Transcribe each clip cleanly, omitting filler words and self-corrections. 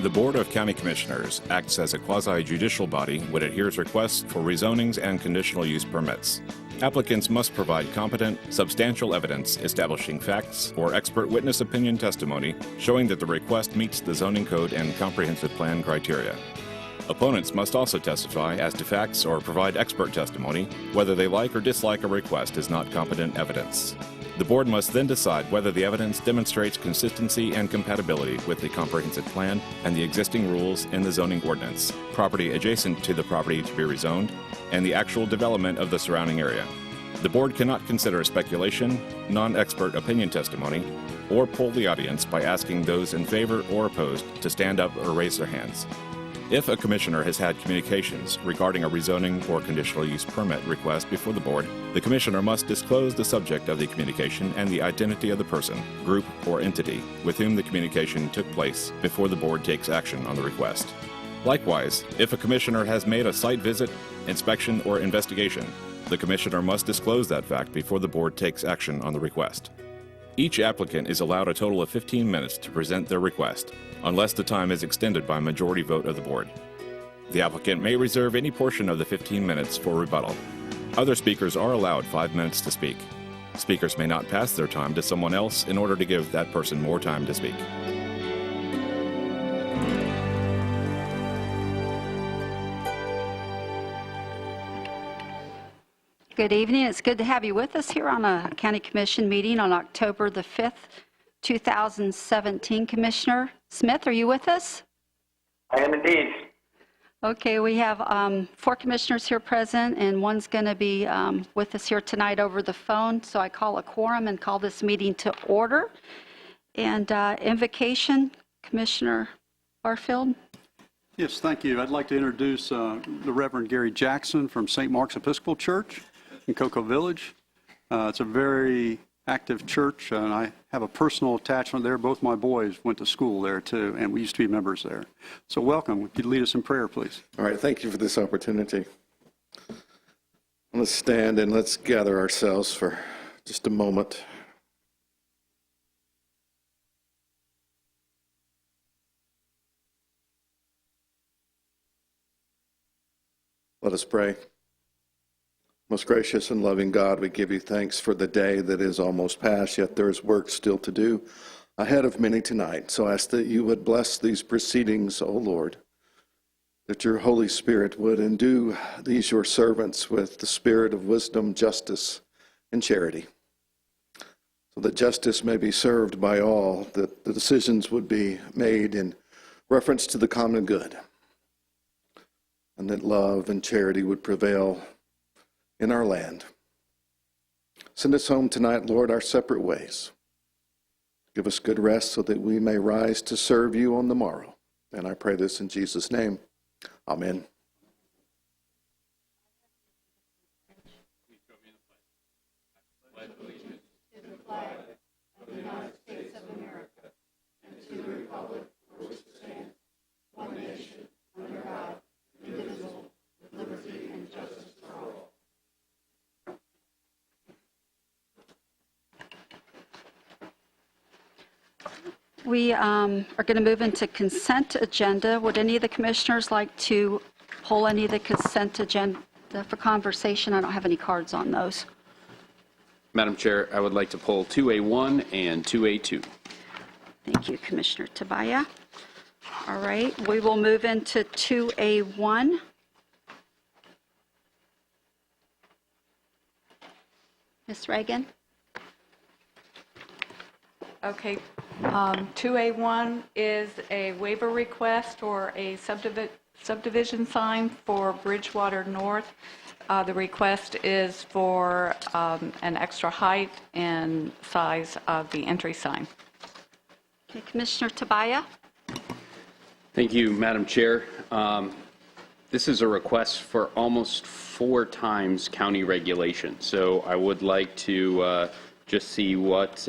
The Board of County Commissioners acts as a quasi-judicial body when it hears requests for rezonings and conditional use permits. Applicants must provide competent, substantial evidence establishing facts or expert witness opinion testimony showing that the request meets the zoning code and comprehensive plan criteria. Opponents must also testify as to facts or provide expert testimony whether they like or dislike a request is not competent evidence. The board must then decide whether the evidence demonstrates consistency and compatibility with the comprehensive plan and the existing rules in the zoning ordinance, property adjacent to the property to be rezoned, and the actual development of the surrounding area. The board cannot consider speculation, non-expert opinion testimony, or poll the audience by asking those in favor or opposed to stand up or raise their hands. If a commissioner has had communications regarding a rezoning or conditional use permit request before the board, the commissioner must disclose the subject of the communication and the identity of the person, group, or entity with whom the communication took place before the board takes action on the request. Likewise, if a commissioner has made a site visit, inspection, or investigation, the commissioner must disclose that fact before the board takes action on the request. Each applicant is allowed a total of 15 minutes to present their request, unless the time is extended by majority vote of the board. The applicant may reserve any portion of the 15 minutes for rebuttal. Other speakers are allowed 5 minutes to speak. Speakers may not pass their time to someone else in order to give that person more time to speak. Good evening. It's good to have you with us here on a County Commission meeting on October the 5th, 2017. Commissioner Smith, are you with us? I am indeed. Okay, we have 4 commissioners here present, and one's going to be with us here tonight over the phone. So I call a quorum and call this meeting to order. And invocation, Commissioner Barfield. Yes, thank you. I'd like to introduce the Reverend Gary Jackson from St. Mark's Episcopal Church in Cocoa Village. It's a very active church, and I have a personal attachment there. Both my boys went to school there, too, and we used to be members there. So welcome. Would you lead us in prayer, please? All right, thank you for this opportunity. Let's stand and let's gather ourselves for just a moment. Let us pray. Most gracious and loving God, we give you thanks for the day that is almost past, yet there is work still to do ahead of many tonight. So I ask that you would bless these proceedings, O Lord, that your Holy Spirit would endue these your servants with the spirit of wisdom, justice, and charity, so that justice may be served by all, that the decisions would be made in reference to the common good, and that love and charity would prevail in our land. Send us home tonight, Lord, our separate ways. Give us good rest so that we may rise to serve you on the morrow. And I pray this in Jesus' name. Amen. We are going to move into consent agenda. Would any of the commissioners like to pull any of the consent agenda for conversation? I don't have any cards on those. Madam Chair, I would like to pull 2A1 and 2A2. Thank you, Commissioner Tabaya. All right, we will move into 2A1. Ms. Reagan? Okay. 2A1 is a waiver request or a subdivision sign for Bridgewater North. The request is for an extra height and size of the entry sign. Okay, Commissioner Tabaya? Thank you, Madam Chair. This is a request for almost 4 times county regulation. So I would like to just see what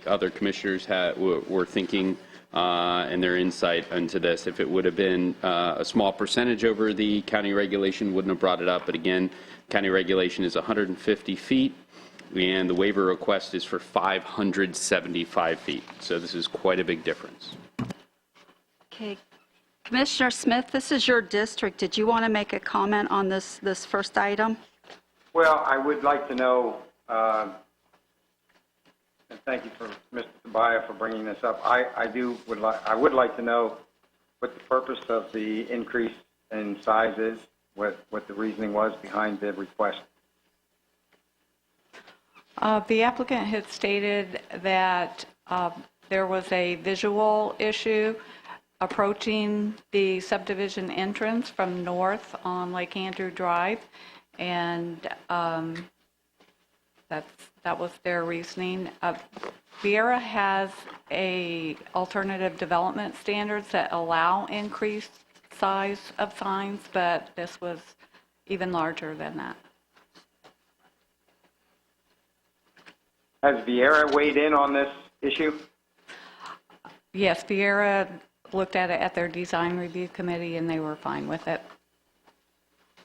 other commissioners were thinking and their insight into this. If it would have been a small percentage over the county regulation, wouldn't have brought it up. But again, county regulation is 150 feet, and the waiver request is for 575 feet. So this is quite a big difference. Okay. Commissioner Smith, this is your district. Did you want to make a comment on this first item? Well, I would like to know, and thank you for Mr. Tabaya for bringing this up. I would like to know what the purpose of the increase in size is, what the reasoning was behind the request. The applicant had stated that there was a visual issue approaching the subdivision entrance from north on Lake Andrew Drive, and that was their reasoning. Viera has alternative development standards that allow increased size of signs, but this was even larger than that. Has Viera weighed in on this issue? Yes, Viera looked at it at their design review committee, and they were fine with it.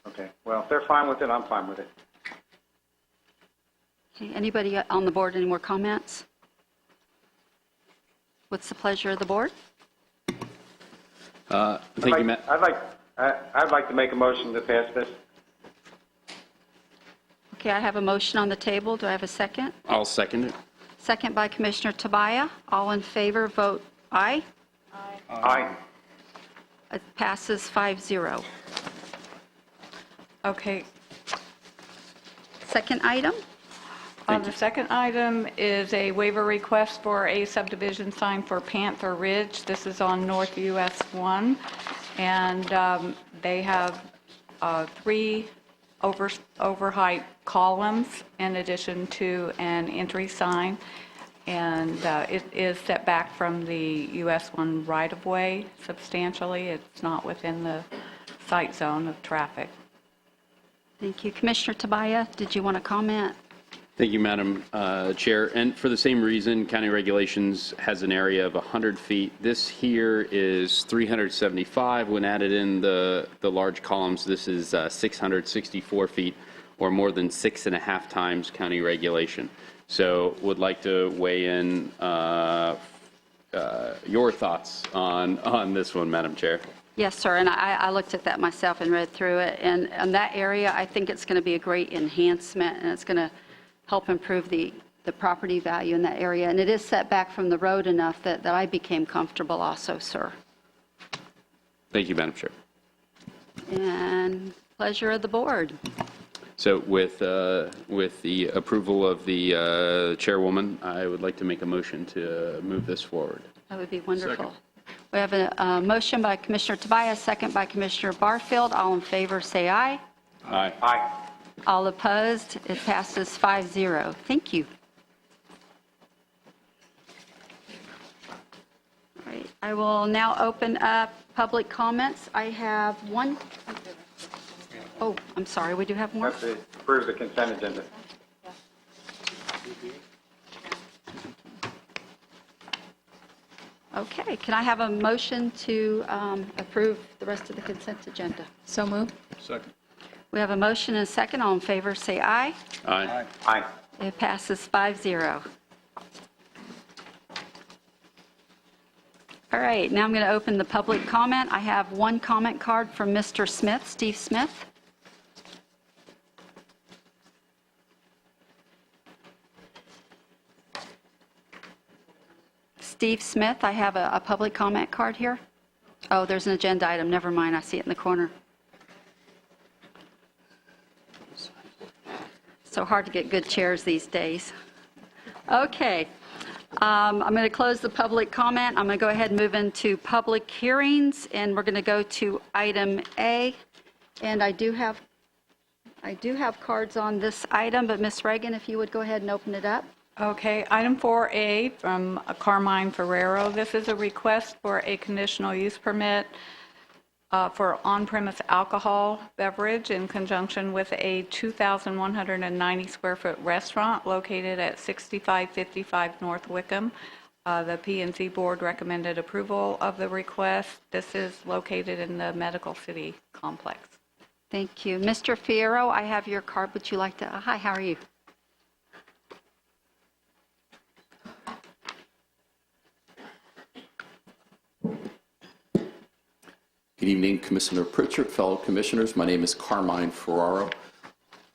Okay. Well, if they're fine with it, I'm fine with it. Okay, anybody on the board, any more comments? What's the pleasure of the board? Thank you, Matt. I'd like to make a motion to pass this. Okay, I have a motion on the table. Do I have a second? I'll second it. Second by Commissioner Tabaya. All in favor, vote aye. Aye. It passes 5-0. Okay. Second item? The second item is a waiver request for a subdivision sign for Panther Ridge. This is on North US 1, and they have 3 overheight columns in addition to an entry sign, and it is set back from the US 1 right-of-way substantially. It's not within the sight zone of traffic. Thank you. Commissioner Tabaya, did you want to comment? Thank you, Madam Chair. And for the same reason, county regulations has an area of 100 feet. This here is 375. When added in the large columns, this is 664 feet, or more than 6.5 times county regulation. So would like to weigh in your thoughts on this one, Madam Chair. Yes, sir, and I looked at that myself and read through it, and in that area, I think it's going to be a great enhancement, and it's going to help improve the property value in that area, and it is set back from the road enough that I became comfortable also, sir. Thank you, Madam Chair. And pleasure of the board. So with the approval of the chairwoman, I would like to make a motion to move this forward. That would be wonderful. We have a motion by Commissioner Tobias, second by Commissioner Barfield. All in favor, say aye. Aye. Aye. All opposed, it passes 5-0. Thank you. All right, I will now open up public comments. I have one. Oh, I'm sorry, we do have more? Have to approve the consent agenda. Okay, can I have a motion to approve the rest of the consent agenda? So moved. Second. We have a motion and a second. All in favor, say aye. Aye. Aye. It passes 5-0. All right, now I'm going to open the public comment. I have one comment card from Mr. Smith, Steve Smith. Steve Smith, I have a public comment card here. Oh, there's an agenda item. Never mind, I see it in the corner. So hard to get good chairs these days. Okay, I'm going to close the public comment. I'm going to go ahead and move into public hearings, and we're going to go to item A. And I do have cards on this item, but Ms. Reagan, if you would go ahead and open it up. Okay, item 4A from Carmine Ferrero. This is a request for a conditional use permit for on-premise alcohol beverage in conjunction with a 2,190 square foot restaurant located at 6555 North Wickham. The P&Z board recommended approval of the request. This is located in the Medical City complex. Thank you. Mr. Fierro, I have your card. Would you like to? Hi, how are you? Good evening, Commissioner Pritchard, fellow commissioners. My name is Carmine Ferraro,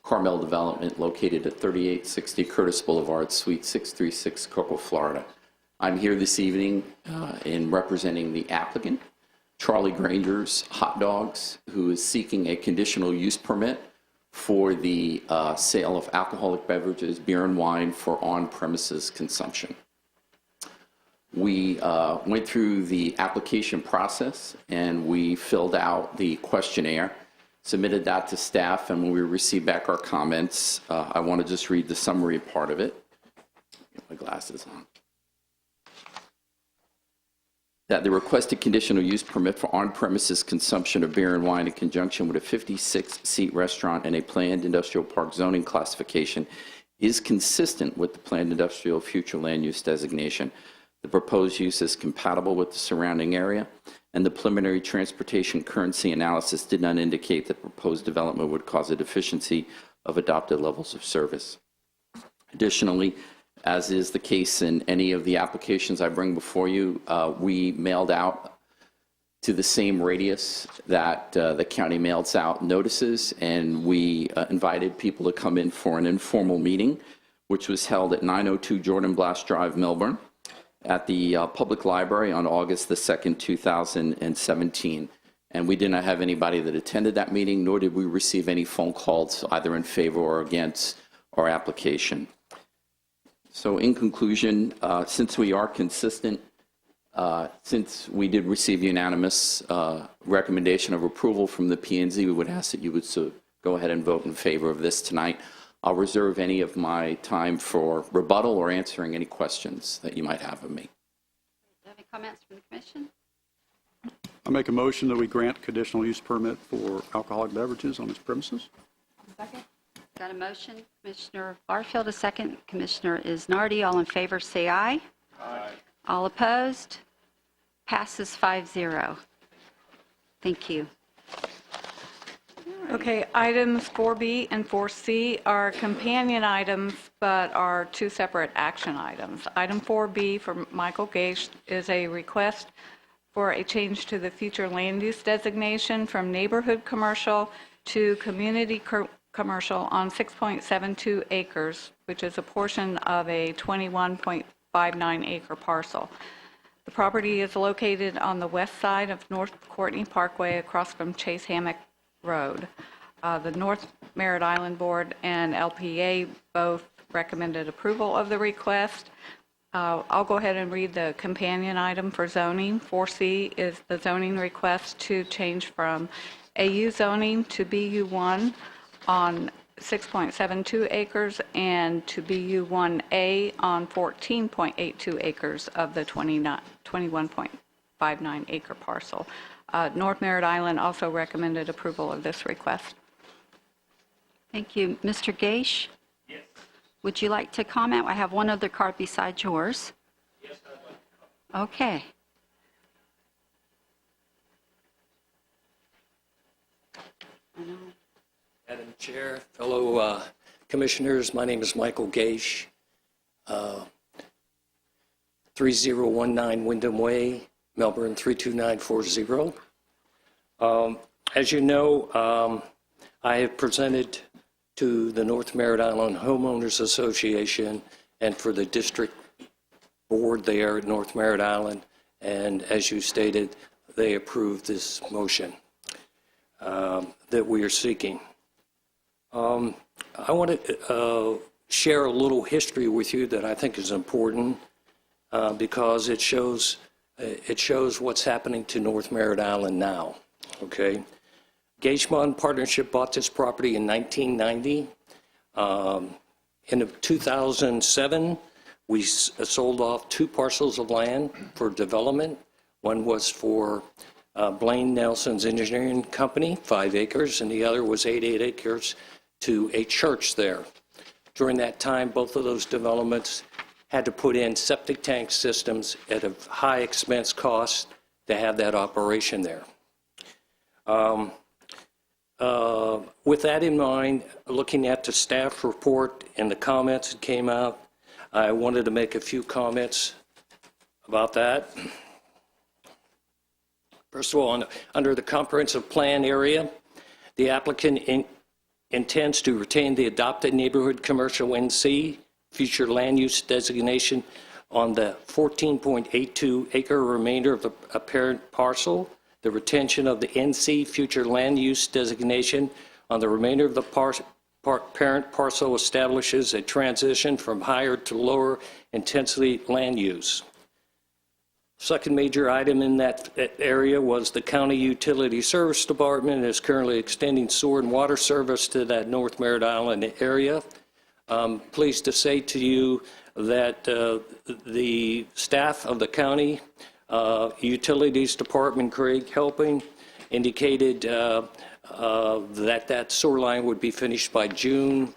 Carmel Development, located at 3860 Curtis Boulevard, Suite 636, Cocoa, Florida. I'm here this evening in representing the applicant, Charlie Granger's Hot Dogs, who is seeking a conditional use permit for the sale of alcoholic beverages, beer and wine for on-premises consumption. We went through the application process and we filled out the questionnaire, submitted that to staff, and when we received back our comments, I want to just read the summary part of it. Get my glasses on. That the requested conditional use permit for on-premises consumption of beer and wine in conjunction with a 56-seat restaurant and a planned industrial park zoning classification is consistent with the planned industrial future land use designation. The proposed use is compatible with the surrounding area, and the preliminary transportation currency analysis did not indicate that proposed development would cause a deficiency of adopted levels of service. Additionally, as is the case in any of the applications I bring before you, we mailed out to the same radius that the county mails out notices, and we invited people to come in for an informal meeting, which was held at 902 Jordan Blast Drive, Melbourne, at the Public Library on August the 2nd, 2017. And we did not have anybody that attended that meeting, nor did we receive any phone calls either in favor or against our application. So in conclusion, since we are consistent, since we did receive unanimous recommendation of approval from the P&Z, we would ask that you would go ahead and vote in favor of this tonight. I'll reserve any of my time for rebuttal or answering any questions that you might have of me. Do you have any comments from the commission? I make a motion that we grant conditional use permit for alcoholic beverages on its premises. Second. Got a motion, Commissioner Barfield, a second. Commissioner Isnardi, all in favor, say aye. Aye. All opposed? Passes 5-0. Thank you. Okay, items 4B and 4C are companion items, but are two separate action items. Item 4B for Michael Gage is a request for a change to the future land use designation from neighborhood commercial to community commercial on 6.72 acres, which is a portion of a 21.59 acre parcel. The property is located on the west side of North Courtney Parkway across from Chase Hammock Road. The North Merritt Island Board and LPA both recommended approval of the request. I'll go ahead and read the companion item for zoning. 4C is the zoning request to change from AU zoning to BU1 on 6.72 acres and to BU1A on 14.82 acres of the 21.59 acre parcel. North Merritt Island also recommended approval of this request. Thank you. Mr. Gage? Yes. Would you like to comment? I have one other card besides yours. Yes, I'd like to comment. Okay. Madam Chair, fellow commissioners, my name is Michael Gage, 3019 Wyndham Way, Melbourne 32940. As you know, I have presented to the North Merritt Island Homeowners Association and for the district board there at North Merritt Island, and as you stated, they approved this motion that we are seeking. I want to share a little history with you that I think is important because it shows what's happening to North Merritt Island now. Okay, Gagemont Partnership bought this property in 1990. In 2007, we sold off 2 parcels of land for development. One was for Blaine Nelson's Engineering Company, 5 acres, and the other was 88 acres to a church there. During that time, both of those developments had to put in septic tank systems at a high expense cost to have that operation there. With that in mind, looking at the staff report and the comments that came out, I wanted to make a few comments about that. First of all, under the comprehensive plan area, the applicant intends to retain the adopted neighborhood commercial NC future land use designation on the 14.82 acre remainder of the parent parcel. The retention of the NC future land use designation on the remainder of the parent parcel establishes a transition from higher to lower intensity land use. Second major item in that area was the County Utility Service Department is currently extending sewer and water service to that North Merritt Island area. Pleased to say to you that the staff of the county Utilities Department, Craig Helping, indicated that sewer line would be finished by June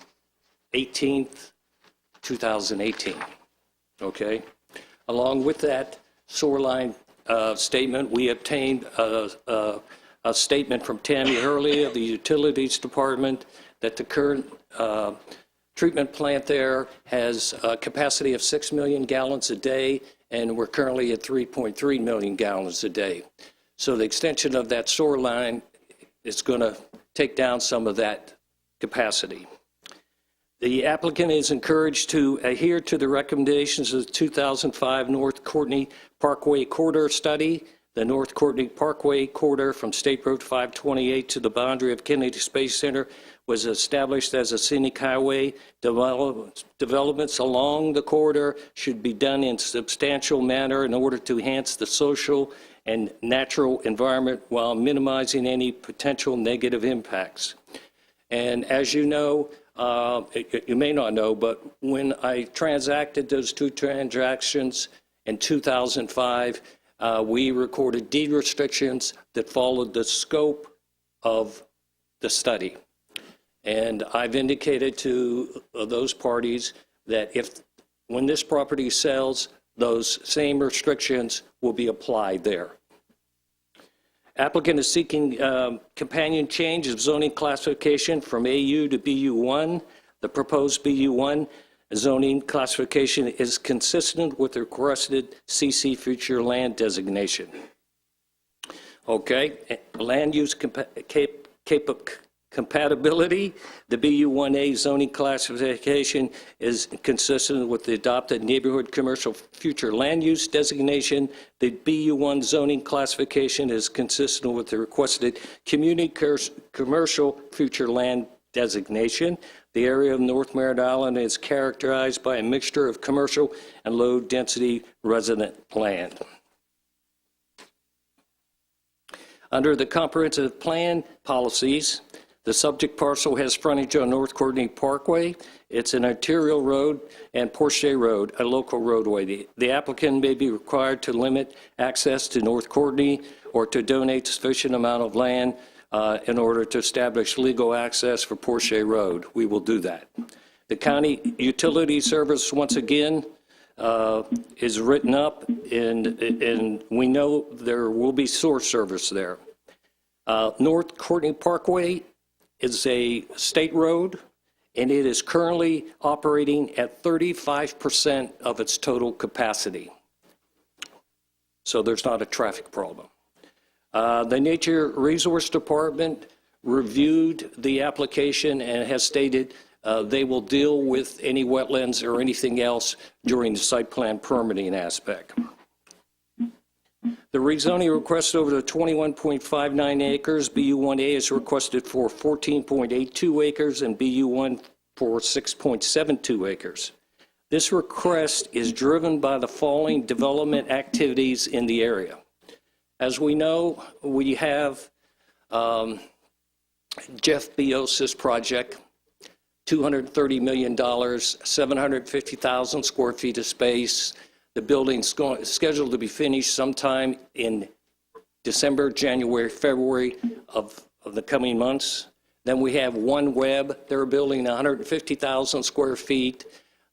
18th, 2018. Okay? Along with that sewer line statement, we obtained a statement from Tammy Hurley of the Utilities Department that the current treatment plant there has a capacity of 6 million gallons a day, and we're currently at 3.3 million gallons a day. So the extension of that sewer line is going to take down some of that capacity. The applicant is encouraged to adhere to the recommendations of the 2005 North Courtney Parkway Corridor Study. The North Courtney Parkway Corridor from State Road 528 to the boundary of Kennedy Space Center was established as a scenic highway. Developments along the corridor should be done in substantial manner in order to enhance the social and natural environment while minimizing any potential negative impacts. And as you know, you may not know, but when I transacted those two transactions in 2005, we recorded deed restrictions that followed the scope of the study. And I've indicated to those parties that when this property sells, those same restrictions will be applied there. Applicant is seeking companion change of zoning classification from AU to BU1. The proposed BU1 zoning classification is consistent with the requested CC future land designation. Okay, land use compatibility, the BU1A zoning classification is consistent with the adopted neighborhood commercial future land use designation. The BU1 zoning classification is consistent with the requested community commercial future land designation. The area of North Merritt Island is characterized by a mixture of commercial and low-density resident land. Under the comprehensive plan policies, the subject parcel has frontage on North Courtney Parkway. It's an arterial road and Porsche Road, a local roadway. The applicant may be required to limit access to North Courtney or to donate sufficient amount of land in order to establish legal access for Porsche Road. We will do that. The county utility service, once again, is written up, and we know there will be sewer service there. North Courtney Parkway is a state road, and it is currently operating at 35% of its total capacity. So there's not a traffic problem. The Nature Resource Department reviewed the application and has stated they will deal with any wetlands or anything else during the site plan permitting aspect. The rezoning request over the 21.59 acres, BU1A is requested for 14.82 acres and BU1 for 6.72 acres. This request is driven by the following development activities in the area. As we know, we have Jeff Bezos' project, $230 million, 750,000 square feet of space. The building's scheduled to be finished sometime in December, January, February of the coming months. Then we have OneWeb. They're building 150,000 square feet.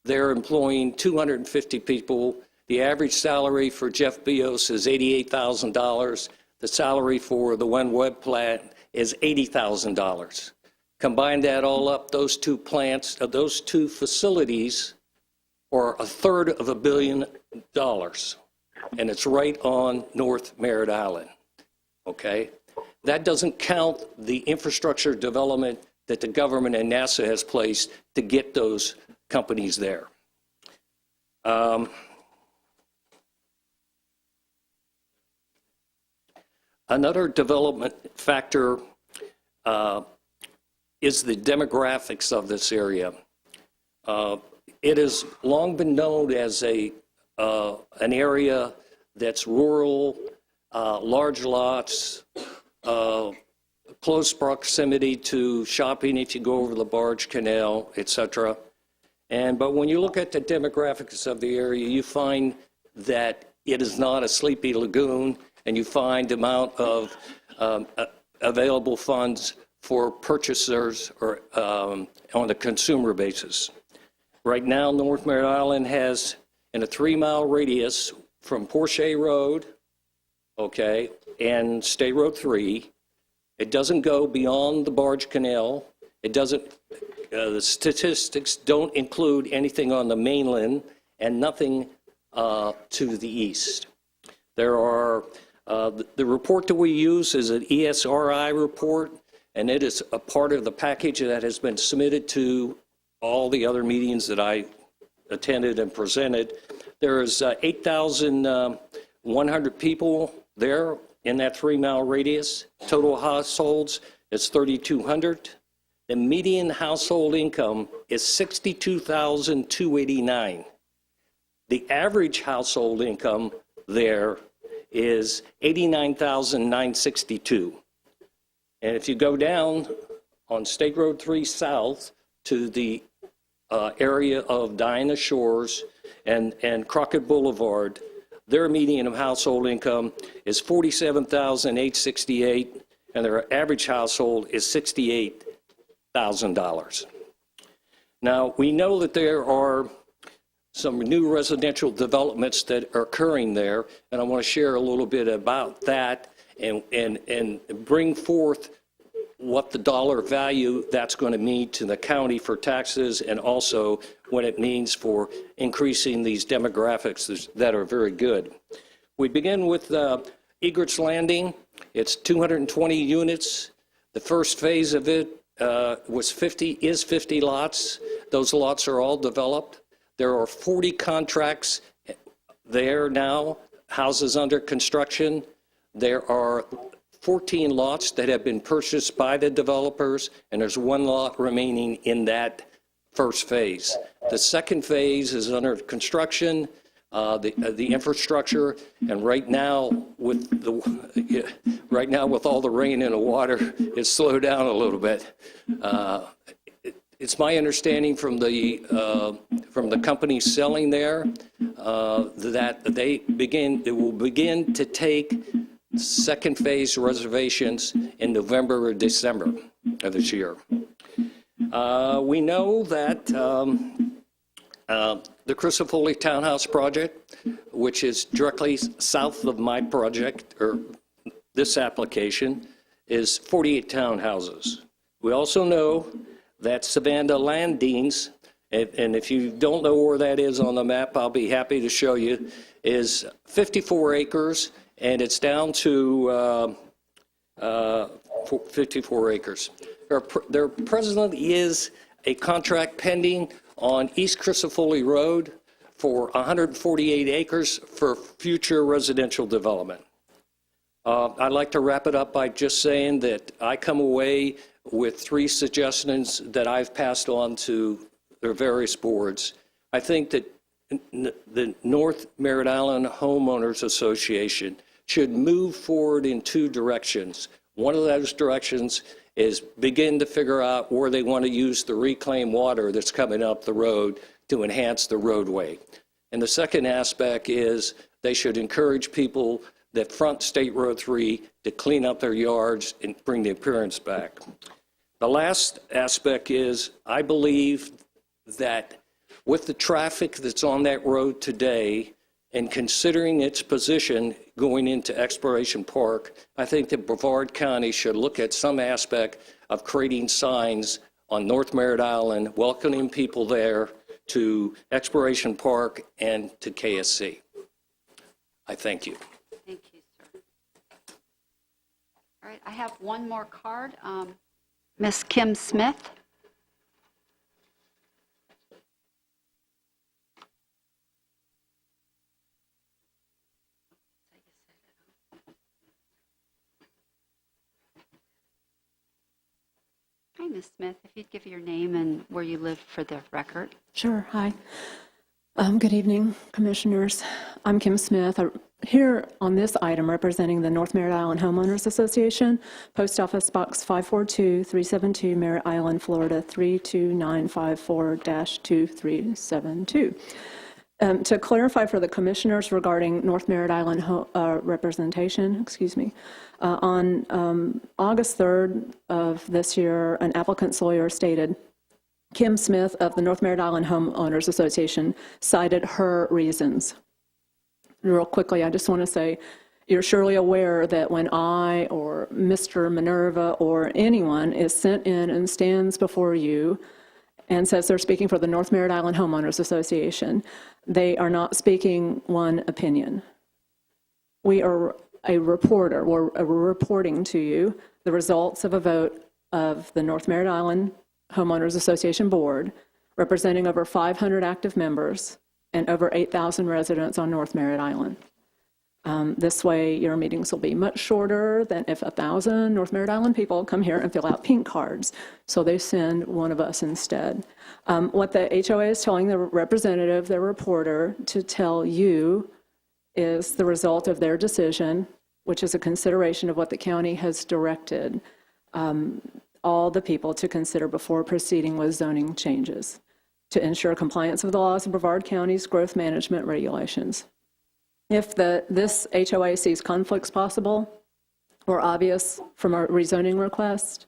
They're employing 250 people. The average salary for Jeff Bezos is $88,000. The salary for the OneWeb plant is $80,000. Combine that all up, those two plants, those two facilities are $1/3 of $1 billion, and it's right on North Merritt Island. okay? That doesn't count the infrastructure development that the government and NASA has placed to get those companies there. Another development factor is the demographics of this area. It has long been known as an area that's rural, large lots, close proximity to shopping if you go over the barge canal, et cetera. But when you look at the demographics of the area, you find that it is not a sleepy lagoon, and you find the amount of available funds for purchasers or on a consumer basis. Right now, North Merritt Island has, in a 3-mile radius from Porsche Road, okay, and State Road 3, it doesn't go beyond the barge canal. It doesn't, the statistics don't include anything on the mainland and nothing to the east. There are, the report that we use is an ESRI report, and it is a part of the package that has been submitted to all the other meetings that I attended and presented. There is 8,100 people there in that 3-mile radius. Total households is 3,200. The median household income is $62,289. The average household income there is $89,962. And if you go down on State Road 3 South to the area of Diana Shores and Crockett Boulevard, their median household income is $47,868, and their average household is $68,000. Now, we know that there are some new residential developments that are occurring there, and I want to share a little bit about that and bring forth what the dollar value that's going to mean to the county for taxes, and also what it means for increasing these demographics that are very good. We begin with Egret's Landing. It's 220 units. The first phase of it is 50 lots. Those lots are all developed. There are 40 contracts there now, houses under construction. There are 14 lots that have been purchased by the developers, and there's 1 lot remaining in that first phase. The second phase is under construction, the infrastructure, and right now with all the rain and the water, it's slowed down a little bit. It's my understanding from the company selling there that it will begin to take second phase reservations in November or December of this year. We know that the Crisafulli Townhouse project, which is directly south of my project, or this application, is 48 townhouses. We also know that Savannah Landings, and if you don't know where that is on the map, I'll be happy to show you, is 54 acres, and it's down to 54 acres. There presently is a contract pending on East Crisafulli Road for 148 acres for future residential development. I'd like to wrap it up by just saying that I come away with 3 suggestions that I've passed on to their various boards. I think that the North Merritt Island Homeowners Association should move forward in 2 directions. One of those directions is begin to figure out where they want to use the reclaimed water that's coming up the road to enhance the roadway. And the second aspect is they should encourage people that front State Road 3 to clean up their yards and bring the appearance back. The last aspect is I believe that with the traffic that's on that road today, and considering its position going into Exploration Park, I think that Brevard County should look at some aspect of creating signs on North Merritt Island, welcoming people there to Exploration Park and to KSC. I thank you. Thank you, sir. right, I have one more card. Miss Kim Smith. Hi, Miss Smith. If you'd give your name and where you live for the record. Sure. Hi. Good evening, Commissioners. I'm Kim Smith. I'm here on this item representing the North Merritt Island Homeowners Association, Post Office Box 542-372, Merritt Island, Florida 32954-2372. To clarify for the Commissioners regarding North Merritt Island representation, on August 3rd of this year, an applicant's lawyer stated, Kim Smith of the North Merritt Island Homeowners Association cited her reasons. Real quickly, I just want to say, you're surely aware that when I or Mr. Minerva or anyone is sent in and stands before you and says they're speaking for the North Merritt Island Homeowners Association, they are not speaking one opinion. We are a reporter. We're reporting to you the results of a vote of the North Merritt Island Homeowners Association Board, representing over 500 active members and over 8,000 residents on North Merritt Island. This way, your meetings will be much shorter than if 1,000 North Merritt Island people come here and fill out pink cards. So they send one of us instead. What the HOA is telling the representative, the reporter, to tell you is the result of their decision, which is a consideration of what the county has directed all the people to consider before proceeding with zoning changes to ensure compliance with the laws of Brevard County's growth management regulations. If this HOA sees conflicts possible or obvious from a rezoning request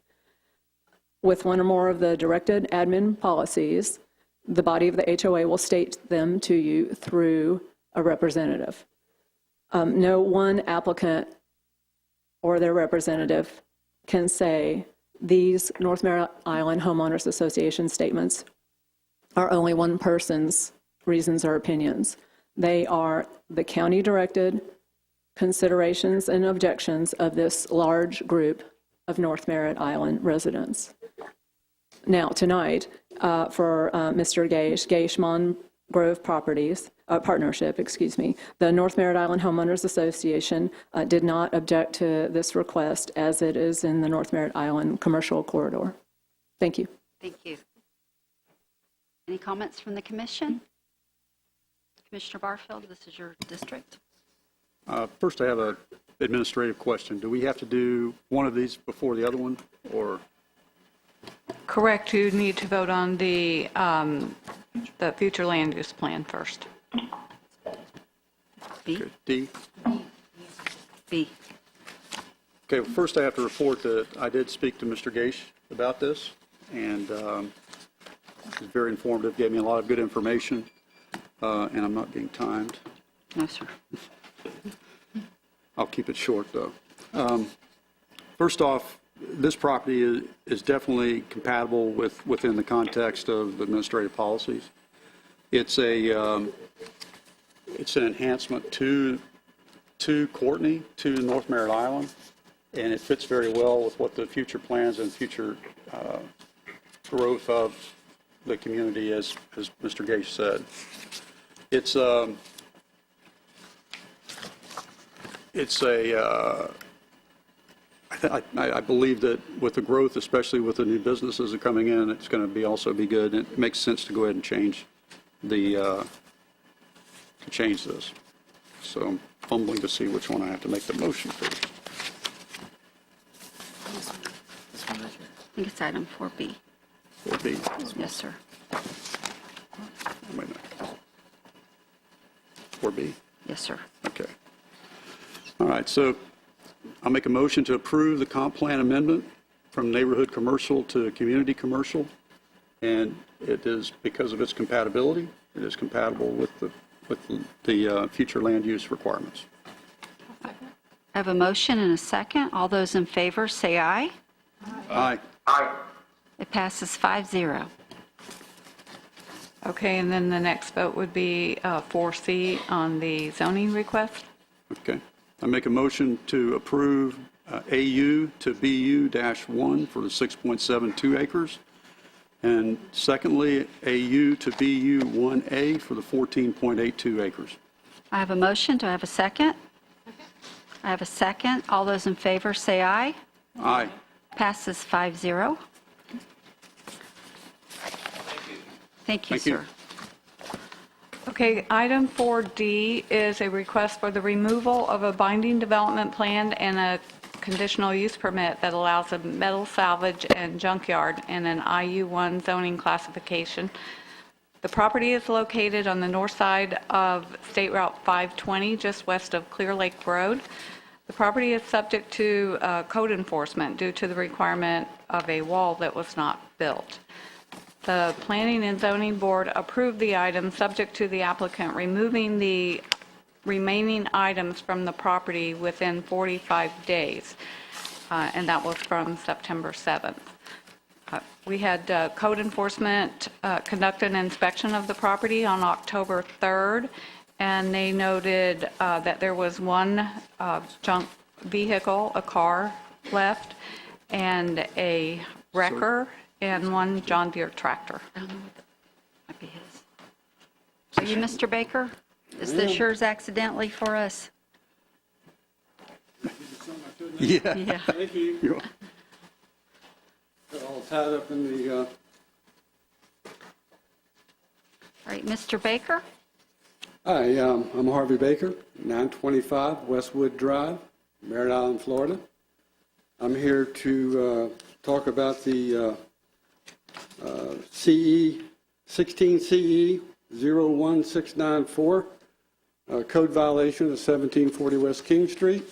with one or more of the directed admin policies, the body of the HOA will state them to you through a representative. No one applicant or their representative can say these North Merritt Island Homeowners Association statements are only one person's reasons or opinions. They are the county-directed considerations and objections of this large group of North Merritt Island residents. Now, tonight, for Mr. Gage Mongrove Properties, Partnership, the North Merritt Island Homeowners Association did not object to this request as it is in the North Merritt Island Commercial Corridor. Thank you. Thank you. Any comments from the commission? Commissioner Barfield, this is your district. First, I have an administrative question. Do we have to do one of these before the other one, or? Correct, you need to vote on the future land use plan first. B? Okay, D? B. Okay, well, first I have to report that I did speak to Mr. Gage about this, and he was very informative, gave me a lot of good information, and I'm not being timed. No, sir. I'll keep it short, though. First off, this property is definitely compatible within the context of the administrative policies. It's an enhancement to Courtney, to North Merritt Island, and it fits very well with what the future plans and future growth of the community, as Mr. Gage said. I believe that with the growth, especially with the new businesses that are coming in, it's going to also be good. It makes sense to go ahead and change this. So I'm fumbling to see which one I have to make the motion for. I think it's item 4B. 4B. Yes, sir. Wait a minute. 4B. Yes, sir. Okay. All right, so I'll make a motion to approve the comp plan amendment from neighborhood commercial to community commercial, and it is, because of its compatibility, it is compatible with the future land use requirements. I have a motion and a second. All those in favor say aye. Aye. It passes 5-0. Okay, and then the next vote would be 4C on the zoning request. Okay. I make a motion to approve AU to BU-1 for the 6.72 acres. And secondly, AU to BU-1A for the 14.82 acres. I have a motion. Do I have a second? I have a second. All those in favor say aye. Aye. Passes 5-0. Thank you, Thank you. sir. Okay, item 4D is a request for the removal of a binding development plan and a conditional use permit that allows a metal salvage and junkyard in an IU1 zoning classification. The property is located on the north side of State Route 520, just west of Clear Lake Road. The property is subject to code enforcement due to the requirement of a wall that was not built. The Planning and Zoning Board approved the item subject to the applicant removing the remaining items from the property within 45 days, and that was from September 7th. We had code enforcement conduct an inspection of the property on October 3rd, and they noted that there was one junk vehicle, a car left, and a wrecker, and one John Deere tractor. Might be his. Are you Mr. Baker? Is this yours accidentally for us? Yeah. Yeah. Thank you. You- Got all tied up in the, All right, Mr. Baker? Hi, I'm Harvey Baker, 925 Westwood Drive, Merritt Island, Florida. I'm here to talk about the CE, 16 CE 01694, code violation of 1740 West King Street.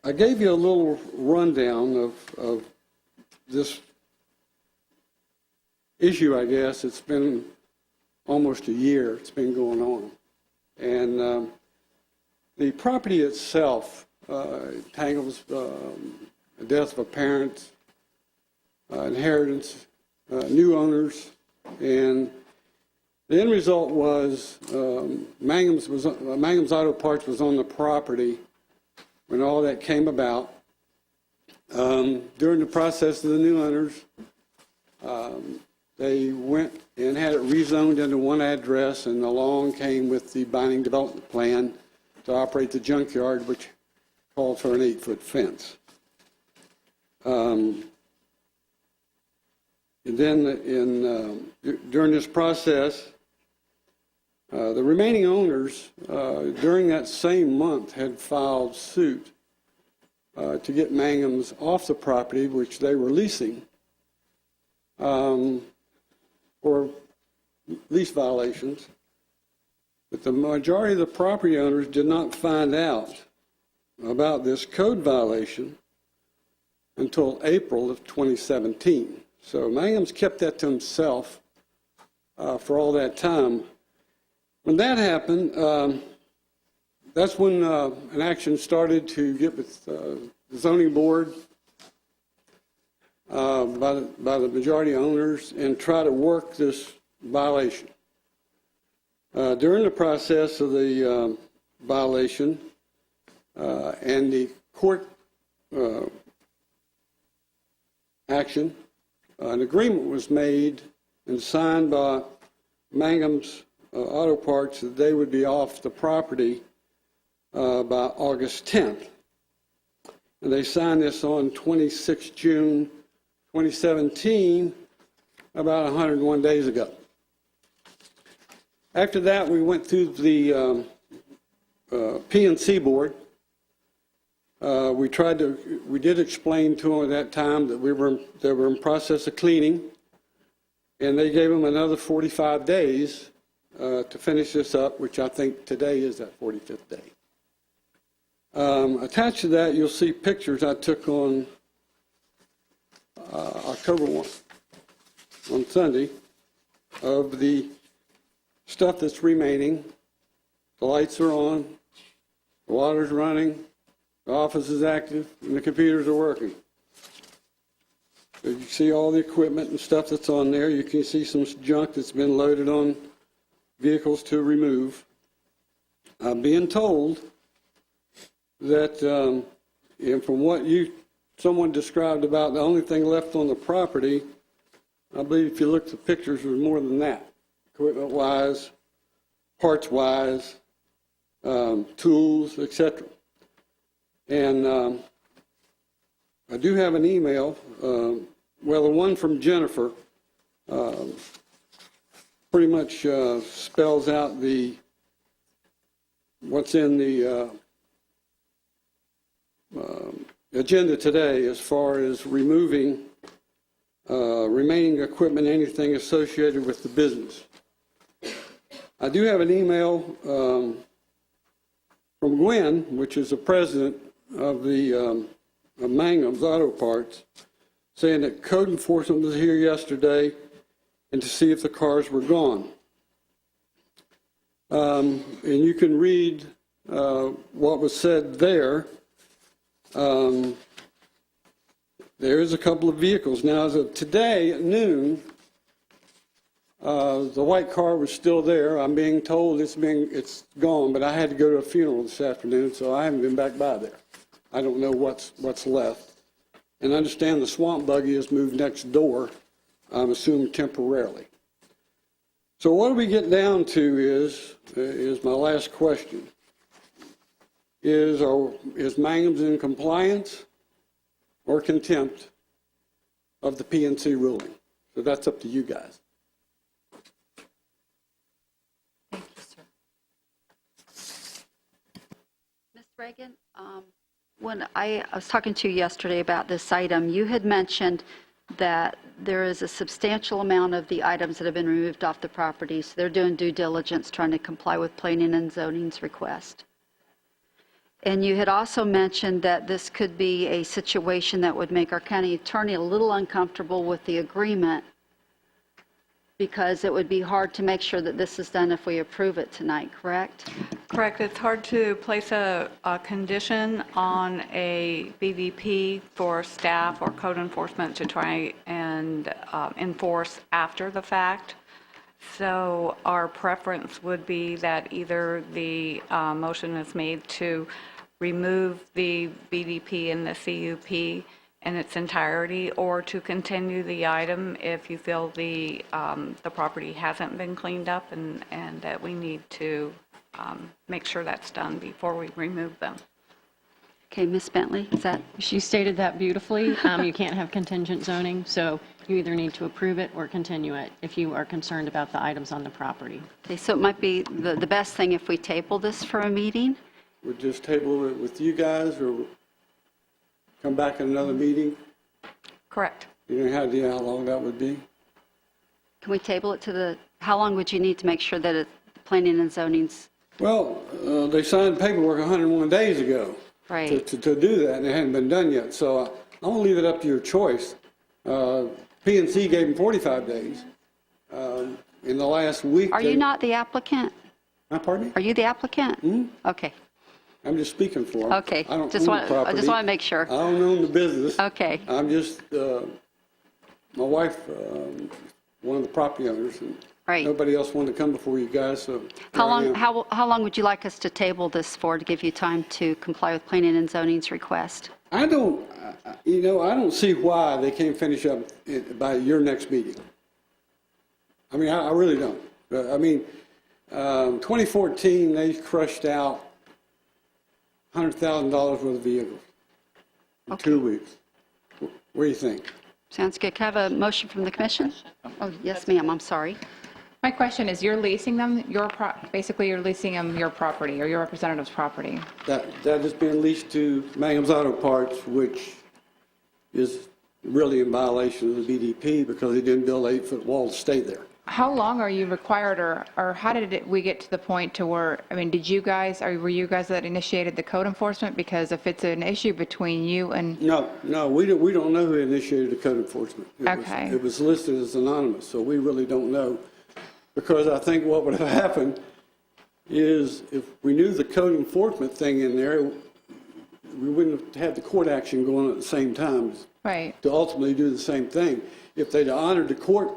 I gave you a little rundown of this issue, I guess. It's been almost a year it's been going on. And the property itself tangles the death of a parent, inheritance, new owners, and the end result was Mangum's Auto Parts was on the property when all that came about. During the process of the new owners, they went and had it rezoned into one address, and along came with the binding development plan to operate the junkyard, which called for an 8-foot fence. And then during this process, the remaining owners, during that same month, had filed suit to get Mangum's off the property, which they were leasing, for lease violations. But the majority of the property owners did not find out about this code violation until April of 2017. So Mangum's kept that to himself for all that time. When that happened, that's when an action started to get with the zoning board by the majority owners and try to work this violation. During the process of the violation and the court action, an agreement was made and signed by Mangum's Auto Parts that they would be off the property by August 10th. And they signed this on 26 June 2017, about 101 days ago. After that, we went through the P&C board. We did explain to them at that time that they were in process of cleaning, and they gave them another 45 days to finish this up, which I think today is that 45th day. Attached to that, you'll see pictures I took on October 1, on Sunday, of the stuff that's remaining. The lights are on, the water's running, the office is active, and the computers are working. So you see all the equipment and stuff that's on there. You can see some junk that's been loaded on vehicles to remove. I'm being told that, and from what someone described about the only thing left on the property, I believe if you look at the pictures, there's more than that, equipment-wise, parts-wise, tools, etc. And I do have an email, the one from Jennifer pretty much spells out what's in the agenda today as far as removing remaining equipment, anything associated with the business. I do have an email from Gwen, which is the president of the of Mangum's Auto Parts, saying that code enforcement was here yesterday and to see if the cars were gone. And you can read what was said there. There is a couple of vehicles. Now, as of today at noon, the white car was still there. I'm being told it's gone, but I had to go to a funeral this afternoon, so I haven't been back by there. I don't know what's left. And I understand the swamp buggy has moved next door, I'm assuming temporarily. So what do we get down to is my last question. Is Mangum's in compliance or contempt of the PNC ruling? So that's up to you guys. Thank you, sir. Ms. Reagan, when I was talking to you yesterday about this item, you had mentioned that there is a substantial amount of the items that have been removed off the property, so they're doing due diligence trying to comply with planning and zoning's request. And you had also mentioned that this could be a situation that would make our county attorney a little uncomfortable with the agreement because it would be hard to make sure that this is done if we approve it tonight, correct? Correct. It's hard to place a condition on a BVP for staff or code enforcement to try and enforce after the fact. So our preference would be that either the motion is made to remove the BDP and the CUP in its entirety, or to continue the item if you feel the property hasn't been cleaned up and that we need to make sure that's done before we remove them. Okay, Ms. Bentley, is that? She stated that beautifully. You can't have contingent zoning, so you either need to approve it or continue it if you are concerned about the items on the property. Okay, so it might be the best thing if we table this for a meeting? We'll just table it with you guys or come back at another meeting? Correct. You don't have idea how long that would be? Can we table it to how long would you need to make sure that planning and zoning's? Well, they signed paperwork 101 days ago. Right. To do that, and it hadn't been done yet. So I'm going to leave it up to your choice. PNC gave them 45 days. In the last week... Are you not the applicant? Pardon me? Are you the applicant? Mm-hmm. Okay. I'm just speaking for them. Okay. I don't just own want, the property. I just want to make sure. I don't own the business. Okay. I'm just... my wife, one of the property owners, and right. Nobody else wanted to come before you guys, so... How long would you like us to table this for to give you time to comply with planning and zoning's request? I don't see why they can't finish up by your next meeting. I mean, I really don't. I mean, 2014, they crushed out $100,000 worth of vehicles in 2 weeks. What do you think? Sounds good. Can I have a motion from the commission? Oh, yes, ma'am. I'm sorry. My question is, you're leasing them basically you're leasing them your property or your representative's property. That is being leased to Mangum's Auto Parts, which is really in violation of the BDP because they didn't build an 8-foot wall to stay there. How long are you required, or how did we get to the point to where, I mean, were you guys that initiated the code enforcement? Because if it's an issue between you and... No, we don't know who initiated the code enforcement. It was listed as anonymous, so we really don't know. Because I think what would have happened is if we knew the code enforcement thing in there, we wouldn't have had the court action going on at the same time to ultimately do the same thing. If they'd honored the court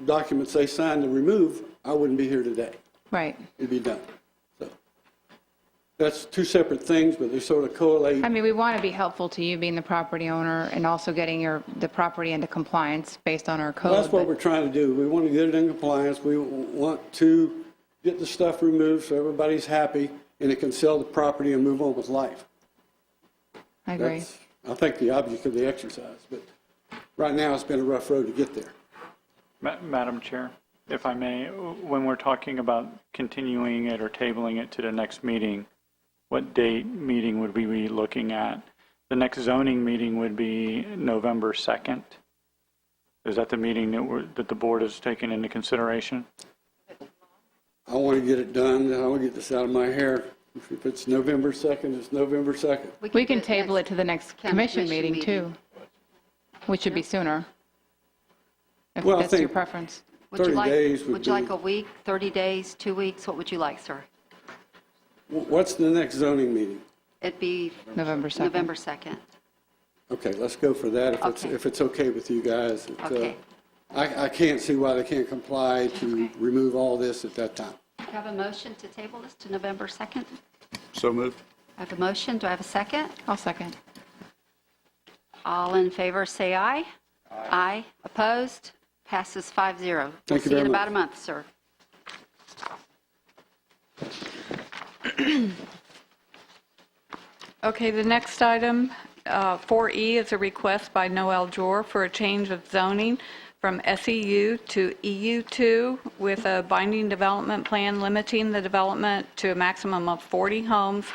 documents they signed to remove, I wouldn't be here today. Right. It'd be done. So that's two separate things, but they sort of correlate. I mean, we want to be helpful to you being the property owner and also getting the property into compliance based on our code. Well, that's what but- we're trying to do. We want to get it in compliance. We want to get the stuff removed so everybody's happy and it can sell the property and move on with life. I agree. That's, I think, the object of the exercise. But right now, it's been a rough road to get there. Madam Chair, if I may, when we're talking about continuing it or tabling it to the next meeting, what date meeting would we be looking at? The next zoning meeting would be November 2nd. Is that the meeting that the board has taken into consideration? I want to get it done. I want to get this out of my hair. If it's November 2nd, it's November 2nd. We can table it to the next commission meeting too, which should be sooner. If Well, I that's your think- preference. Would you 30 like, days would would you be- like a week, 30 days, 2 weeks? What would you like, sir? What's the next zoning meeting? It'd be November 2nd. November 2nd. Okay, let's go for that Okay. if it's okay with you guys. Okay. I can't see why they can't comply to remove all this at that time. Do you have a motion to table this to November 2nd? So moved. I have a motion. Do I have a second? I'll second. All in favor, say aye. Aye. Opposed? Passes 5-0. We'll Thank you see you very in about much. a month, sir. Okay, the next item, 4E, is a request by Noel Jor for a change of zoning from SEU to EU2 with a binding development plan limiting the development to a maximum of 40 homes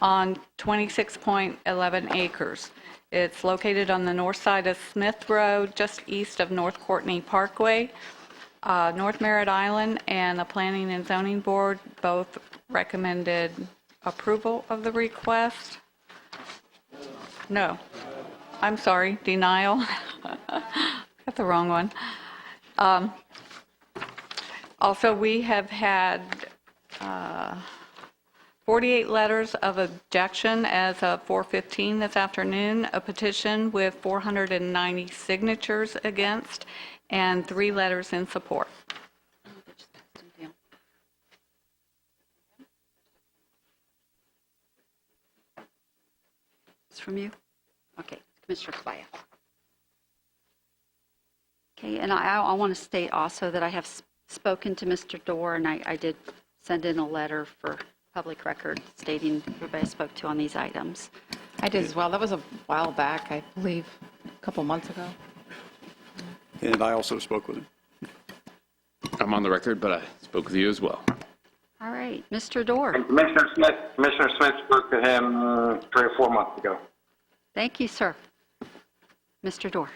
on 26.11 acres. It's located on the north side of Smith Road, just east of North Courtney Parkway. North Merritt Island and the Planning and Zoning Board both recommended approval of the request. No, I'm sorry, denial. Got the wrong one. Also, we have had 48 letters of objection as of 4:15 this afternoon, a petition with 490 signatures against, and 3 letters in support. It's from you? Okay, Commissioner Cabaya. Okay, and I want to state also that I have spoken to Mr. Dorr, and I did send in a letter for public record stating everybody I spoke to on these items. I did as well. That was a while back, I believe, a couple months ago. And I also spoke with him. I'm on the record, but I spoke with you as well. All right, Mr. Dorr. And Commissioner Smith spoke to him 3 or 4 months ago. Thank you, sir. Mr. Dorr,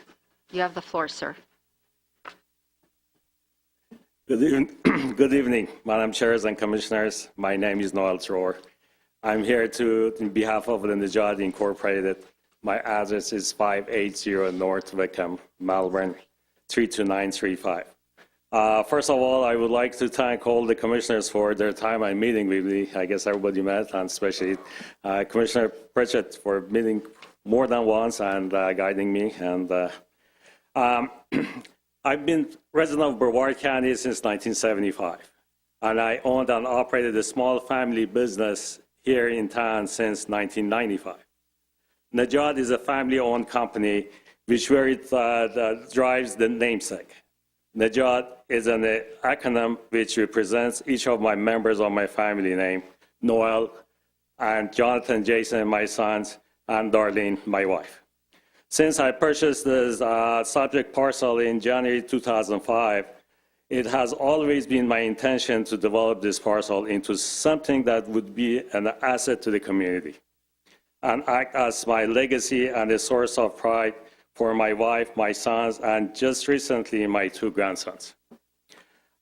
you have the floor, sir. Good evening, Madam Chairs and Commissioners. My name is Noel Tror. I'm here in behalf of the Najad Incorporated. My address is 580 North Wickham, Melbourne, 32935. First of all, I would like to thank all the commissioners for their time and meeting with me. I guess everybody met, and especially Commissioner Pritchett for meeting more than once and guiding me. And I've been resident of Brevard County since 1975, and I owned and operated a small family business here in town since 1995. Najad is a family-owned company which drives the namesake. Najad is an acronym which represents each of my members of my family name, Noel, and Jonathan, Jason, my sons, and Darlene, my wife. Since I purchased this subject parcel in January 2005, it has always been my intention to develop this parcel into something that would be an asset to the community and act as my legacy and a source of pride for my wife, my sons, and just recently, my 2 grandsons.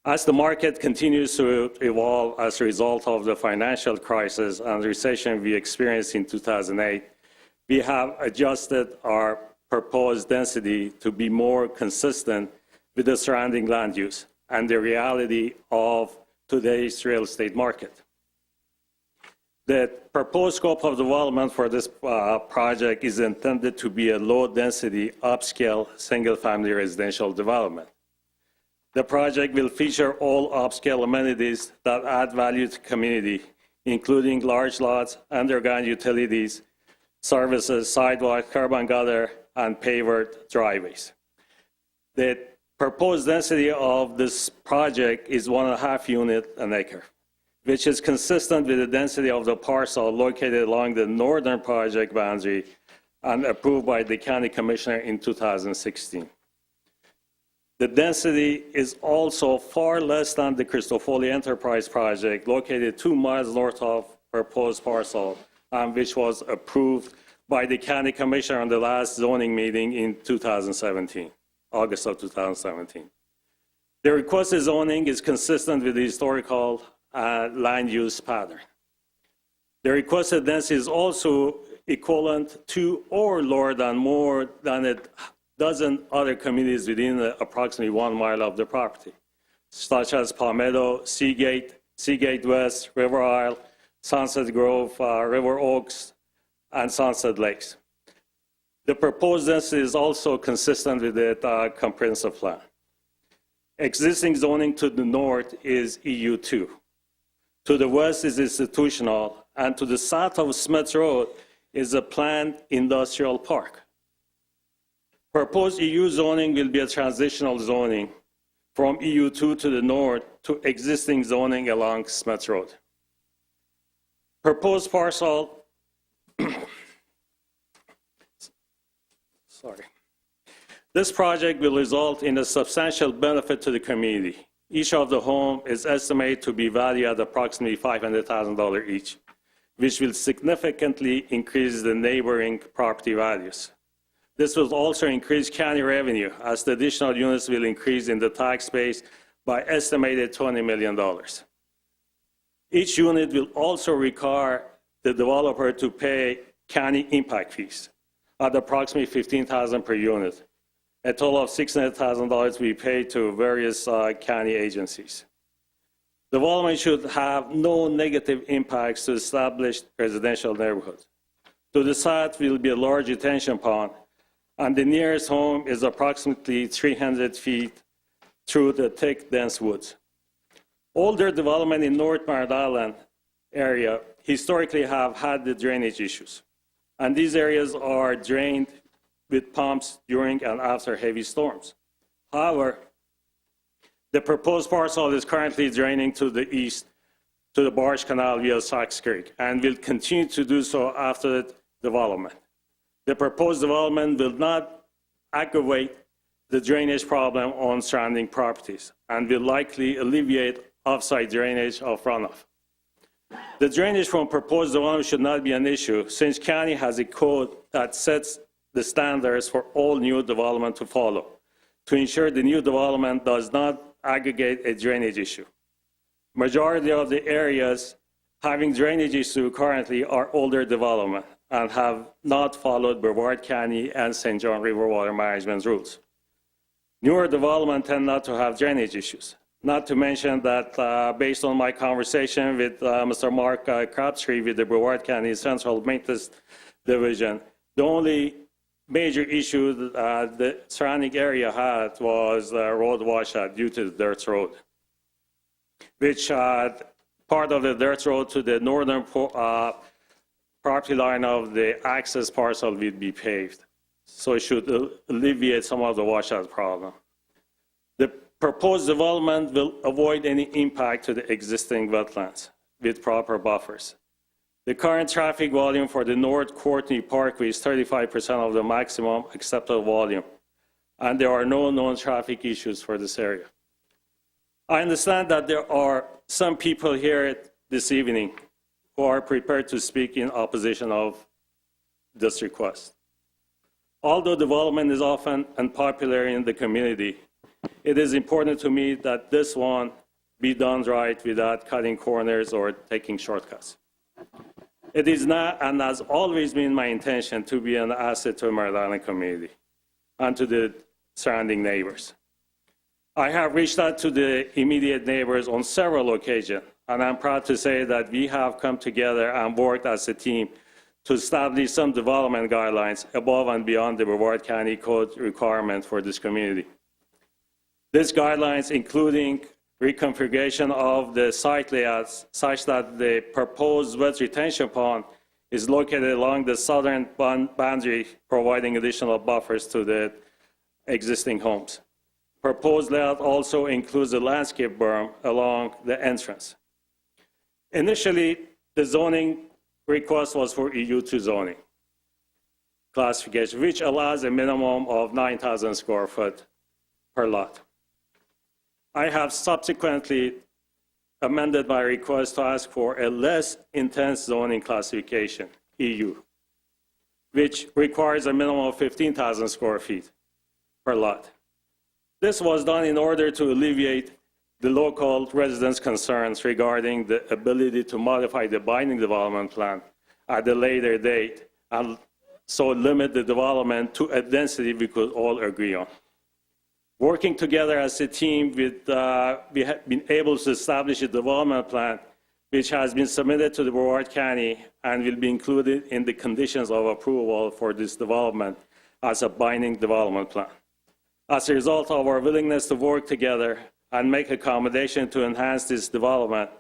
As the market continues to evolve as a result of the financial crisis and recession we experienced in 2008, we have adjusted our proposed density to be more consistent with the surrounding land use and the reality of today's real estate market. The proposed scope of development for this project is intended to be a low-density, upscale, single-family residential development. The project will feature all upscale amenities that add value to the community, including large lots, underground utilities, services, sidewalk, curb and gutter, and pavered driveways. The proposed density of this project is 1.5 units an acre, which is consistent with the density of the parcel located along the northern project boundary and approved by the county commissioner in 2016. The density is also far less than the Cristofoli Enterprise project located 2 miles north of proposed parcel, which was approved by the county commissioner on the last zoning meeting in 2017, August of 2017. The requested zoning is consistent with the historical land use pattern. The requested density is also equivalent to or lower than more than a dozen other communities within approximately 1 mile of the property, such as Palmetto, Seagate West, River Isle, Sunset Grove, River Oaks, and Sunset Lakes. The proposed density is also consistent with the comprehensive plan. Existing zoning to the north is EU2. To the west is institutional, and to the south of Smith Road is a planned industrial park. Proposed EU zoning will be a transitional zoning from EU2 to the north to existing zoning along Smith Road. Proposed parcel This project will result in a substantial benefit to the community. Each of the homes is estimated to be valued at approximately $500,000 each, which will significantly increase the neighboring property values. This will also increase county revenue, as the additional units will increase in the tax base by estimated $20 million. Each unit will also require the developer to pay county impact fees at approximately $15,000 per unit. A total of $600,000 will be paid to various county agencies. Development should have no negative impacts to established residential neighborhoods. To the south will be a large detention pond, and the nearest home is approximately 300 feet through the thick, dense woods. Older development in North Merritt Island area historically have had the drainage issues, and these areas are drained with pumps during and after heavy storms. However, the proposed parcel is currently draining to the east to the Barge Canal via Sox Creek and will continue to do so after the development. The proposed development will not aggravate the drainage problem on surrounding properties and will likely alleviate offsite drainage of runoff. The drainage from proposed development should not be an issue, since county has a code that sets the standards for all new development to follow, to ensure the new development does not aggregate a drainage issue. Majority of the areas having drainage issues currently are older development and have not followed Brevard County and St. John River water management rules. Newer development tend not to have drainage issues. Not to mention that based on my conversation with Mr. Mark Crabtree with the Brevard County Central Maintenance Division, the only major issue the surrounding area had was road washout due to the dirt road, which part of the dirt road to the northern property line of the access parcel will be paved. So it should alleviate some of the washout problem. The proposed development will avoid any impact to the existing wetlands with proper buffers. The current traffic volume for the North Courtney Parkway is 35% of the maximum acceptable volume, and there are no known traffic issues for this area. I understand that there are some people here this evening who are prepared to speak in opposition of this request. Although development is often unpopular in the community, it is important to me that this one be done right without cutting corners or taking shortcuts. It is not and has always been my intention to be an asset to the Merritt Island community and to the surrounding neighbors. I have reached out to the immediate neighbors on several occasions, and I'm proud to say that we have come together and worked as a team to establish some development guidelines above and beyond the Brevard County Code requirement for this community. These guidelines, including reconfiguration of the site layouts such that the proposed wet retention pond is located along the southern boundary, providing additional buffers to the existing homes. Proposed layout also includes a landscape berm along the entrance. Initially, the zoning request was for EU2 zoning classification, which allows a minimum of 9,000 square foot per lot. I have subsequently amended my request to ask for a less intense zoning classification, EU, which requires a minimum of 15,000 square feet per lot. This was done in order to alleviate the local residents' concerns regarding the ability to modify the binding development plan at a later date, and so limit the development to a density we could all agree on. Working together as a team, we have been able to establish a development plan which has been submitted to the Brevard County and will be included in the conditions of approval for this development as a binding development plan. As a result of our willingness to work together and make accommodation to enhance this development,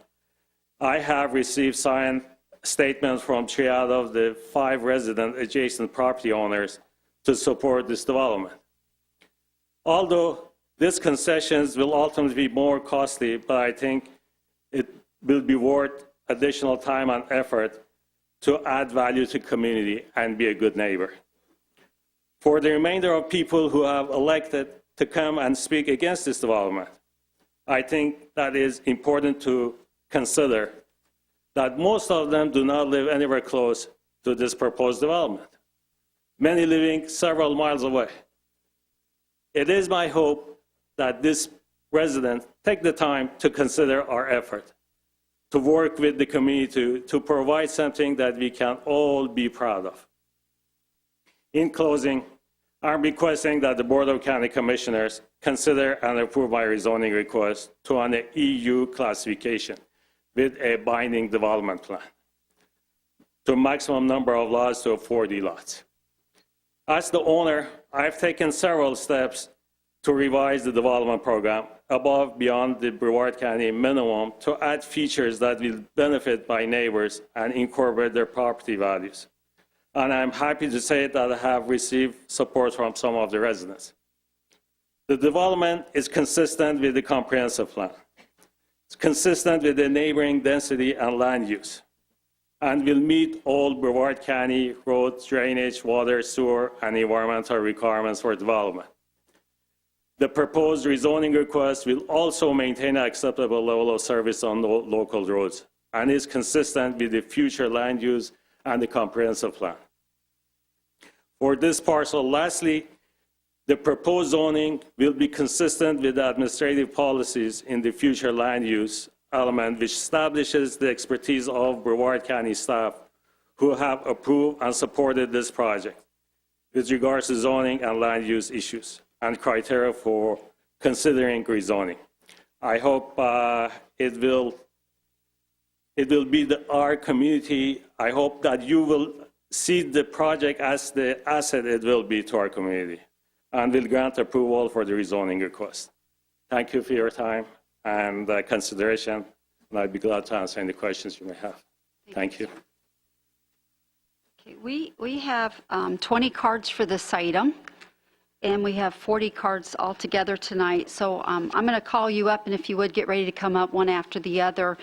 I have received signed statements from 3 out of the 5 resident adjacent property owners to support this development. Although these concessions will ultimately be more costly, but I think it will be worth additional time and effort to add value to the community and be a good neighbor. For the remainder of people who have elected to come and speak against this development, I think that is important to consider that most of them do not live anywhere close to this proposed development, many living several miles away. It is my hope that this resident take the time to consider our effort, to work with the community to provide something that we can all be proud of. In closing, I'm requesting that the Board of County Commissioners consider and approve my rezoning request to an EU classification with a binding development plan to maximum number of lots to 40 lots. As the owner, I've taken several steps to revise the development program above beyond the Brevard County minimum to add features that will benefit my neighbors and incorporate their property values. And I'm happy to say that I have received support from some of the residents. The development is consistent with the comprehensive plan. It's consistent with the neighboring density and land use, and will meet all Brevard County road, drainage, water, sewer, and environmental requirements for development. The proposed rezoning request will also maintain an acceptable level of service on local roads and is consistent with the future land use and the comprehensive plan. For this parcel, lastly, the proposed zoning will be consistent with the administrative policies in the future land use element, which establishes the expertise of Brevard County staff who have approved and supported this project with regards to zoning and land use issues and criteria for considering rezoning. I hope it will be our community. I hope that you will see the project as the asset it will be to our community and will grant approval for the rezoning request. Thank you for your time and consideration, and I'd be glad to answer any questions you may have. Thank you. Okay, we have 20 cards for this item, and we have 40 cards altogether tonight. So I'm going to call you up, and if you would, get ready to come up one after the other.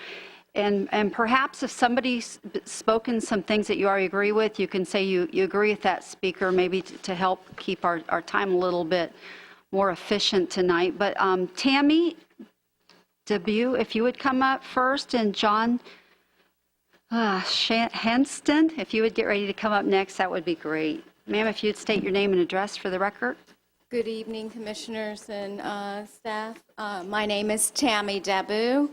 And perhaps if somebody's spoken some things that you already agree with, you can say you agree with that speaker, maybe to help keep our time a little bit more efficient tonight. But Tammy Debut, if you would come up first, and John Henston, if you would get ready to come up next, that would be great. Ma'am, if you'd state your name and address for the record. Good evening, commissioners and staff. My name is Tammy Dabu.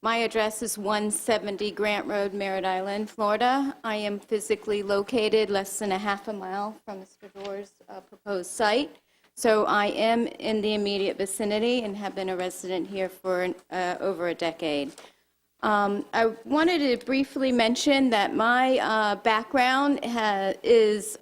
My address is 170 Grant Road, Merritt Island, Florida. I am physically located less than a half a mile from Mr. Doerr's proposed site. So I am in the immediate vicinity and have been a resident here for over a decade. I wanted to briefly mention that my background is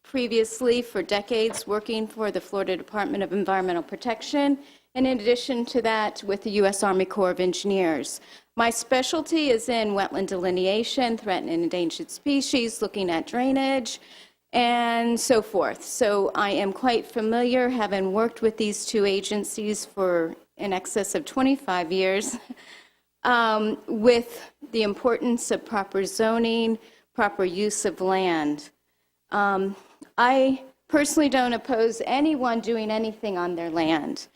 previously for decades working for the Florida Department of Environmental Protection and in addition to that, with the U.S. Army Corps of Engineers. My specialty is in wetland delineation, threatened and endangered species, looking at drainage, and so forth. So I am quite familiar, having worked with these two agencies for in excess of 25 years, with the importance of proper zoning, proper use of land. I personally don't oppose anyone doing anything on their land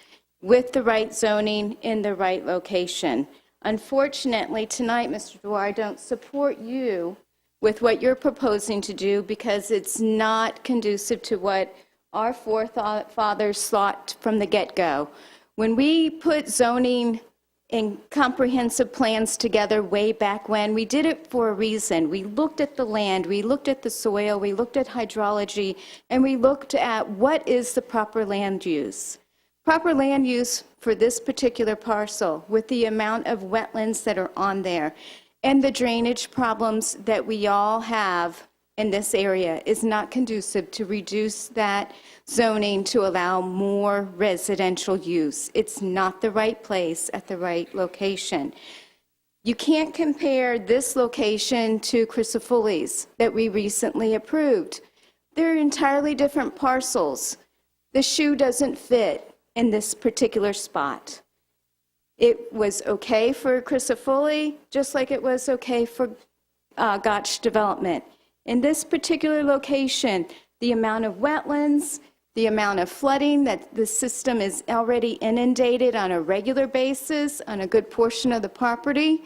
with the right zoning in the right location. Unfortunately, tonight, Mr. Dwyer, I don't support you with what you're proposing to do because it's not conducive to what our forefathers thought from the get-go. When we put zoning and comprehensive plans together way back when, we did it for a reason. We looked at the land, we looked at the soil, we looked at hydrology, and we looked at what is the proper land use. Proper land use for this particular parcel with the amount of wetlands that are on there and the drainage problems that we all have in this area is not conducive to reduce that zoning to allow more residential use. It's not the right place at the right location. You can't compare this location to Chrysophiles that we recently approved. They're entirely different parcels. The shoe doesn't fit in this particular spot. It was okay for Chrysophiles, just like it was okay for Gotch development. In this particular location, the amount of wetlands, the amount of flooding that the system is already inundated on a regular basis on a good portion of the property,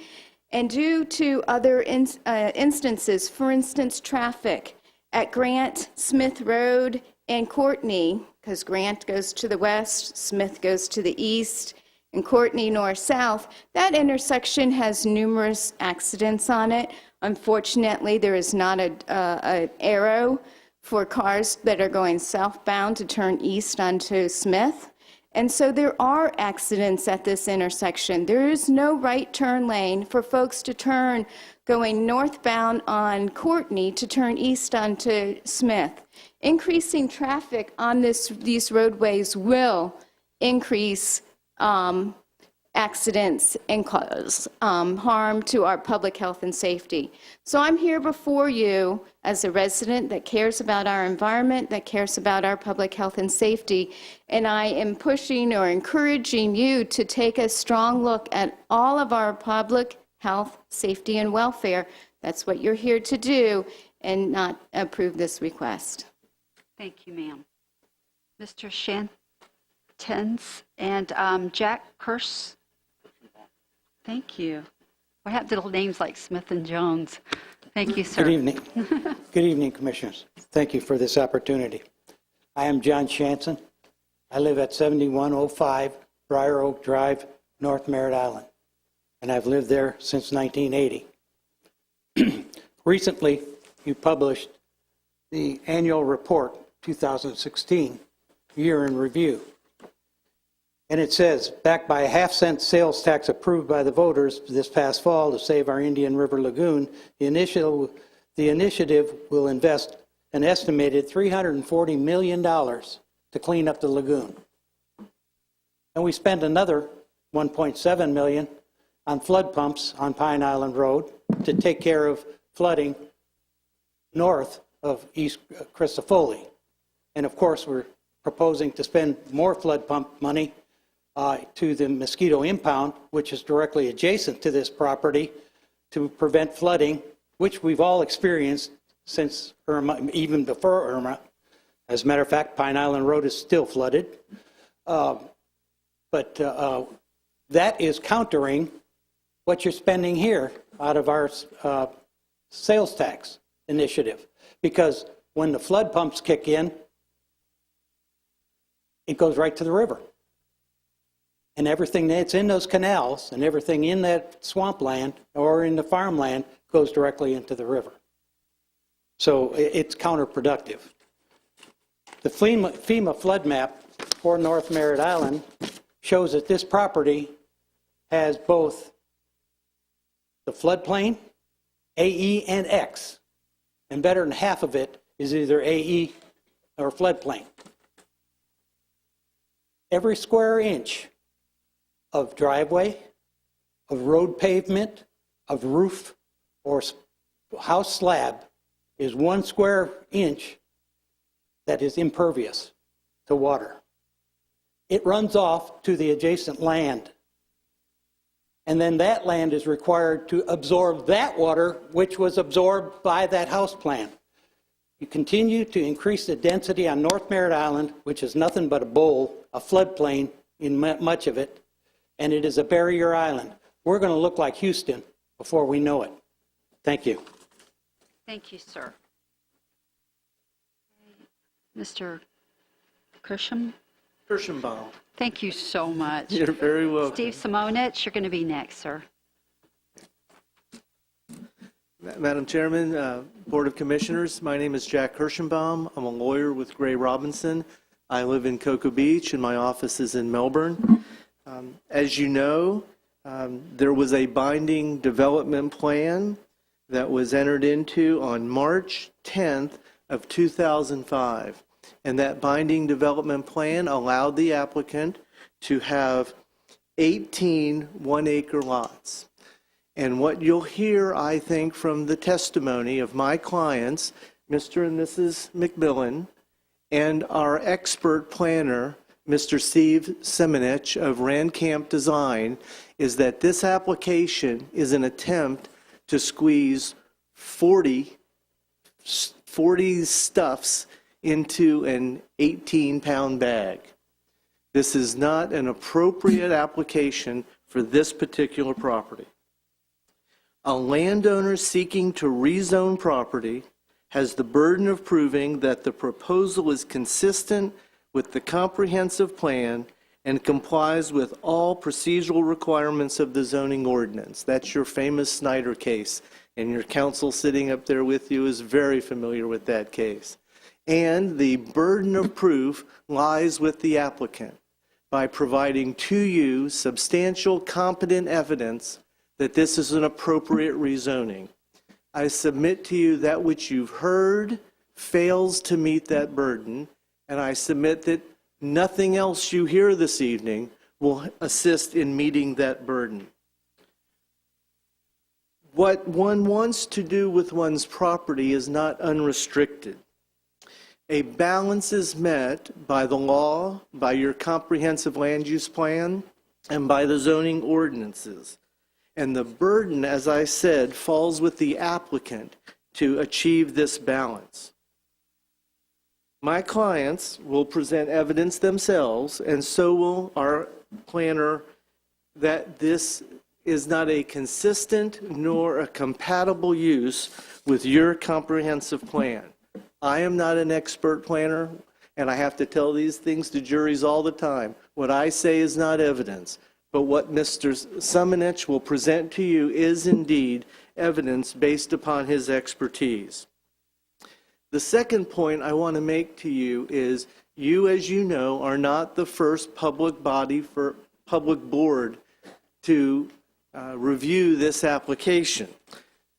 and due to other instances, for instance, traffic at Grant, Smith Road, and Courtney, because Grant goes to the west, Smith goes to the east, and Courtney north-south, that intersection has numerous accidents on it. Unfortunately, there is not an arrow for cars that are going southbound to turn east onto Smith. And so there are accidents at this intersection. There is no right turn lane for folks to turn going northbound on Courtney to turn east onto Smith. Increasing traffic on these roadways will increase accidents and cause harm to our public health and safety. So I'm here before you as a resident that cares about our environment, that cares about our public health and safety, and I am pushing or encouraging you to take a strong look at all of our public health, safety, and welfare. That's what you're here to do, and not approve this request. Thank you, ma'am. Mr. Shantens and Jack Kirsch. Thank you. I have little names like Smith and Jones. Thank you, sir. Good evening. Good evening, Commissioners. Thank you for this opportunity. I am John Shanson. I live at 7105 Briar Oak Drive, North Merritt Island, and I've lived there since 1980. Recently, you published the annual report 2016, year in review. And it says, backed by a half-cent sales tax approved by the voters this past fall to save our Indian River Lagoon, the initiative will invest an estimated $340 million to clean up the lagoon. And we spent another $1.7 million on flood pumps on Pine Island Road to take care of flooding north of East Chrysophiles. And of course, we're proposing to spend more flood pump money to the mosquito impound, which is directly adjacent to this property, to prevent flooding, which we've all experienced since Irma, even before Irma. As a matter of fact, Pine Island Road is still flooded. But that is countering what you're spending here out of our sales tax initiative. Because when the flood pumps kick in, it goes right to the river. And everything that's in those canals and everything in that swampland or in the farmland goes directly into the river. So it's counterproductive. The FEMA flood map for North Merritt Island shows that this property has both the floodplain, AE, and X. And better than half of it is either AE or floodplain. Every square inch of driveway, of road pavement, of roof, or house slab is 1 square inch that is impervious to water. It runs off to the adjacent land. And then that land is required to absorb that water, which was absorbed by that house plan. You continue to increase the density on North Merritt Island, which is nothing but a bowl, a floodplain in much of it, and it is a barrier island. We're going to look like Houston before we know it. Thank you. Thank you, sir. Mr. Kirschenbaum. Thank you so much. You're very welcome. Steve Simonich, you're going to be next, sir. Madam Chairman, Board of Commissioners, my name is Jack Kirschenbaum. I'm a lawyer with Gray Robinson. I live in Cocoa Beach and my office is in Melbourne. As you know, there was a binding development plan that was entered into on March 10th of 2005. And that binding development plan allowed the applicant to have 18 one-acre lots. And what you'll hear, I think, from the testimony of my clients, Mr. and Mrs. McMillan, and our expert planner, Mr. Steve Simonich of Randcamp Design, is that this application is an attempt to squeeze 40 stuffs into an 18-pound bag. This is not an appropriate application for this particular property. A landowner seeking to rezone property has the burden of proving that the proposal is consistent with the comprehensive plan and complies with all procedural requirements of the zoning ordinance. That's your famous Snyder case, and your counsel sitting up there with you is very familiar with that case. And the burden of proof lies with the applicant by providing to you substantial, competent evidence that this is an appropriate rezoning. I submit to you that which you've heard fails to meet that burden, and I submit that nothing else you hear this evening will assist in meeting that burden. What one wants to do with one's property is not unrestricted. A balance is met by the law, by your comprehensive land use plan, and by the zoning ordinances. And the burden, as I said, falls with the applicant to achieve this balance. My clients will present evidence themselves, and so will our planner, that this is not a consistent nor a compatible use with your comprehensive plan. I am not an expert planner, and I have to tell these things to juries all the time. What I say is not evidence. But what Mr. Simonich will present to you is indeed evidence based upon his expertise. The second point I want to make to you is you, as you know, are not the first public board to review this application.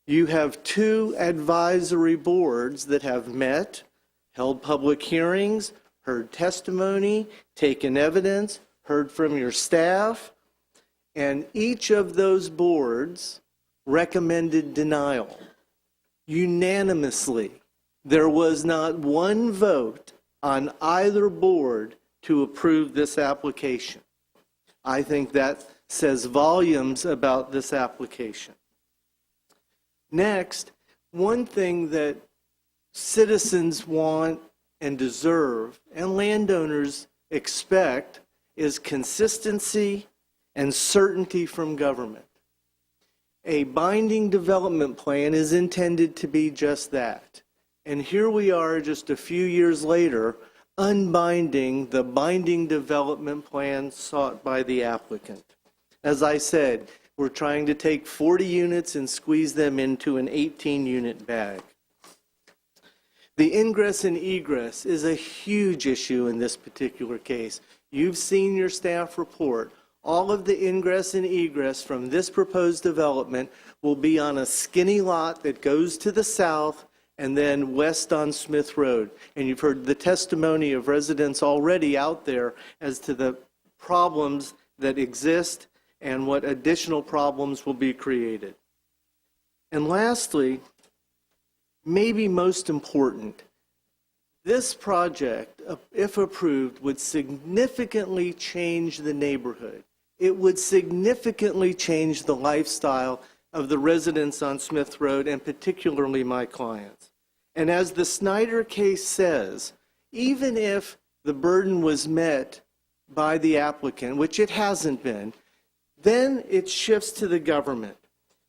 You have 2 advisory boards that have met, held public hearings, heard testimony, taken evidence, heard from your staff, and each of those boards recommended denial. Unanimously, there was not one vote on either board to approve this application. I think that says volumes about this application. Next, one thing that citizens want and deserve, and landowners expect, is consistency and certainty from government. A binding development plan is intended to be just that. And here we are just a few years later, unbinding the binding development plan sought by the applicant. As I said, we're trying to take 40 units and squeeze them into an 18-unit bag. The ingress and egress is a huge issue in this particular case. You've seen your staff report. All of the ingress and egress from this proposed development will be on a skinny lot that goes to the south and then west on Smith Road. And you've heard the testimony of residents already out there as to the problems that exist and what additional problems will be created. And lastly, maybe most important, this project, if approved, would significantly change the neighborhood. It would significantly change the lifestyle of the residents on Smith Road, and particularly my clients. And as the Snyder case says, even if the burden was met by the applicant, which it hasn't been, then it shifts to the government.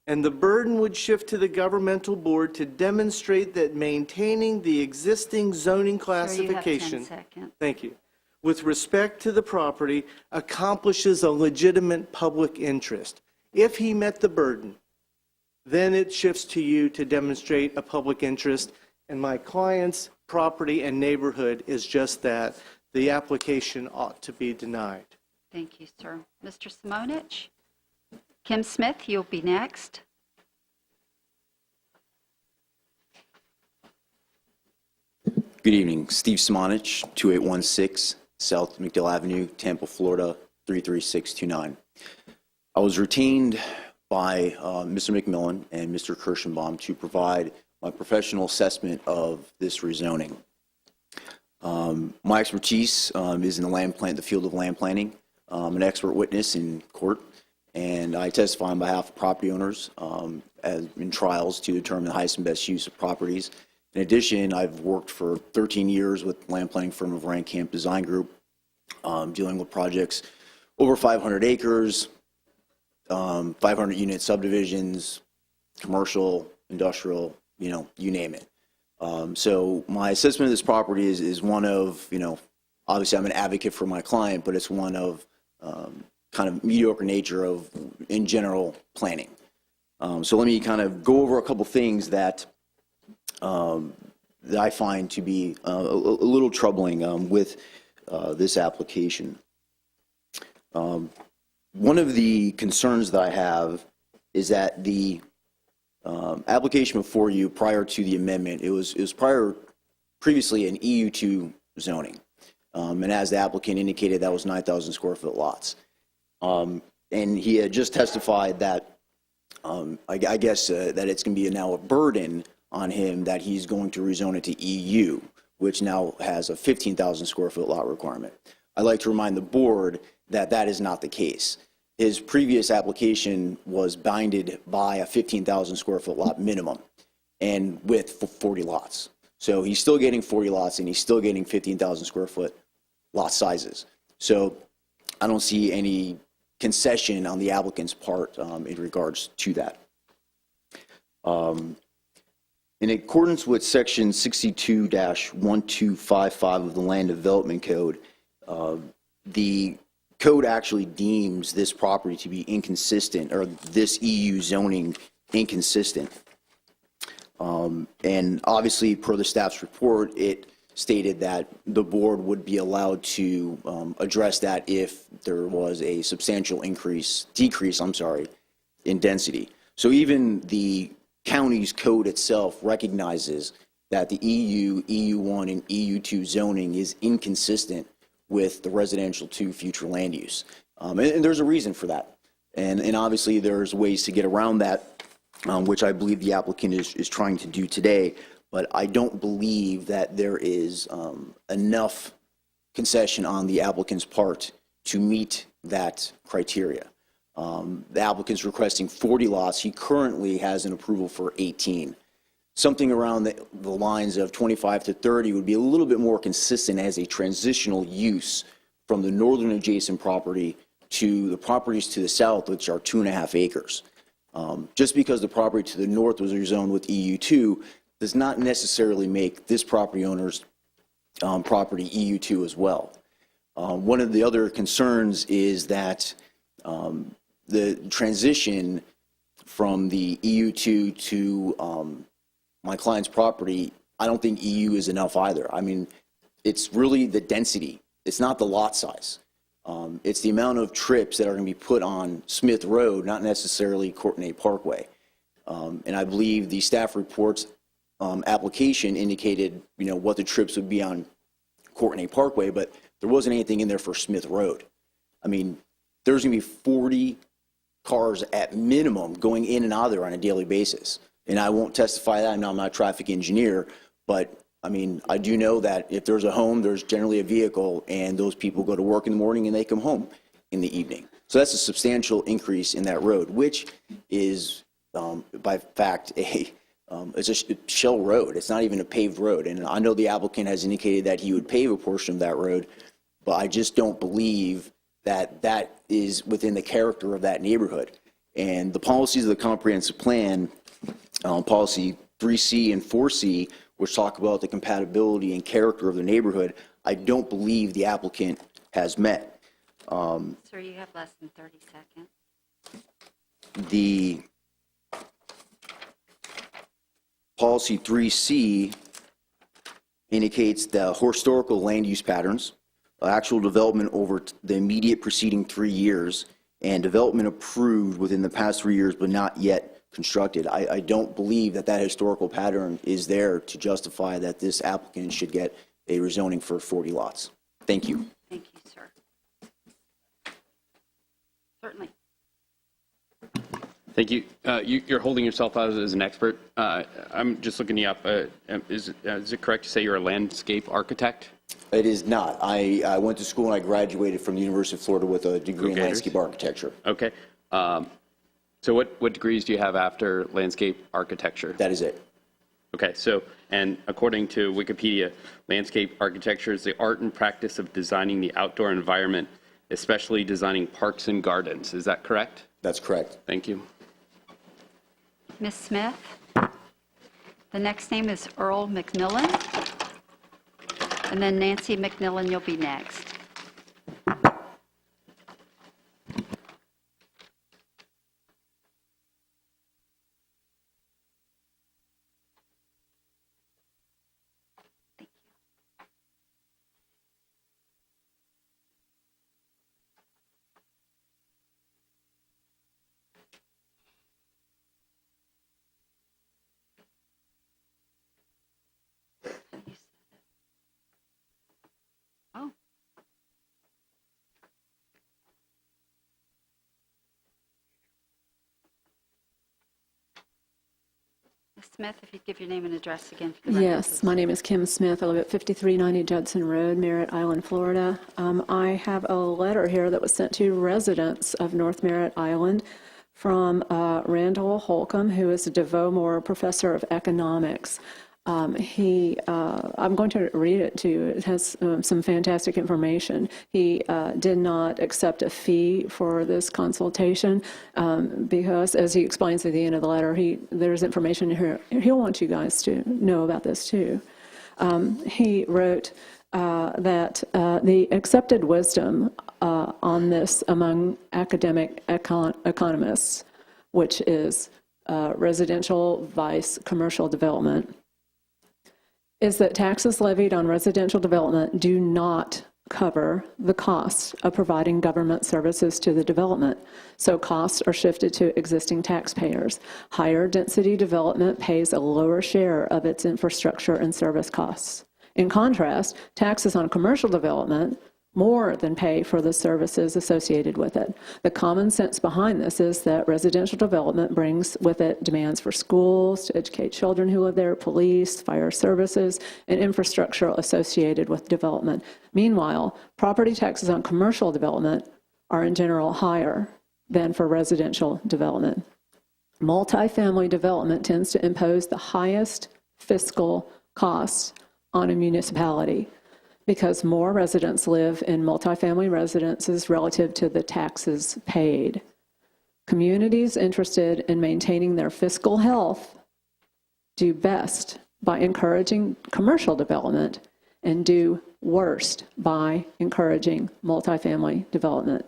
And the burden would shift to the governmental board to demonstrate that maintaining the existing zoning classification, Sir, you have 10 seconds. thank you, with respect to the property accomplishes a legitimate public interest. If he met the burden, then it shifts to you to demonstrate a public interest, and my client's property and neighborhood is just that. The application ought to be denied. Thank you, sir. Mr. Simonich? Kim Smith, you'll be next. Good evening. Steve Simonich, 2816 South McDill Avenue, Tampa, Florida, 33629. I was retained by Mr. McMillan and Mr. Kirschenbaum to provide my professional assessment of this rezoning. My expertise is in the field of land planning. I'm an expert witness in court, and I testify on behalf of property owners in trials to determine the highest and best use of properties. In addition, I've worked for 13 years with land planning firm of Rank Camp Design Group, dealing with projects over 500 acres, 500 unit subdivisions, commercial, industrial, you name it. So my assessment of this property is one of, obviously I'm an advocate for my client, but it's one of kind of mediocre nature of, in general, planning. So let me kind of go over a couple things that I find to be a little troubling with this application. One of the concerns that I have is that the application before you prior to the amendment, it was previously an EU2 zoning. And as the applicant indicated, that was 9,000 square foot lots. And he had just testified that I guess that it's going to be now a burden on him that he's going to rezone it to EU, which now has a 15,000 square foot lot requirement. I'd like to remind the board that that is not the case. His previous application was bounded by a 15,000 square foot lot minimum and with 40 lots. So he's still getting 40 lots and he's still getting 15,000 square foot lot sizes. So I don't see any concession on the applicant's part in regards to that. In accordance with section 62-1255 of the Land Development Code, the code actually deems this property to be inconsistent, or this EU zoning inconsistent. And obviously, per the staff's report, it stated that the board would be allowed to address that if there was a substantial decrease in density. So even the county's code itself recognizes that the EU, EU1, and EU2 zoning is inconsistent with the residential 2 future land use. And there's a reason for that. And obviously there's ways to get around that, which I believe the applicant is trying to do today, but I don't believe that there is enough concession on the applicant's part to meet that criteria. The applicant's requesting 40 lots. He currently has an approval for 18. Something around the lines of 25 to 30 would be a little bit more consistent as a transitional use from the northern adjacent property to the properties to the south, which are 2.5 acres. Just because the property to the north was rezoned with EU2 does not necessarily make this property owner's property EU2 as well. One of the other concerns is that the transition from the EU2 to my client's property, I don't think EU is enough either. I mean, it's really the density. It's not the lot size. It's the amount of trips that are going to be put on Smith Road, not necessarily Courtenay Parkway. And I believe the staff report's application indicated, what the trips would be on Courtenay Parkway, but there wasn't anything in there for Smith Road. I mean, there's going to be 40 cars at minimum going in and out of there on a daily basis. And I won't testify that. I know I'm not a traffic engineer, but I mean, I do know that if there's a home, there's generally a vehicle, and those people go to work in the morning and they come home in the evening. So that's a substantial increase in that road, which is, by fact, it's a shell road. It's not even a paved road. And I know the applicant has indicated that he would pave a portion of that road, but I just don't believe that that is within the character of that neighborhood. And the policies of the comprehensive plan, policy 3C and 4C, which talk about the compatibility and character of the neighborhood, I don't believe the applicant has met. Sir, you have less than 30 seconds. The policy 3C indicates the historical land use patterns, actual development over the immediate preceding 3 years, and development approved within the past 3 years but not yet constructed. I don't believe that that historical pattern is there to justify that this applicant should get a rezoning for 40 lots. Thank you. Thank you, sir. Certainly. Thank you. You're holding yourself out as an expert. I'm just looking you up. Is it correct to say you're a landscape architect? It is not. I went to school and I graduated from the University of Florida with a degree in landscape architecture. Okay. So what degrees do you have after landscape architecture? That is it. Okay, so, and according to Wikipedia, landscape architecture is the art and practice of designing the outdoor environment, especially designing parks and gardens. Is that correct? That's correct. Thank you. Ms. Smith. The next name is Earl McMillan. And then Nancy McMillan, you'll be next. Oh. Ms. Smith, if you'd give your name and address again for the record. Yes, my name is Kim Smith. I live at 5390 Judson Road, Merritt Island, Florida. I have a letter here that was sent to residents of North Merritt Island from Randall Holcomb, who is a DeVoe Moore Professor of Economics. I'm going to read it to you. It has some fantastic information. He did not accept a fee for this consultation because, as he explains at the end of the letter, there's information here. He'll want you guys to know about this too. He wrote that the accepted wisdom on this among academic economists, which is residential vice commercial development, is that taxes levied on residential development do not cover the costs of providing government services to the development. So costs are shifted to existing taxpayers. Higher density development pays a lower share of its infrastructure and service costs. In contrast, taxes on commercial development more than pay for the services associated with it. The common sense behind this is that residential development brings with it demands for schools to educate children who live there, police, fire services, and infrastructure associated with development. Meanwhile, property taxes on commercial development are in general higher than for residential development. Multifamily development tends to impose the highest fiscal costs on a municipality, because more residents live in multifamily residences relative to the taxes paid. Communities interested in maintaining their fiscal health do best by encouraging commercial development and do worst by encouraging multifamily development.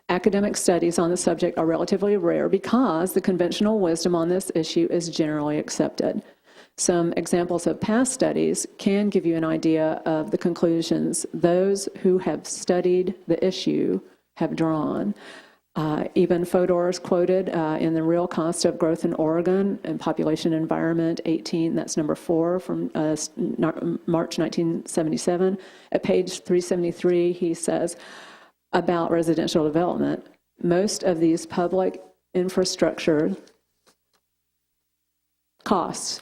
Academic studies on the subject are relatively rare because the conventional wisdom on this issue is generally accepted. Some examples of past studies can give you an idea of the conclusions those who have studied the issue have drawn. Even Fodor is quoted in The Real Cost of Growth in Oregon and Population Environment 18, that's number 4 from March 1977. At page 373, he says, about residential development, most of these public infrastructure costs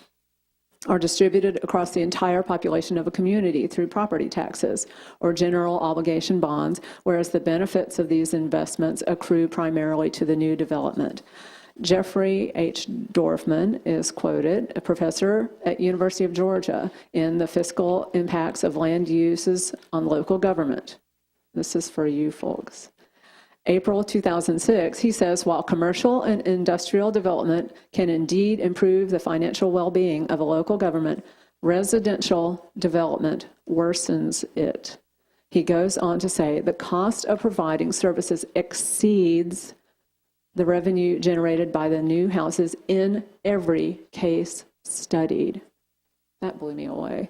are distributed across the entire population of a community through property taxes or general obligation bonds, whereas the benefits of these investments accrue primarily to the new development. Jeffrey H. Dorfman is quoted, a professor at University of Georgia, in The Fiscal Impacts of Land Uses on Local Government. This is for you folks. April 2006, he says, while commercial and industrial development can indeed improve the financial well-being of a local government, residential development worsens it. He goes on to say the cost of providing services exceeds the revenue generated by the new houses in every case studied. That blew me away.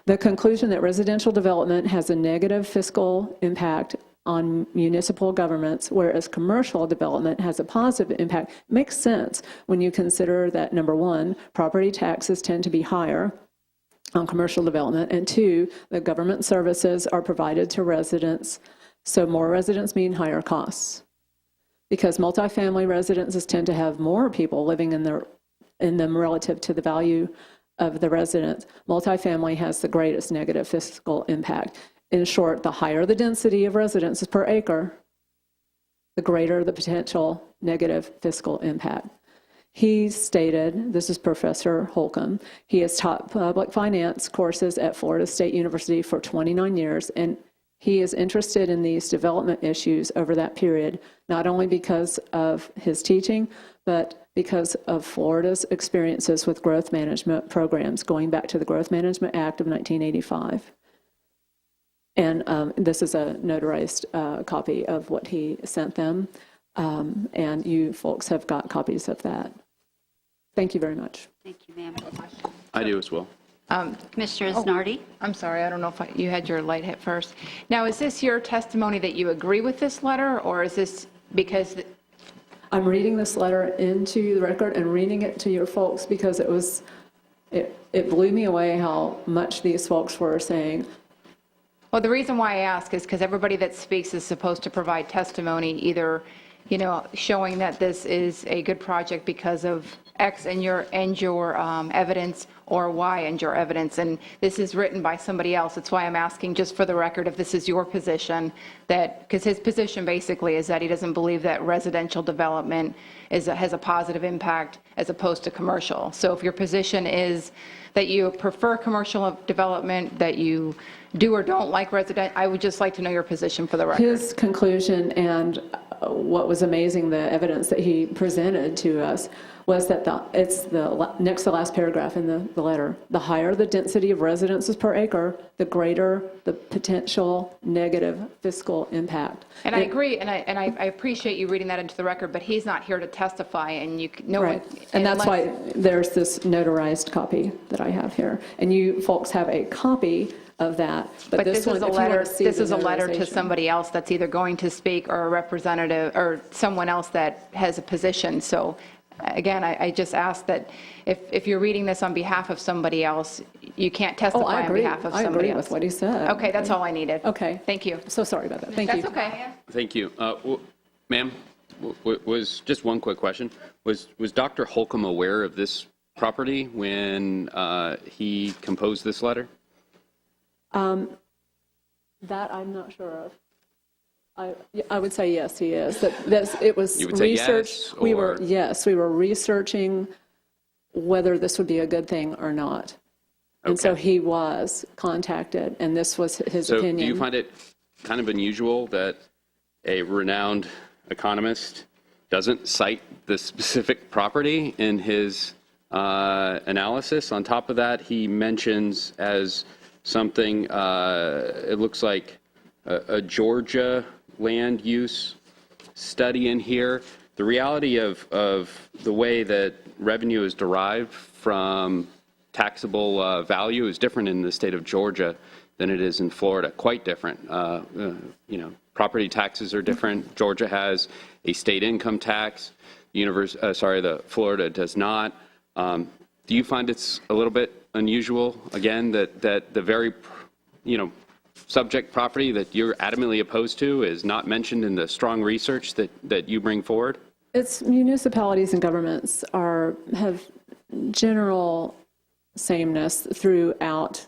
The conclusion that residential development has a negative fiscal impact on municipal governments, whereas commercial development has a positive impact, makes sense when you consider that, number one, property taxes tend to be higher on commercial development, and two, the government services are provided to residents, so more residents mean higher costs. Because multifamily residences tend to have more people living in them relative to the value of the residents, multifamily has the greatest negative fiscal impact. In short, the higher the density of residences per acre, the greater the potential negative fiscal impact. He stated, this is Professor Holcomb, he has taught public finance courses at Florida State University for 29 years, and he is interested in these development issues over that period, not only because of his teaching, but because of Florida's experiences with growth management programs, going back to the Growth Management Act of 1985. And this is a notarized copy of what he sent them, and you folks have got copies of that. Thank you very much. Thank you, ma'am. I do as well. Commissioner Snarty? I'm sorry, I don't know if you had your light hit first. Now, is this your testimony that you agree with this letter, or is this because... I'm reading this letter into the record and reading it to your folks because it blew me away how much these folks were saying. Well, the reason why I ask is because everybody that speaks is supposed to provide testimony, either, showing that this is a good project because of X and your evidence, or Y and your evidence. And this is written by somebody else. That's why I'm asking, just for the record, if this is your position, because his position basically is that he doesn't believe that residential development has a positive impact as opposed to commercial. So if your position is that you prefer commercial development, that you do or don't like resident, I would just like to know your position for the record. His conclusion, and what was amazing, the evidence that he presented to us, was that it's the next to last paragraph in the letter. The higher the density of residences per acre, the greater the potential negative fiscal impact. And I agree, and I appreciate you reading that into the record, but he's not here to testify, and and that's why there's this notarized copy that I have here, and you folks have a copy of that. But this is a letter. This is a letter to somebody else that's either going to speak, or a representative, or someone else that has a position. So, again, I just ask that if you're reading this on behalf of somebody else, you can't testify on behalf of somebody else. I agree with what he said. Okay, that's all I needed. Okay. Thank you. So sorry about that. Thank you. That's okay. Thank you. Ma'am, was just one quick question. Was Dr. Holcomb aware of this property when he composed this letter? That I'm not sure of. I would say yes, he is. It was you would say research. Yes, we were researching whether this would be a good thing or not. And so he was contacted, and this was his opinion. So do you find it kind of unusual that a renowned economist doesn't cite the specific property in his analysis? On top of that, he mentions as something, it looks like a Georgia land use study in here. The reality of the way that revenue is derived from taxable value is different in the state of Georgia than it is in Florida, quite different. Property taxes are different. Georgia has a state income tax. The Florida does not. Do you find it's a little bit unusual, again, that the very, subject property that you're adamantly opposed to is not mentioned in the strong research that you bring forward? It's municipalities and governments have general sameness throughout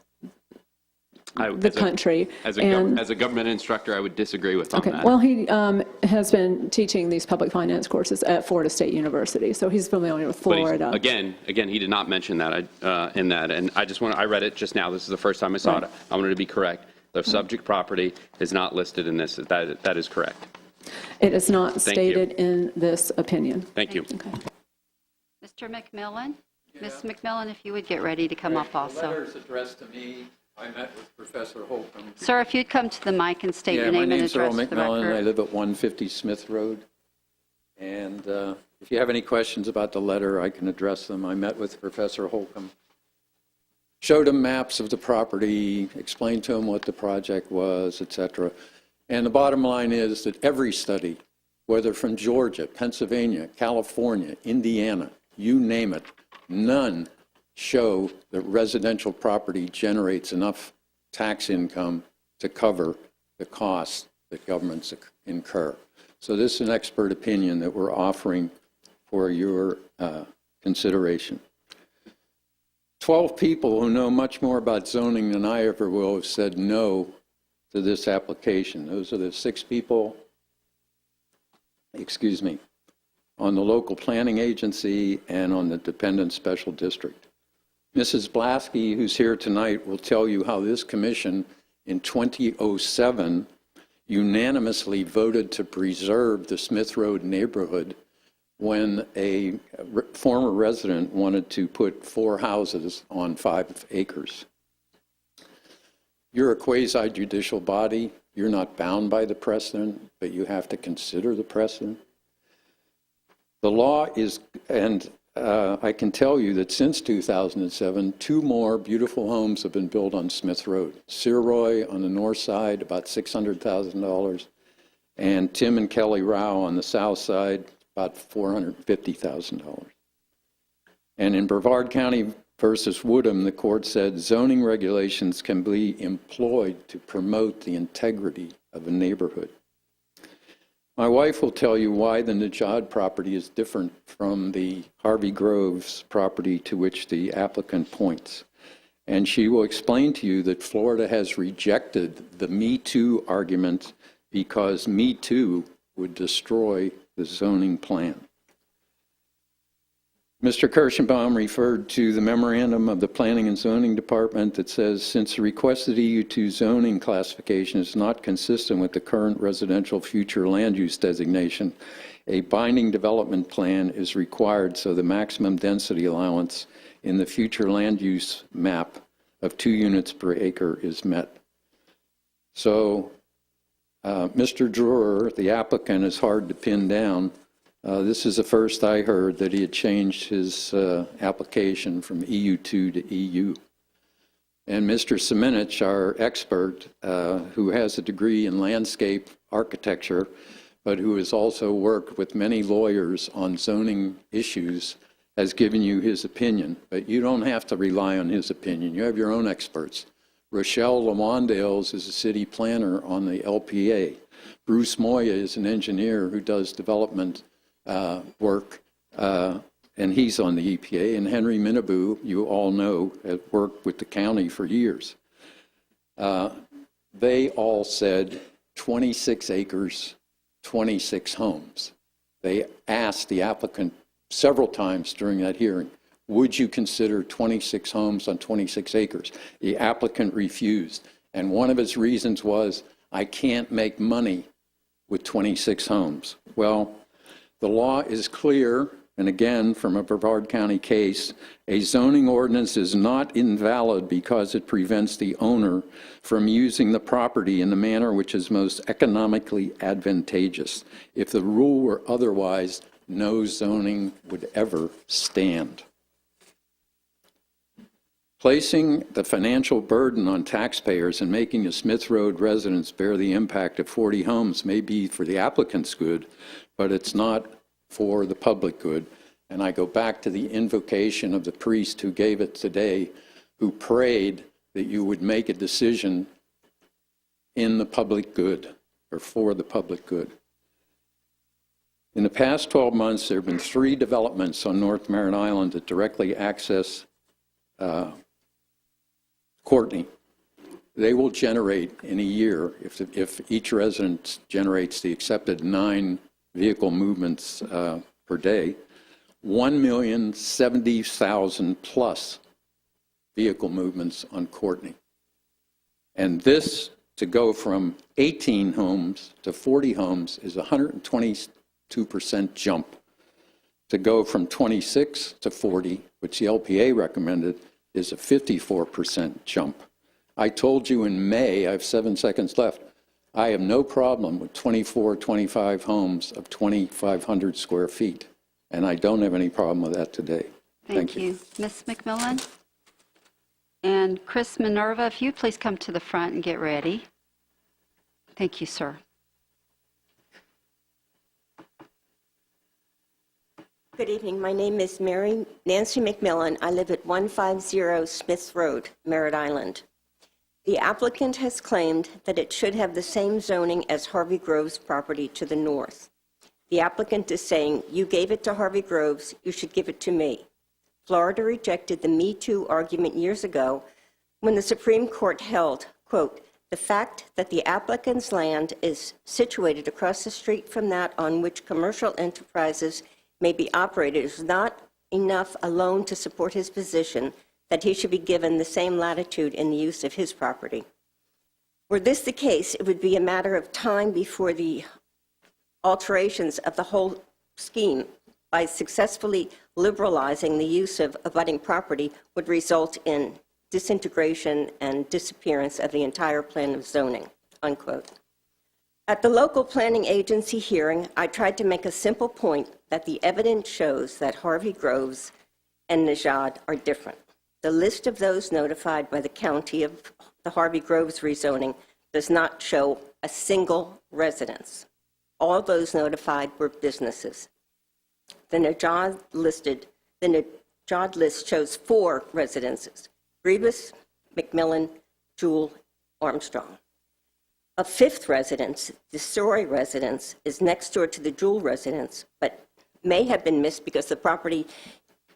the country. As a government instructor, I would disagree with on that. Well, he has been teaching these public finance courses at Florida State University, so he's familiar with Florida. But again, he did not mention that in that, and I read it just now. This is the first time I saw it. I wanted to be correct. The subject property is not listed in this. That is correct. It is not stated in this opinion. Thank you. Okay. Mr. McMillan? Ms. McMillan, if you would get ready to come up also. The letter is addressed to me. I met with Professor Holcomb. Sir, if you'd come to the mic and state your name and address my for name's the Earl McMillan. I record. live at 150 Smith Road. And if you have any questions about the letter, I can address them. I met with Professor Holcomb, showed him maps of the property, explained to him what the project was, et cetera. And the bottom line is that every study, whether from Georgia, Pennsylvania, California, Indiana, you name it, none show that residential property generates enough tax income to cover the costs that governments incur. So this is an expert opinion that we're offering for your consideration. 12 people who know much more about zoning than I ever will have said no to this application. Those are the 6 people, on the local planning agency and on the dependent special district. Mrs. Blasky, who's here tonight, will tell you how this commission in 2007 unanimously voted to preserve the Smith Road neighborhood when a former resident wanted to put 4 houses on 5 acres. You're a quasi-judicial body. You're not bound by the precedent, but you have to consider the precedent. The law is, and I can tell you that since 2007, 2 more beautiful homes have been built on Smith Road. Seroy on the north side, about $600,000, and Tim and Kelly Rao on the south side, about $450,000. And in Brevard County versus Woodham, the court said zoning regulations can be employed to promote the integrity of a neighborhood. My wife will tell you why the Najad property is different from the Harvey Groves property to which the applicant points. And she will explain to you that Florida has rejected the Me Too argument because Me Too would destroy the zoning plan. Mr. Kirschenbaum referred to the memorandum of the Planning and Zoning Department that says, since the requested EU2 zoning classification is not consistent with the current residential future land use designation, a binding development plan is required so the maximum density allowance in the future land use map of 2 units per acre is met. So Mr. Drewer, the applicant, is hard to pin down. This is the first I heard that he had changed his application from EU2 to EU. And Mr. Semenich, our expert, who has a degree in landscape architecture, but who has also worked with many lawyers on zoning issues, has given you his opinion. But you don't have to rely on his opinion. You have your own experts. Rochelle Lamondales is a city planner on the LPA. Bruce Moya is an engineer who does development work, and he's on the EPA. And Henry Minabu, you all know, has worked with the county for years. They all said 26 acres, 26 homes. They asked the applicant several times during that hearing, would you consider 26 homes on 26 acres? The applicant refused. And one of his reasons was, I can't make money with 26 homes. Well, the law is clear, and again, from a Brevard County case, a zoning ordinance is not invalid because it prevents the owner from using the property in the manner which is most economically advantageous. If the rule were otherwise, no zoning would ever stand. Placing the financial burden on taxpayers and making the Smith Road residents bear the impact of 40 homes may be for the applicant's good, but it's not for the public good. And I go back to the invocation of the priest who gave it today, who prayed that you would make a decision in the public good or for the public good. In the past 12 months, there have been 3 developments on North Merritt Island that directly access Courtney. They will generate in a year, if each resident generates the accepted 9 vehicle movements per day, 1,070,000 plus vehicle movements on Courtney. And this, to go from 18 homes to 40 homes, is a 122% jump. To go from 26 to 40, which the LPA recommended, is a 54% jump. I told you in May, I have 7 seconds left, I have no problem with 24, 25 homes of 2,500 square feet. And I don't have any problem with that today. Thank you. Ms. McMillan? And Chris Minerva, if you'd please come to the front and get ready. Thank you, sir. Good evening. My name is Mary Nancy McMillan. I live at 150 Smith Road, Merritt Island. The applicant has claimed that it should have the same zoning as Harvey Groves property to the north. The applicant is saying, you gave it to Harvey Groves, you should give it to me. Florida rejected the Me Too argument years ago when the Supreme Court held, quote, the fact that the applicant's land is situated across the street from that on which commercial enterprises may be operated is not enough alone to support his position that he should be given the same latitude in the use of his property. Were this the case, it would be a matter of time before the alterations of the whole scheme by successfully liberalizing the use of abutting property would result in disintegration and disappearance of the entire plan of zoning, unquote. At the local planning agency hearing, I tried to make a simple point that the evidence shows that Harvey Groves and Najad are different. The list of those notified by the county of the Harvey Groves rezoning does not show a single residence. All those notified were businesses. The Najad list shows 4 residences: Rebus, McMillan, Jewell, Armstrong. A 5th residence, the Soy residence, is next door to the Jewell residence, but may have been missed because the property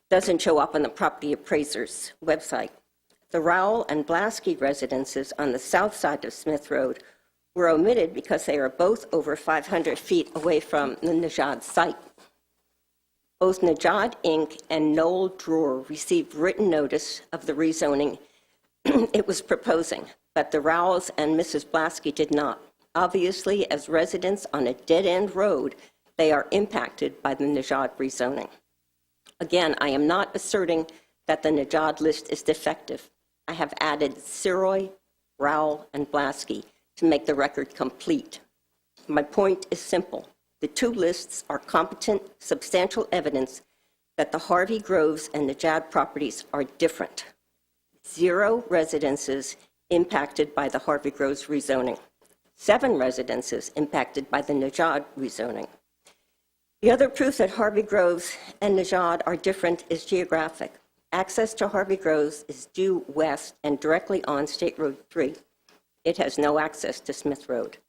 doesn't show up on the property appraiser's website. The Rowell and Blasky residences on the south side of Smith Road were omitted because they are both over 500 feet away from the Najad site. Both Najad Inc. and Noel Drewer received written notice of the rezoning it was proposing, but the Rowells and Mrs. Blasky did not. Obviously, as residents on a dead-end road, they are impacted by the Najad rezoning. Again, I am not asserting that the Najad list is defective. I have added Siroy, Rowell, and Blasky to make the record complete. My point is simple. The 2 lists are competent, substantial evidence that the Harvey Groves and Najad properties are different. 0 residences impacted by the Harvey Groves rezoning. 7 residences impacted by the Najad rezoning. The other proof that Harvey Groves and Najad are different is geographic. Access to Harvey Groves is due west and directly on State Road 3. It has no access to Smith Road.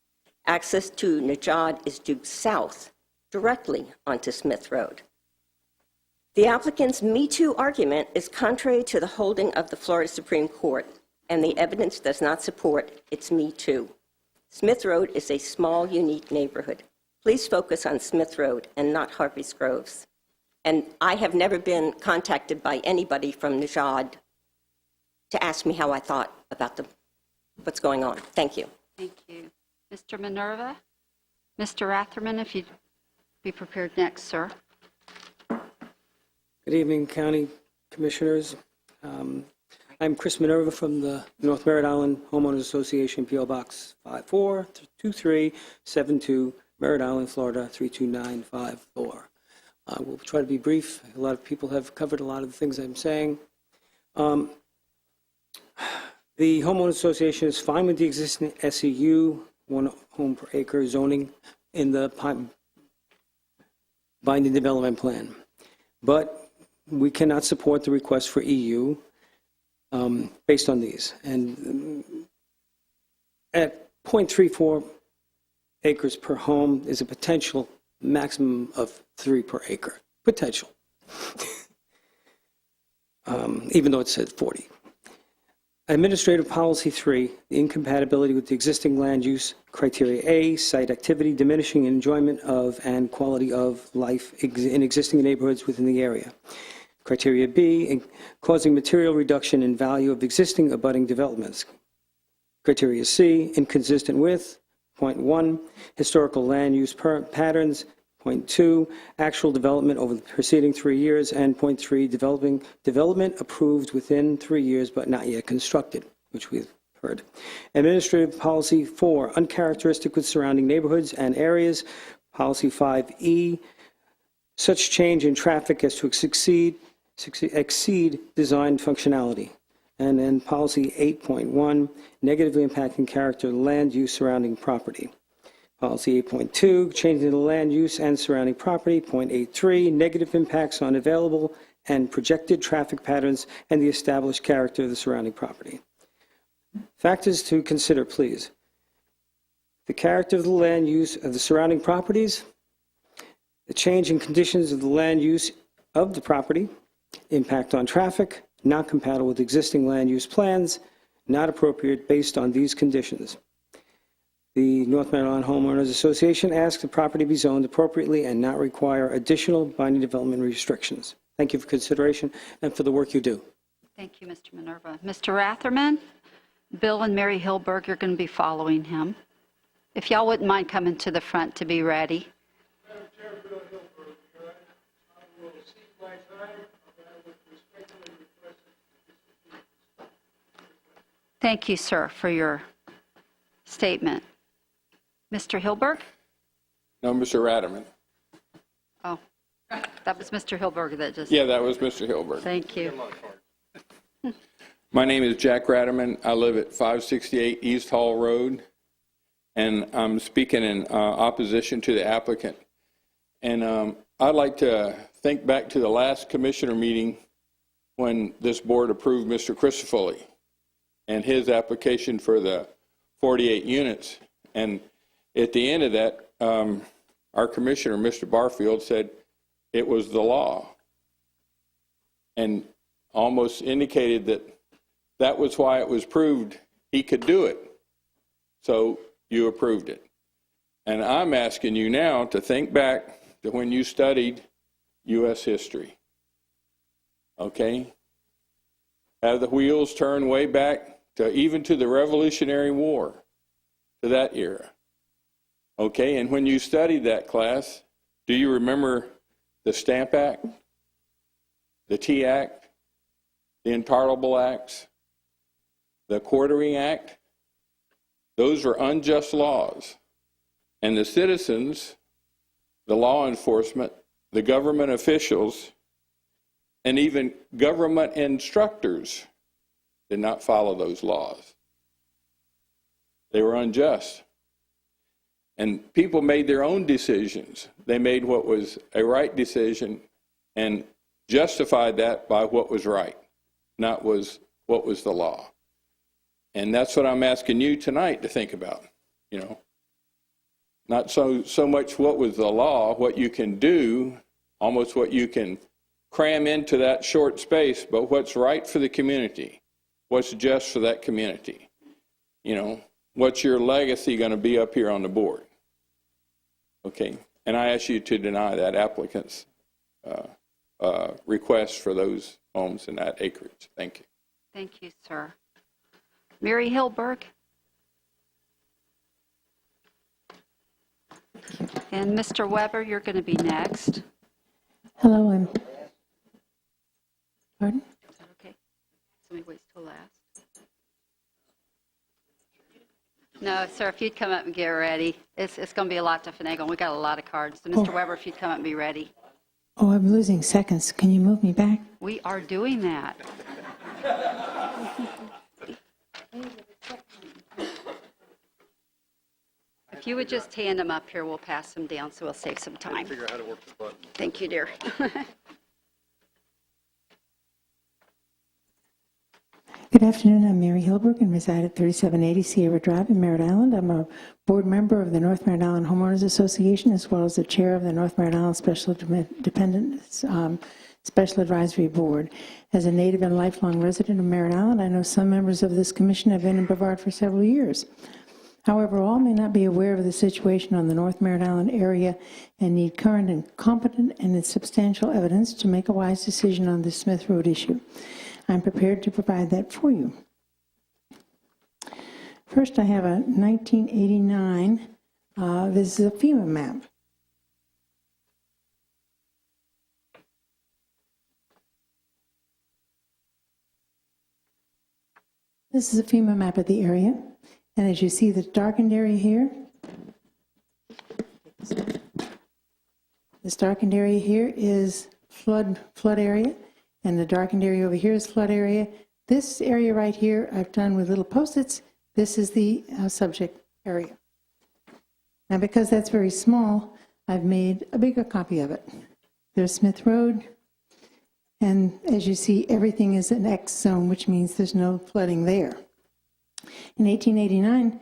Access to Najad is due south, directly onto Smith Road. The applicant's Me Too argument is contrary to the holding of the Florida Supreme Court, and the evidence does not support its Me Too. Smith Road is a small, unique neighborhood. Please focus on Smith Road and not Harvey Groves. And I have never been contacted by anybody from Najad to ask me how I thought about what's going on. Thank you. Thank you. Mr. Minerva? Mr. Ratherman, if you'd be prepared next, sir. Good evening, County Commissioners. I'm Chris Minerva from the North Merritt Island Homeowners Association, P.O. Box 542372, Merritt Island, Florida 32954. We'll try to be brief. A lot of people have covered a lot of the things I'm saying. The Homeowners Association is fine with the existing SEU, 1 home per acre zoning in the binding development plan. But we cannot support the request for EU based on these. And at .34 acres per home is a potential maximum of 3 per acre. Potential. Even though it said 40. Administrative Policy 3, the incompatibility with the existing land use criteria A, site activity diminishing enjoyment of and quality of life in existing neighborhoods within the area. Criteria B, causing material reduction in value of existing abutting developments. Criteria C, inconsistent with, point 1, historical land use patterns, point 2, actual development over the preceding 3 years, and point 3, development approved within 3 years but not yet constructed, which we've heard. Administrative Policy 4, uncharacteristic with surrounding neighborhoods and areas. Policy 5E, such change in traffic as to exceed design functionality. And then Policy 8.1, negatively impacting character of land use surrounding property. Policy 8.2, changing the land use and surrounding property. Point 8.3, negative impacts on available and projected traffic patterns and the established character of the surrounding property. Factors to consider, please. The character of the land use of the surrounding properties, the change in conditions of the land use of the property, impact on traffic, not compatible with existing land use plans, not appropriate based on these conditions. The North Maryland Homeowners Association asks the property be zoned appropriately and not require additional binding development restrictions. Thank you for consideration and for the work you do. Thank you, Mr. Minerva. Mr. Ratherman, Bill and Mary Hilberg, you're going to be following him. If y'all wouldn't mind coming to the front to be ready. Madam Chair, Bill Hilberg, I will cede my time. I would respectfully request that Thank you, sir, for your statement. Mr. Hilberg? No, Mr. Ratterman. Oh, that was Mr. Hilberg that just... Yeah, that was Mr. Hilberg. Thank you. My name is Jack Ratterman. I live at 568 East Hall Road, and I'm speaking in opposition to the applicant. And I'd like to think back to the last commissioner meeting when this board approved Mr. Christofoli and his application for the 48 units. And at the end of that, our commissioner, Mr. Barfield, said it was the law and almost indicated that that was why it was proved he could do it. So you approved it. And I'm asking you now to think back to when you studied U.S. history. Okay? Have the wheels turned way back to even to the Revolutionary War, to that era. Okay, and when you studied that class, do you remember the Stamp Act, the Tea Act, the Intolerable Acts, the Quartering Act? Those were unjust laws. And the citizens, the law enforcement, the government officials, and even government instructors did not follow those laws. They were unjust. And people made their own decisions. They made what was a right decision and justified that by what was right, not what was the law. And that's what I'm asking you tonight to think about, you know. Not so much what was the law, what you can do, almost what you can cram into that short space, but what's right for the community, what's just for that community. You know, what's your legacy going to be up here on the board? Okay, and I ask you to deny that applicant's request for those homes in that acreage. Thank you. Thank you, sir. Mary Hilberg. And Mr. Weber, you're going to be next. Hello, I'm. Pardon? Okay. Somebody waits till last. No, sir, if you'd come up and get ready. It's going to be a lot to finagle. We got a lot of cards. So, Mr. Weber, if you'd come up and be ready. Oh, I'm losing seconds. Can you move me back? We are doing that. If you would just hand them up here, we'll pass them down so we'll save some time. Figure out how to work the button. Thank you, dear. Good afternoon. I'm Mary Hilberg and reside at 3780 Sierra Drive in Merritt Island. I'm a board member of the North Merritt Island Homeowners Association, as well as the chair of the North Merritt Island Special Advisory Board. As a native and lifelong resident of Merritt Island, I know some members of this commission have been in Brevard for several years. However, all may not be aware of the situation on the North Merritt Island area and need current and competent and substantial evidence to make a wise decision on the Smith Road issue. I'm prepared to provide that for you. First, I have a 1989, this is a FEMA map. This is a FEMA map of the area, and as you see the darkened area here, this darkened area here is flood area, and the darkened area over here is flood area. This area right here I've done with little post-its. This is the subject area. Now, because that's very small, I've made a bigger copy of it. There's Smith Road, and as you see, everything is an X zone, which means there's no flooding there. In 1889,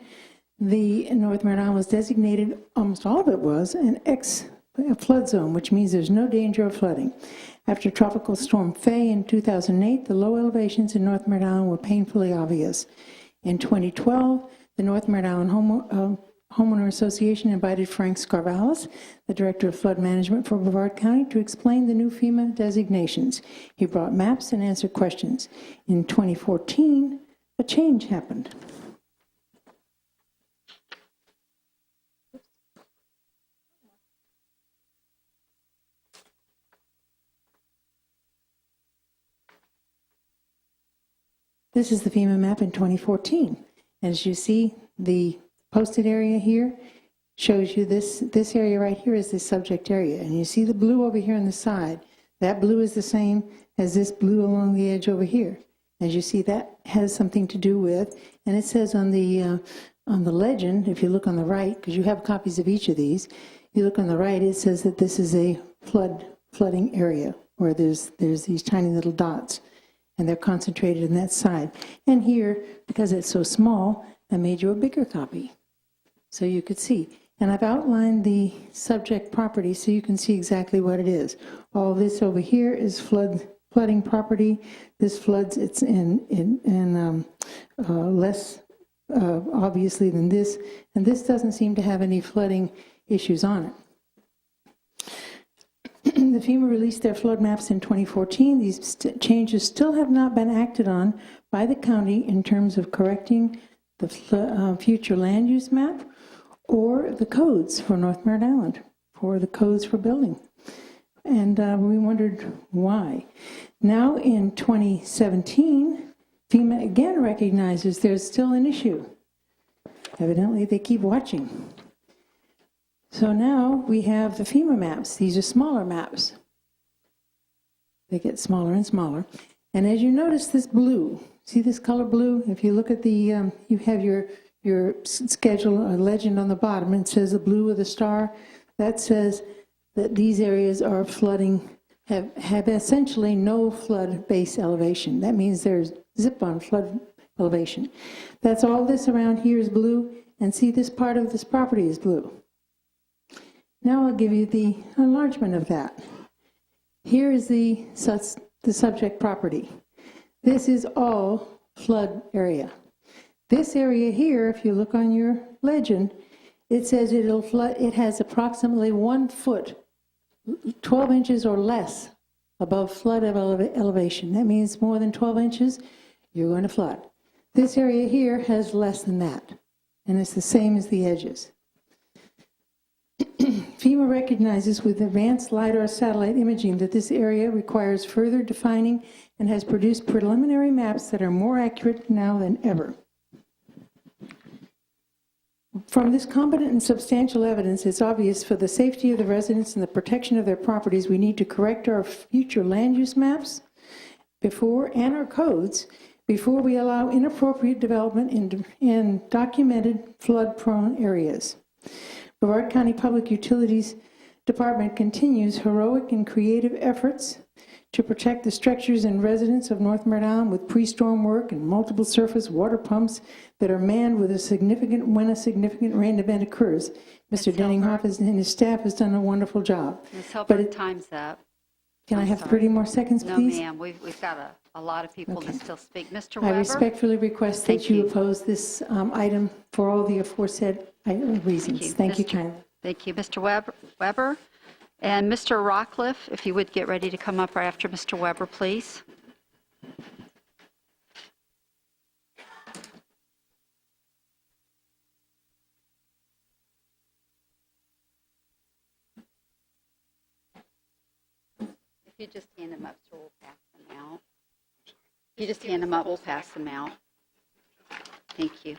the North Merritt Island was designated, almost all of it was, a flood zone, which means there's no danger of flooding. After Tropical Storm Faye in 2008, the low elevations in North Merritt Island were painfully obvious. In 2012, the North Merritt Island Homeowner Association invited Frank Scarvalis, the Director of Flood Management for Brevard County, to explain the new FEMA designations. He brought maps and answered questions. In 2014, a change happened. This is the FEMA map in 2014. As you see, the posted area here shows you this area right here is the subject area. And you see the blue over here on the side. That blue is the same as this blue along the edge over here. As you see, that has something to do with, and it says on the legend, if you look on the right, because you have copies of each of these, you look on the right, it says that this is a flooding area where there's these tiny little dots, and they're concentrated in that side. And here, because it's so small, I made you a bigger copy so you could see. And I've outlined the subject property so you can see exactly what it is. All this over here is flooding property. This floods, it's in less obviously than this, and this doesn't seem to have any flooding issues on it. The FEMA released their flood maps in 2014. These changes still have not been acted on by the county in terms of correcting the future land use map or the codes for North Merritt Island, for the codes for building. And we wondered why. Now in 2017, FEMA again recognizes there's still an issue. Evidently, they keep watching. So now we have the FEMA maps. These are smaller maps. They get smaller and smaller. And as you notice this blue, see this color blue? If you look at the, you have your schedule, a legend on the bottom, and it says the blue with a star. That says that these areas are flooding, have essentially no flood base elevation. That means there's zip on flood elevation. That's all this around here is blue, and see this part of this property is blue. Now I'll give you the enlargement of that. Here is the subject property. This is all flood area. This area here, if you look on your legend, it says it'll flood, it has approximately 1 foot, 12 inches or less above flood elevation. That means more than 12 inches, you're going to flood. This area here has less than that, and it's the same as the edges. FEMA recognizes with advanced LiDAR satellite imaging that this area requires further defining and has produced preliminary maps that are more accurate now than ever. From this competent and substantial evidence, it's obvious for the safety of the residents and the protection of their properties, we need to correct our future land use maps and our codes before we allow inappropriate development in documented flood-prone areas. Brevard County Public Utilities Department continues heroic and creative efforts to protect the structures and residents of North Merritt Island with pre-storm work and multiple surface water pumps that are manned when a significant rain event occurs. Mr. Denninghoff and his staff has done a wonderful job. Ms. Hilbert, time's up. Can I have 30 more seconds, please? No, ma'am, we've got a lot of people to still speak. Mr. I Weber? respectfully request that you oppose this item for all the aforesaid reasons. Thank you kindly. Thank you, Mr. Weber. And Mr. Rockcliffe, if you would get ready to come up right after Mr. Weber, please. If you just hand them up, so we'll pass them out. You just hand them up, we'll pass them out. Thank you.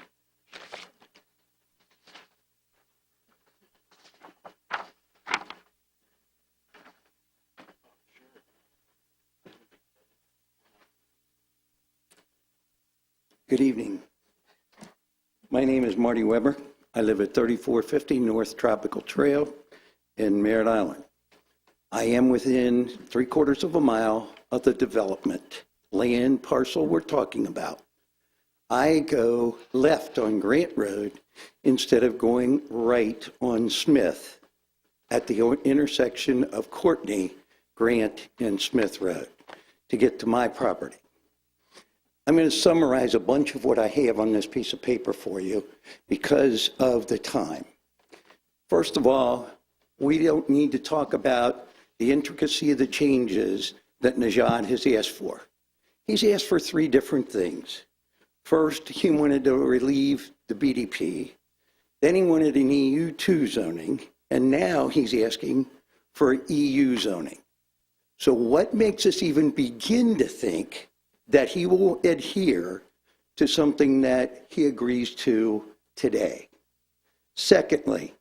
Good evening. My name is Marty Weber. I live at 3450 North Tropical Trail in Merritt Island. I am within 3/4 of a mile of the development land parcel we're talking about. I go left on Grant Road instead of going right on Smith at the intersection of Courtney, Grant, and Smith Road to get to my property. I'm going to summarize a bunch of what I have on this piece of paper for you because of the time. First of all, we don't need to talk about the intricacy of the changes that Najad has asked for. He's asked for 3 different things. First, he wanted to relieve the BDP. Then he wanted an EU2 zoning. And now he's asking for EU zoning. So what makes us even begin to think that he will adhere to something that he agrees to today? Secondly,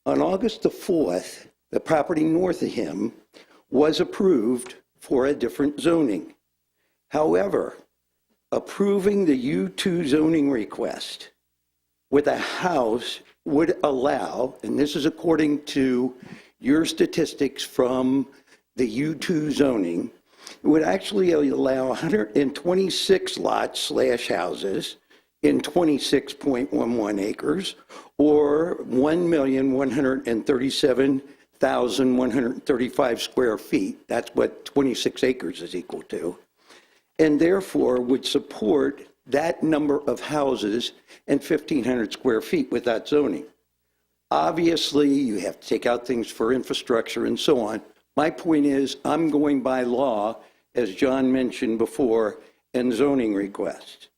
on August the 4th, the property north of him was approved for a different zoning. However, approving the U2 zoning request with a house would allow, and this is according to your statistics from the U2 zoning, it would actually allow 126 lots / houses in 26.11 acres, or 1,137,135 square feet. That's what 26 acres is equal to. And therefore would support that number of houses and 1,500 square feet with that zoning. Obviously, you have to take out things for infrastructure and so on. My point is, I'm going by law, as John mentioned before, and zoning requests.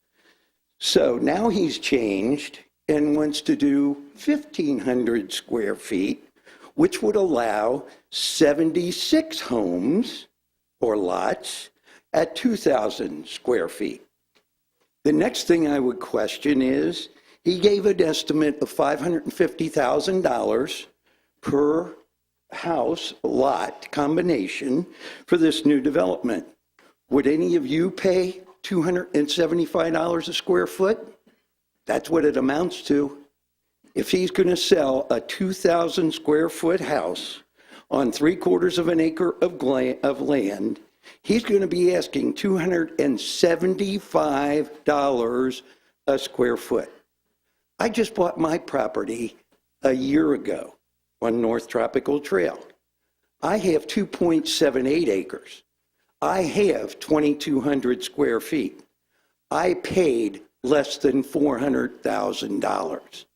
So now he's changed and wants to do 1,500 square feet, which would allow 76 homes or lots at 2,000 square feet. The next thing I would question is, he gave an estimate of $550,000 per house lot combination for this new development. Would any of you pay $275 a square foot? That's what it amounts to. If he's going to sell a 2,000 square foot house on 3/4 of an acre of land, he's going to be asking $275 a square foot. I just bought my property a year ago on North Tropical Trail. I have 2.78 acres. I have 2,200 square feet. I paid less than $400,000,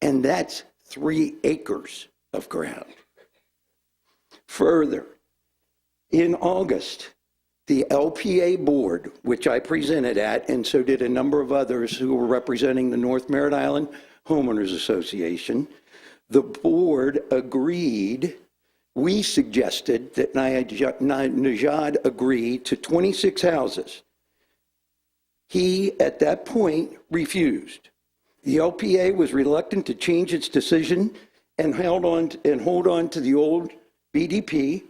and that's 3 acres of ground. Further, in August, the LPA board, which I presented at, and so did a number of others who were representing the North Merritt Island Homeowners Association, the board agreed, we suggested that Najad agree to 26 houses. He, at that point, refused. The LPA was reluctant to change its decision and hold on to the old BDP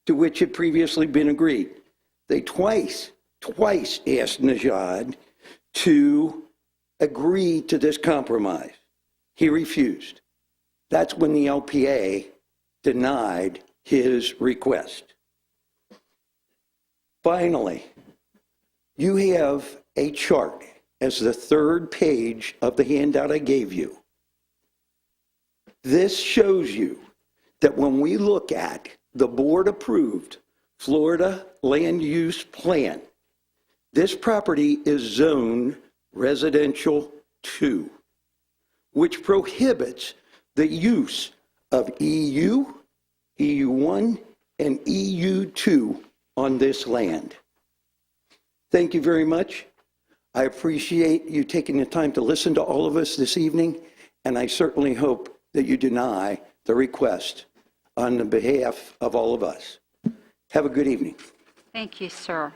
to which had previously been agreed. They twice asked Najad to agree to this compromise. He refused. That's when the LPA denied his request. Finally, you have a chart as the third page of the handout I gave you. This shows you that when we look at the board-approved Florida Land Use Plan, this property is zoned residential 2, which prohibits the use of EU, EU1, and EU2 on this land. Thank you very much. I appreciate you taking the time to listen to all of us this evening, and I certainly hope that you deny the request on the behalf of all of us. Have a good evening. Thank you, sir.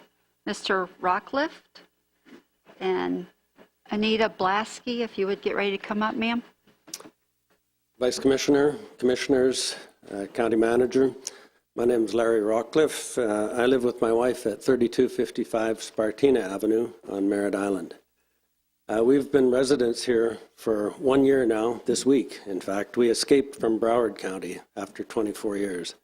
Mr. Rockliff and Anita Blasky, if you would get ready to come up, ma'am. Vice Commissioner, Commissioners, County Manager, my name is Larry Rockliff. I live with my wife at 3255 Spartina Avenue on Merritt Island. We've been residents here for 1 year now, this week. In fact, we escaped from Brevard County after 24 years.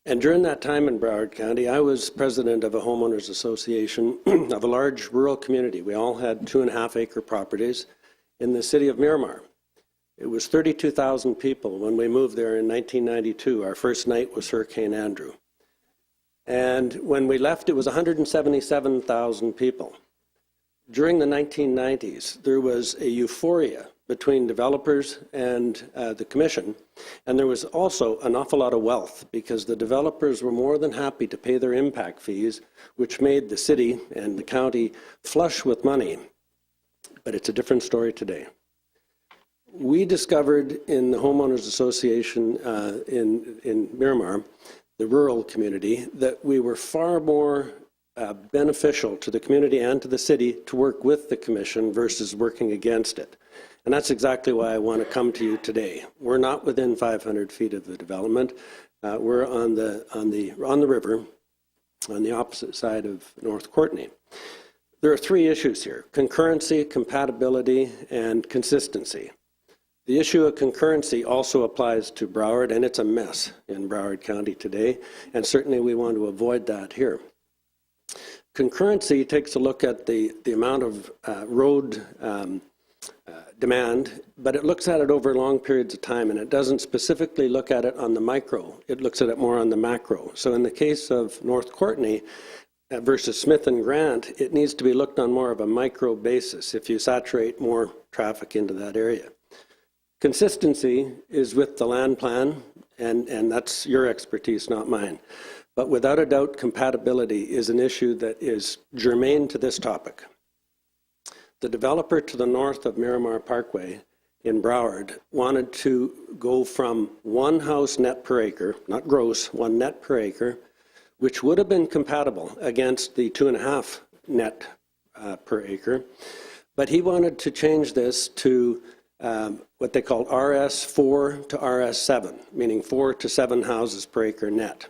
And during that time in Brevard County, I was president of a homeowners association of a large rural community. We all had 2.5-acre properties in the city of Miramar. It was 32,000 people when we moved there in 1992. Our first night was Hurricane Andrew. And when we left, it was 177,000 people. During the 1990s, there was a euphoria between developers and the commission, and there was also an awful lot of wealth because the developers were more than happy to pay their impact fees, which made the city and the county flush with money. But it's a different story today. We discovered in the homeowners association in Miramar, the rural community, that we were far more beneficial to the community and to the city to work with the commission versus working against it. And that's exactly why I want to come to you today. We're not within 500 feet of the development. We're on the river, on the opposite side of North Courtenay. There are 3 issues here: concurrency, compatibility, and consistency. The issue of concurrency also applies to Brevard, and it's a mess in Brevard County today, and certainly we want to avoid that here. Concurrency takes a look at the amount of road demand, but it looks at it over long periods of time, and it doesn't specifically look at it on the micro. It looks at it more on the macro. So in the case of North Courtenay versus Smith and Grant, it needs to be looked on more of a micro basis if you saturate more traffic into that area. Consistency is with the land plan, and that's your expertise, not mine. But without a doubt, compatibility is an issue that is germane to this topic. The developer to the north of Miramar Parkway in Brevard wanted to go from 1 house net per acre, not gross, 1 net per acre, which would have been compatible against the 2.5 net per acre. But he wanted to change this to what they call RS4 to RS7, meaning 4 to 7 houses per acre net.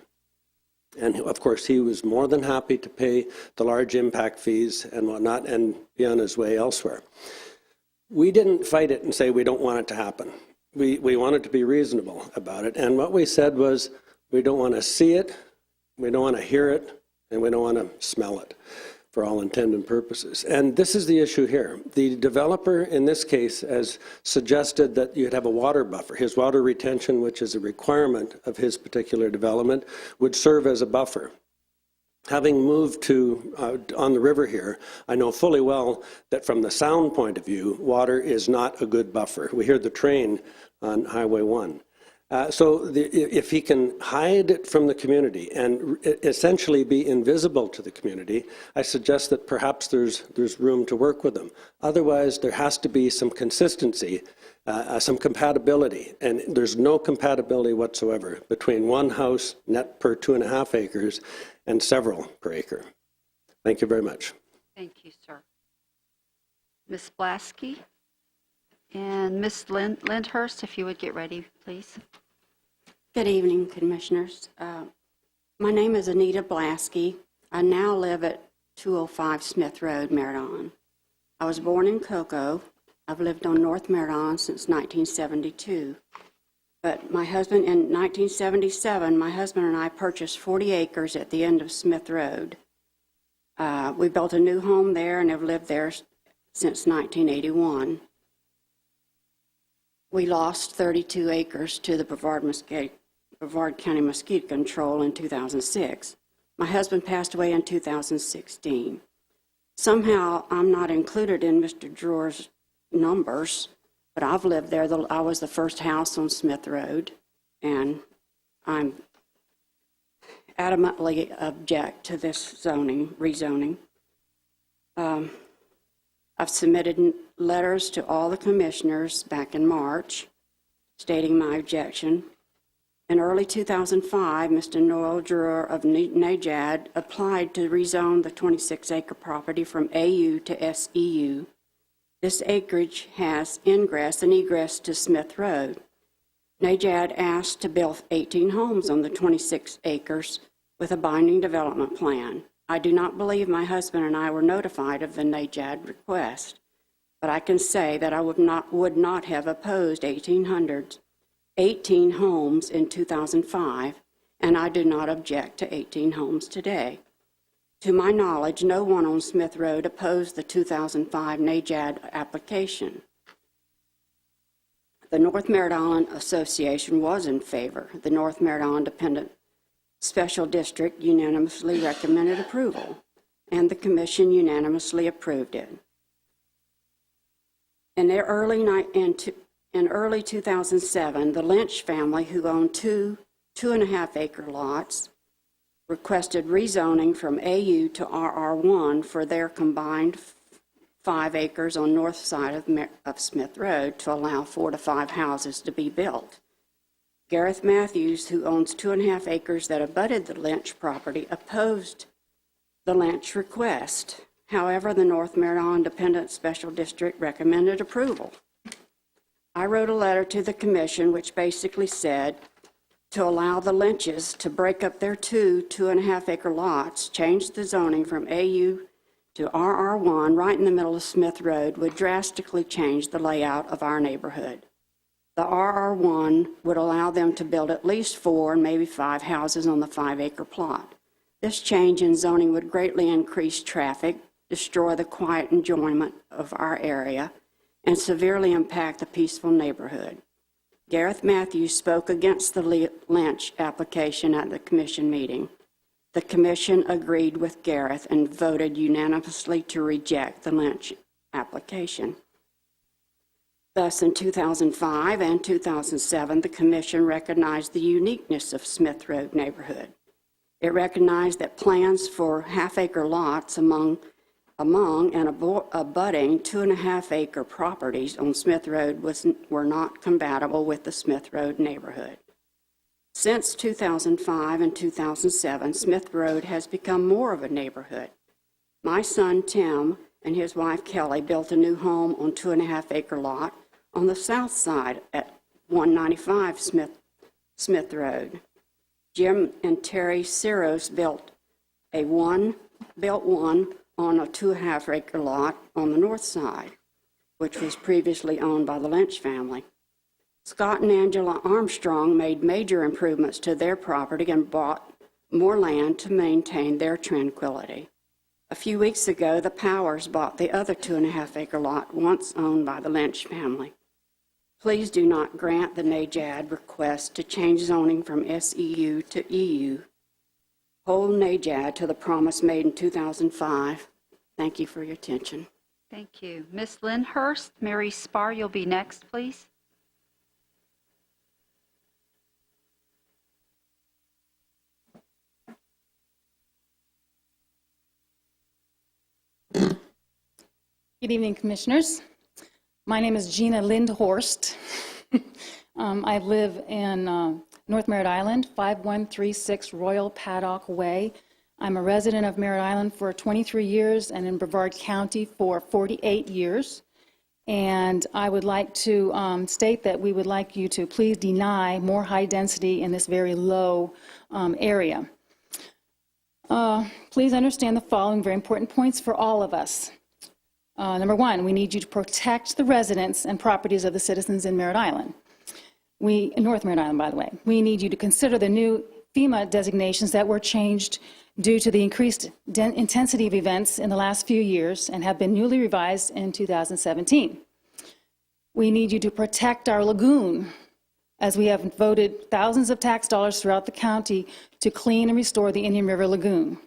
And of course, he was more than happy to pay the large impact fees and whatnot and be on his way elsewhere. We didn't fight it and say we don't want it to happen. We wanted to be reasonable about it. And what we said was we don't want to see it, we don't want to hear it, and we don't want to smell it, for all intent and purposes. And this is the issue here. The developer in this case has suggested that you'd have a water buffer. His water retention, which is a requirement of his particular development, would serve as a buffer. Having moved to on the river here, I know fully well that from the sound point of view, water is not a good buffer. We hear the train on Highway 1. If he can hide it from the community and essentially be invisible to the community, I suggest that perhaps there's room to work with him. Otherwise, there has to be some consistency, some compatibility, and there's no compatibility whatsoever between 1 house net per 2.5 acres and several per acre. Thank you very much. Thank you, sir. Ms. Blasky and Ms. Lindhurst, if you would get ready, please. Good evening, Commissioners. My name is Anita Blasky. I now live at 205 Smith Road, Merritt. I was born in Cocoa. I've lived on North Merritt since 1972. But my husband, in 1977, my husband and I purchased 40 acres at the end of Smith Road. We built a new home there and have lived there since 1981. We lost 32 acres to the Brevard County Mosquito Control in 2006. My husband passed away in 2016. Somehow, I'm not included in Mr. Drewer's numbers, but I've lived there. I was the first house on Smith Road, and I'm adamantly object to this rezoning. I've submitted letters to all the commissioners back in March stating my objection. In early 2005, Mr. Noel Drewer of Najad applied to rezone the 26-acre property from AU to SEU. This acreage has ingress and egress to Smith Road. Najad asked to build 18 homes on the 26 acres with a binding development plan. I do not believe my husband and I were notified of the Najad request, but I can say that I would not have opposed 18 homes in 2005, and I do not object to 18 homes today. To my knowledge, no one on Smith Road opposed the 2005 Najad application. The North Merritt Island Association was in favor. The North Merritt Island Independent Special District unanimously recommended approval, and the Commission unanimously approved it. In early 2007, the Lynch family, who owned two 2.5-acre lots, requested rezoning from AU to RR1 for their combined 5 acres on north side of Smith Road to allow 4 to 5 houses to be built. Gareth Matthews, who owns 2.5 acres that abutted the Lynch property, opposed the Lynch request. However, the North Merritt Island Independent Special District recommended approval. I wrote a letter to the Commission which basically said to allow the Lynches to break up their 2.5-acre lots, change the zoning from AU to RR1 right in the middle of Smith Road would drastically change the layout of our neighborhood. The RR1 would allow them to build at least 4 and maybe 5 houses on the 5-acre plot. This change in zoning would greatly increase traffic, destroy the quiet enjoyment of our area, and severely impact the peaceful neighborhood. Gareth Matthews spoke against the Lynch application at the Commission meeting. The Commission agreed with Gareth and voted unanimously to reject the Lynch application. Thus, in 2005 and 2007, the Commission recognized the uniqueness of Smith Road neighborhood. It recognized that plans for half-acre lots among and abutting 2.5-acre properties on Smith Road were not compatible with the Smith Road neighborhood. Since 2005 and 2007, Smith Road has become more of a neighborhood. My son, Tim, and his wife, Kelly, built a new home on 2.5-acre lot on the south side at 195 Smith Road. Jim and Terry Ciros built one on a 2.5-acre lot on the north side, which was previously owned by the Lynch family. Scott and Angela Armstrong made major improvements to their property and bought more land to maintain their tranquility. A few weeks ago, the Powers bought the other 2.5-acre lot once owned by the Lynch family. Please do not grant the Najad request to change zoning from SEU to EU. Hold Najad to the promise made in 2005. Thank you for your attention. Thank you. Ms. Lyndhurst, Mary Spar, you'll be next, please. Good evening, Commissioners. My name is Gina Lindhorst. I live in North Merritt Island, 5136 Royal Paddock Way. I'm a resident of Merritt Island for 23 years and in Brevard County for 48 years. And I would like to state that we would like you to please deny more high density in this very low area. Please understand the following very important points for all of us. Number one, we need you to protect the residents and properties of the citizens in Merritt Island. In North Merritt Island, by the way. We need you to consider the new FEMA designations that were changed due to the increased intensity of events in the last few years and have been newly revised in 2017. We need you to protect our lagoon, as we have voted thousands of tax dollars throughout the county to clean and restore the Indian River Lagoon.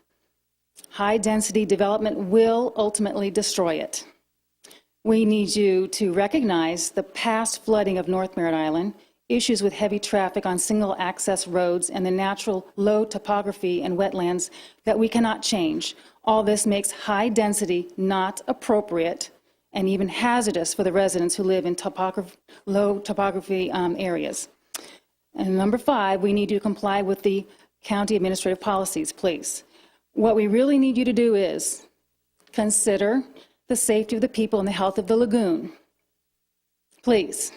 High-density development will ultimately destroy it. We need you to recognize the past flooding of North Merritt Island, issues with heavy traffic on single-access roads, and the natural low topography and wetlands that we cannot change. All this makes high density not appropriate and even hazardous for the residents who live in low topography areas. And number 5, we need you to comply with the county administrative policies, please. What we really need you to do is consider the safety of the people and the health of the lagoon. Please.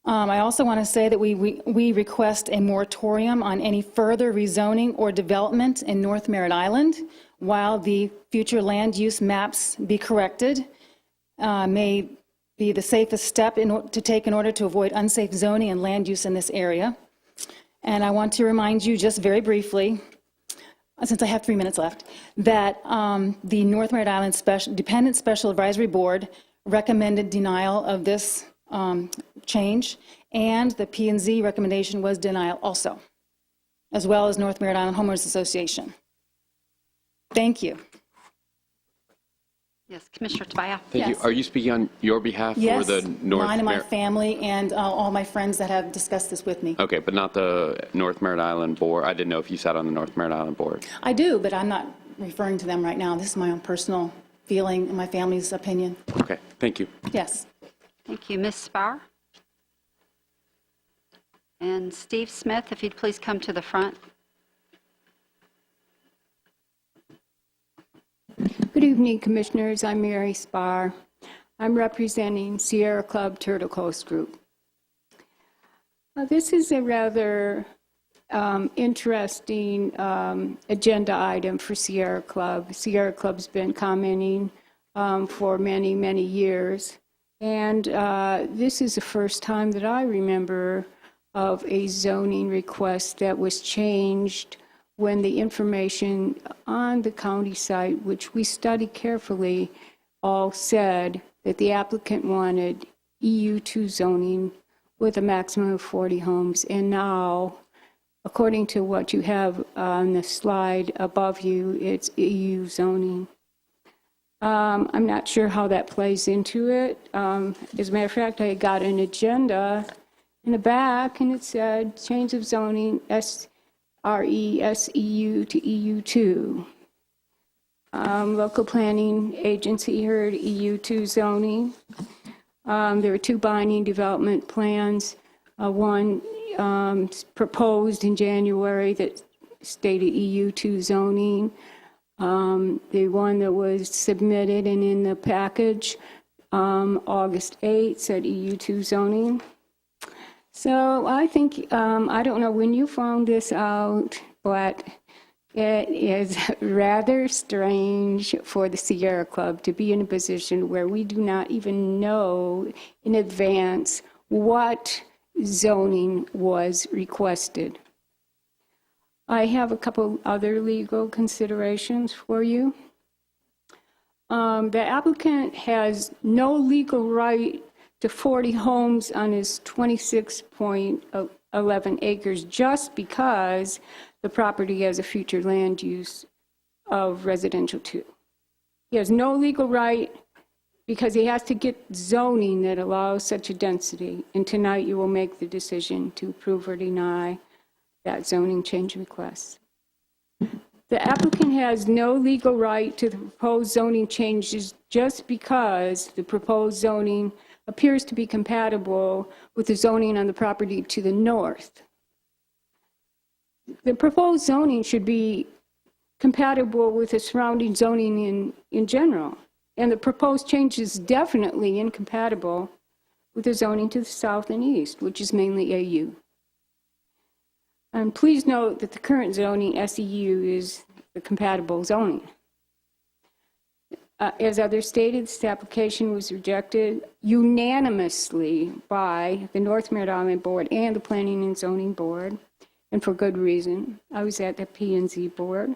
I also want to say that we request a moratorium on any further rezoning or development in North Merritt Island while the future land use maps be corrected. May be the safest step to take in order to avoid unsafe zoning and land use in this area. And I want to remind you just very briefly, since I have 3 minutes left, that the North Merritt Island Dependent Special Advisory Board recommended denial of this change, and the P&Z recommendation was denial also, as well as North Merritt Island Homeowners Association. Thank you. Yes, Commissioner Tobias. Thank Yes. you. Are you speaking on your behalf or the North Mine and my Merritt? family and all my friends that have discussed this with me. Okay, but not the North Merritt Island Board. I didn't know if you sat on the North Merritt Island Board. I do, but I'm not referring to them right now. This is my own personal feeling and my family's opinion. Okay, thank you. Yes. Thank you. Ms. Spar? And Steve Smith, if you'd please come to the front. Good evening, Commissioners. I'm Mary Spar. I'm representing Sierra Club Turtle Coast Group. This is a rather interesting agenda item for Sierra Club. Sierra Club's been commenting for many, many years. And this is the first time that I remember of a zoning request that was changed when the information on the county site, which we studied carefully, all said that the applicant wanted EU2 zoning with a maximum of 40 homes. And now, according to what you have on the slide above you, it's EU zoning. I'm not sure how that plays into it. As a matter of fact, I got an agenda in the back, and it said change of zoning RESEU to EU2. Local planning agency heard EU2 zoning. There were 2 binding development plans. One proposed in January that stated EU2 zoning. The one that was submitted and in the package August 8 said EU2 zoning. So I think, I don't know when you found this out, but it is rather strange for the Sierra Club to be in a position where we do not even know in advance what zoning was requested. I have a couple other legal considerations for you. The applicant has no legal right to 40 homes on his 26.11 acres just because the property has a future land use of residential 2. He has no legal right because he has to get zoning that allows such a density. And tonight you will make the decision to approve or deny that zoning change request. The applicant has no legal right to the proposed zoning changes just because the proposed zoning appears to be compatible with the zoning on the property to the north. The proposed zoning should be compatible with the surrounding zoning in general. And the proposed change is definitely incompatible with the zoning to the south and east, which is mainly AU. And please note that the current zoning, SEU, is the compatible zoning. As others stated, this application was rejected unanimously by the North Merritt Island Board and the Planning and Zoning Board. and for good reason. I was at the P&Z board.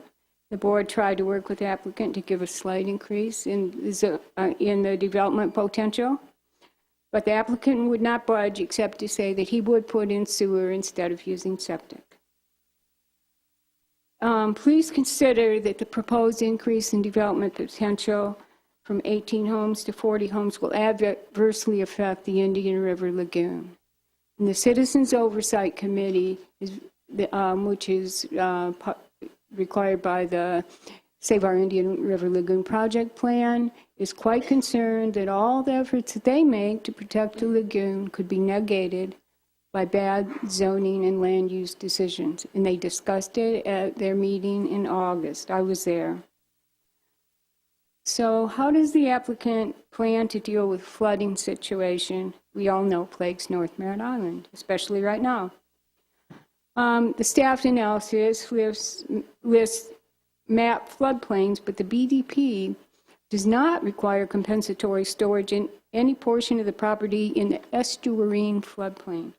The board tried to work with the applicant to give a slight increase in the development potential, but the applicant would not budge except to say that he would put in sewer instead of using septic. Please consider that the proposed increase in development potential from 18 homes to 40 homes will adversely affect the Indian River Lagoon. And the Citizens Oversight Committee, which is required by the Save Our Indian River Lagoon project plan, is quite concerned that all the efforts that they make to protect the lagoon could be negated by bad zoning and land use decisions. And they discussed it at their meeting in August. I was there. So how does the applicant plan to deal with flooding situation we all know plagues North Merritt Island, especially right now? The staff analysis lists map floodplains, but the BDP does not require compensatory storage in any portion of the property in the estuarine floodplain.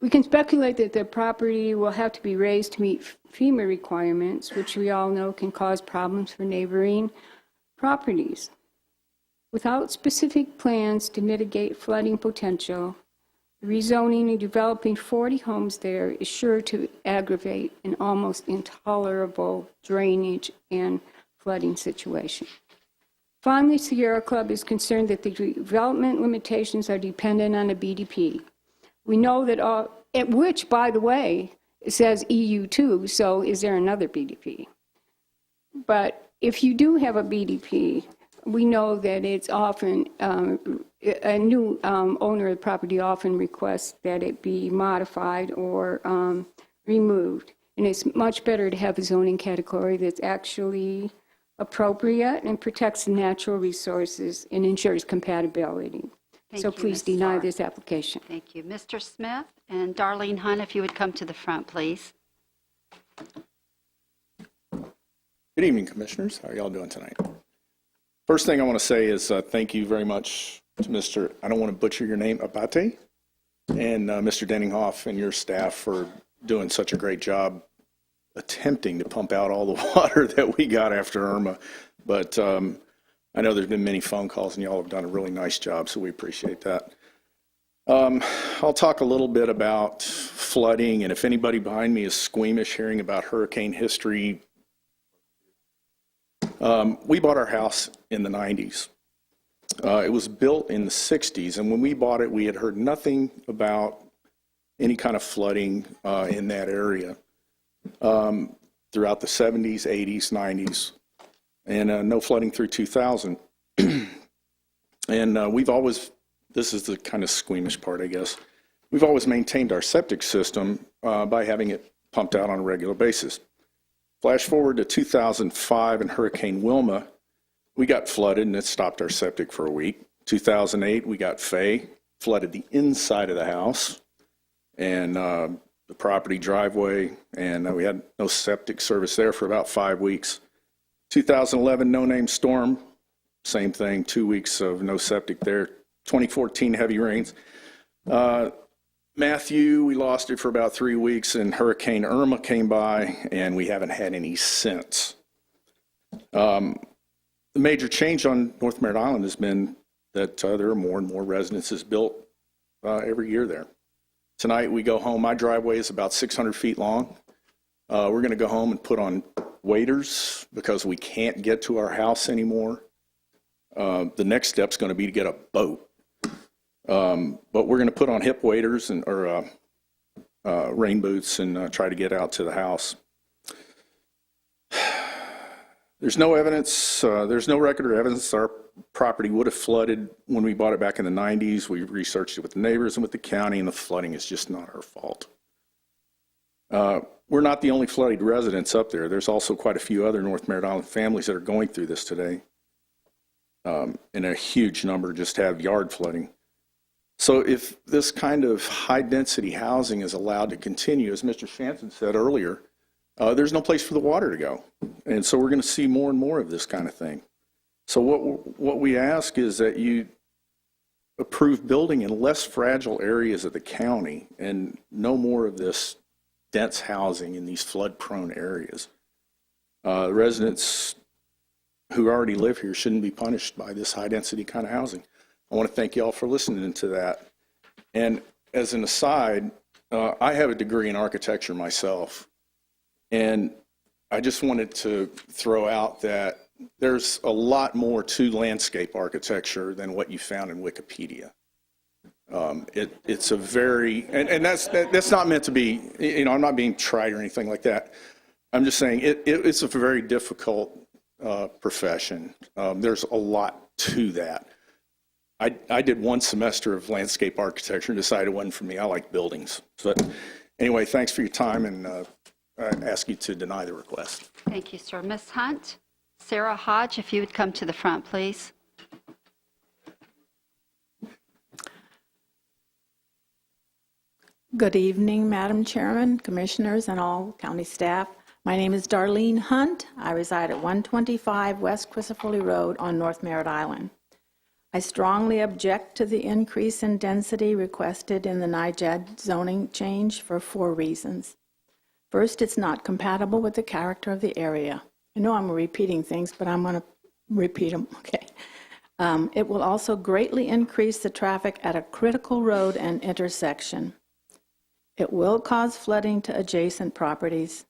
We can speculate that the property will have to be raised to meet FEMA requirements, which we all know can cause problems for neighboring properties. Without specific plans to mitigate flooding potential, rezoning and developing 40 homes there is sure to aggravate an almost intolerable drainage and flooding situation. Finally, Sierra Club is concerned that the development limitations are dependent on a BDP. We know that which, by the way, it says EU2, so is there another BDP? But if you do have a BDP, we know that it's often, a new owner of the property often requests that it be modified or removed. And it's much better to have a zoning category that's actually appropriate and protects the natural resources and ensures compatibility. So please deny this application. Thank you. Mr. Smith and Darlene Hunt, if you would come to the front, please. Good evening, Commissioners. How are y'all doing tonight? First thing I want to say is thank you very much to Mr., I don't want to butcher your name, Abate, and Mr. Denninghoff and your staff for doing such a great job attempting to pump out all the water that we got after Irma. But I know there's been many phone calls, and y'all have done a really nice job, so we appreciate that. I'll talk a little bit about flooding, and if anybody behind me is squeamish hearing about hurricane history, we bought our house in the 90s. It was built in the 60s, and when we bought it, we had heard nothing about any kind of flooding in that area throughout the 70s, 80s, 90s, and no flooding through 2000. And we've always, this is the kind of squeamish part, I guess, we've always maintained our septic system by having it pumped out on a regular basis. Flash forward to 2005 and Hurricane Wilma, we got flooded and it stopped our septic for a week. 2008, we got Faye, flooded the inside of the house and the property driveway, and we had no septic service there for about 5 weeks. 2011, no-name storm, same thing, 2 weeks of no septic there. 2014, heavy rains. Matthew, we lost it for about 3 weeks, and Hurricane Irma came by, and we haven't had any since. The major change on North Merritt Island has been that there are more and more residences built every year there. Tonight we go home, my driveway is about 600 feet long. We're going to go home and put on waders because we can't get to our house anymore. The next step's going to be to get a boat. But we're going to put on hip waders and or rain boots and try to get out to the house. There's no evidence, there's no record or evidence our property would have flooded when we bought it back in the 90s. We researched it with the neighbors and with the county, and the flooding is just not our fault. We're not the only flooded residents up there. There's also quite a few other North Merritt Island families that are going through this today. And a huge number just have yard flooding. So if this kind of high-density housing is allowed to continue, as Mr. Shanson said earlier, there's no place for the water to go. And so we're going to see more and more of this kind of thing. So what we ask is that you approved building in less fragile areas of the county and no more of this dense housing in these flood-prone areas. Residents who already live here shouldn't be punished by this high-density kind of housing. I want to thank you all for listening to that. And as an aside, I have a degree in architecture myself, and I just wanted to throw out that there's a lot more to landscape architecture than what you found in Wikipedia. It's a very, and that's not meant to be, you know, I'm not being trite or anything like that. I'm just saying it's a very difficult profession. There's a lot to that. I did one semester of landscape architecture and decided it wasn't for me. I like buildings. So anyway, thanks for your time, and I ask you to deny the request. Thank you, sir. Ms. Hunt, Sarah Hodge, if you would come to the front, please. Good evening, Madam Chairman, Commissioners, and all county staff. My name is Darlene Hunt. I reside at 125 West Crisafulli Road on North Merritt Island. I strongly object to the increase in density requested in the NIJAD zoning change for 4 reasons. First, it's not compatible with the character of the area. I know I'm repeating things, but I'm going to repeat them. Okay. It will also greatly increase the traffic at a critical road and intersection. It will cause flooding to adjacent properties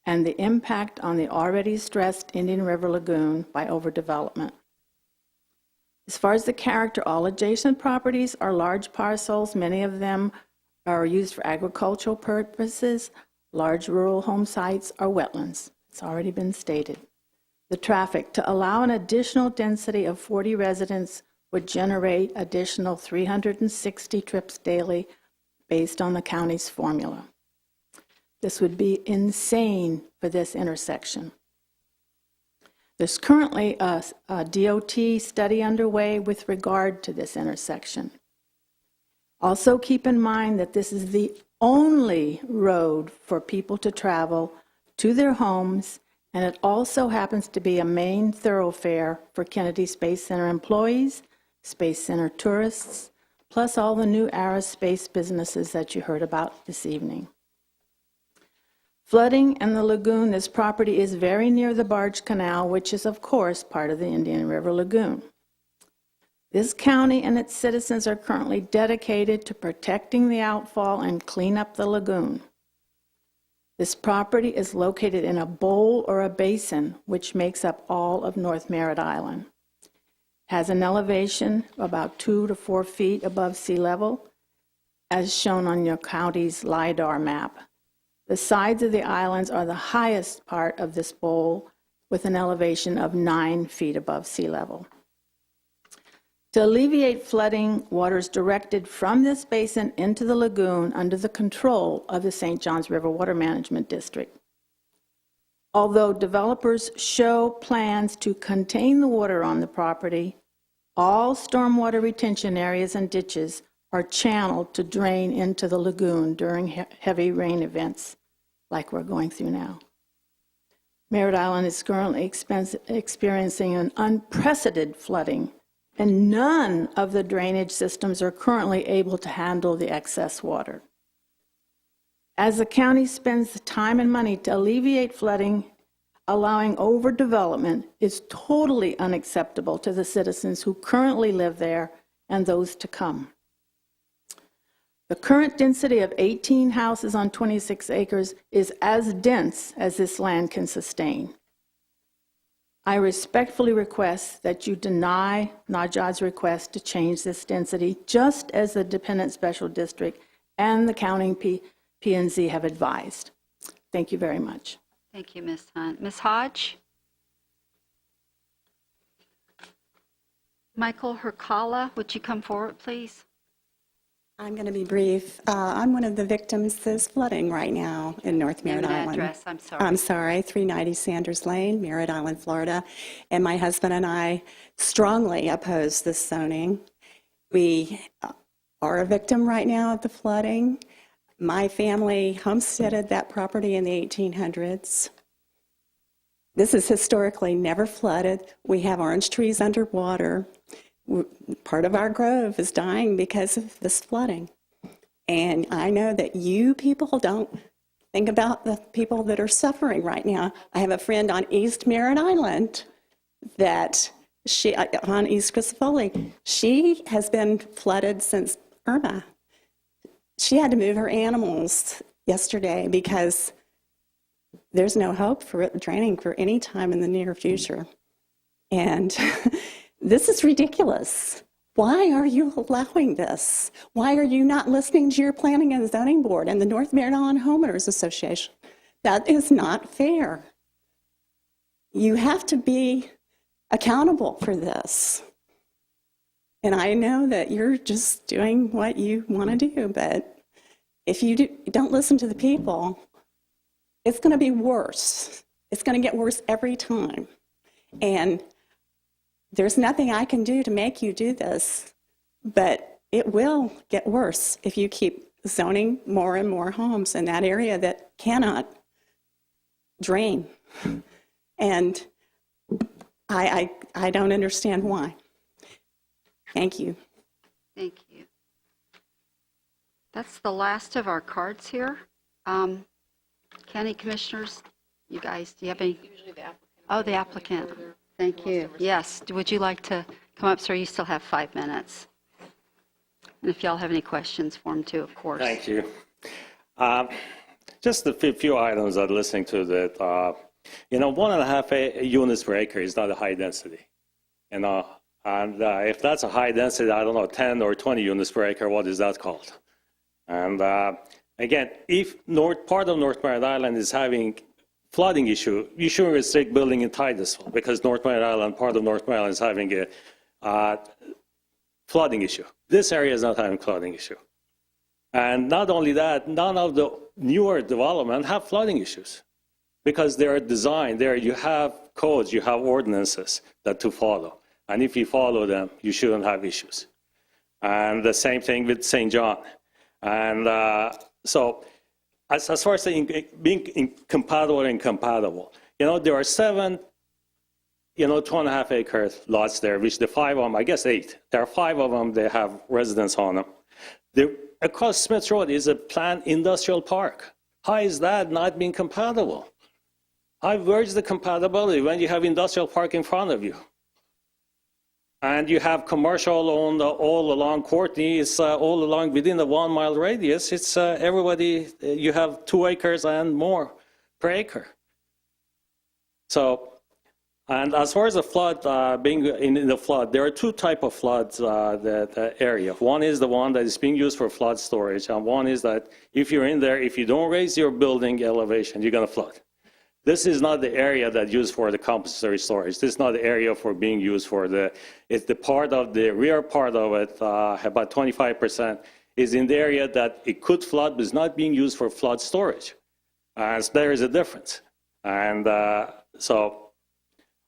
and the impact on the already stressed Indian River Lagoon by overdevelopment. As far as the character, all adjacent properties are large parcels. Many of them are used for agricultural purposes. Large rural home sites are wetlands. It's already been stated. The traffic, to allow an additional density of 40 residents, would generate additional 360 trips daily based on the county's formula. This would be insane for this intersection. There's currently a DOT study underway with regard to this intersection. Also keep in mind that this is the only road for people to travel to their homes, and it also happens to be a main thoroughfare for Kennedy Space Center employees, Space Center tourists, plus all the new aerospace businesses that you heard about this evening. Flooding in the lagoon, this property is very near the barge canal, which is, of course, part of the Indian River Lagoon. This county and its citizens are currently dedicated to protecting the outfall and clean up the lagoon. This property is located in a bowl or a basin, which makes up all of North Merritt Island. It has an elevation about 2 to 4 feet above sea level, as shown on your county's LIDAR map. The sides of the islands are the highest part of this bowl, with an elevation of 9 feet above sea level. To alleviate flooding, water is directed from this basin into the lagoon under the control of the St. Johns River Water Management District. Although developers show plans to contain the water on the property, all stormwater retention areas and ditches are channeled to drain into the lagoon during heavy rain events like we're going through now. Merritt Island is currently experiencing an unprecedented flooding, and none of the drainage systems are currently able to handle the excess water. As the county spends the time and money to alleviate flooding, allowing overdevelopment is totally unacceptable to the citizens who currently live there and those to come. The current density of 18 houses on 26 acres is as dense as this land can sustain. I respectfully request that you deny NIJAD's request to change this density, just as the Dependent Special District and the county P&Z have advised. Thank you very much. Thank you, Ms. Hunt. Ms. Hodge? Michael Hercala, would you come forward, please? I'm going to be brief. I'm one of the victims of this flooding right now in North Merritt Name and Island. address, I'm sorry. I'm sorry, 390 Sanders Lane, Merritt Island, Florida. And my husband and I strongly oppose this zoning. We are a victim right now of the flooding. My family homesteaded that property in the 1800s. This is historically never flooded. We have orange trees underwater. Part of our grove is dying because of this flooding. And I know that you people don't think about the people that are suffering right now. I have a friend on East Merritt Island that on East Crisafulli, she has been flooded since Irma. She had to move her animals yesterday because there's no hope for it draining for any time in the near future. And this is ridiculous. Why are you allowing this? Why are you not listening to your Planning and Zoning Board and the North Merritt Island Homeowners Association? That is not fair. You have to be accountable for this. And I know that you're just doing what you want to do, but if you don't listen to the people, it's going to be worse. It's going to get worse every time. And there's nothing I can do to make you do this, but it will get worse if you keep zoning more and more homes in that area that cannot drain. And I don't understand why. Thank you. Thank you. That's the last of our cards here. County Commissioners, you guys, do you have any? Usually the applicant. Oh, the applicant. Thank you. Yes. Would you like to come up, sir? You still have 5 minutes. And if y'all have any questions for him too, of course. Thank you. Just a few items I'm listening to that. 1.5 units per acre is not a high density. And if that's a high density, I don't know, 10 or 20 units per acre, what is that called? And again, if part of North Merritt Island is having flooding issue, you shouldn't restrict building in Titusville because part of North Merritt Island is having a flooding issue. This area is not having a flooding issue. And not only that, none of the newer development have flooding issues because they are designed there. You have codes, you have ordinances to follow. And if you follow them, you shouldn't have issues. And the same thing with St. John. And so as far as being incompatible and compatible, there are 7, 2.5 acre lots there, which the 5 of them, I guess 8. There are 5 of them, they have residents on them. Across Smith Road is a planned industrial park. How is that not being compatible? Where's the compatibility when you have industrial park in front of you? And you have commercial all along Courtney, it's all along within the 1 mile radius. It's everybody, you have 2 acres and more per acre. So, and as far as the flood, being in the flood, there are 2 types of floods, the area. One is the one that is being used for flood storage, and one is that if you're in there, if you don't raise your building elevation, you're going to flood. This is not the area that's used for the compensatory storage. This is not the area for being used for it's the part of the rear part of it, about 25%, is in the area that it could flood, but is not being used for flood storage. So there is a difference. And so,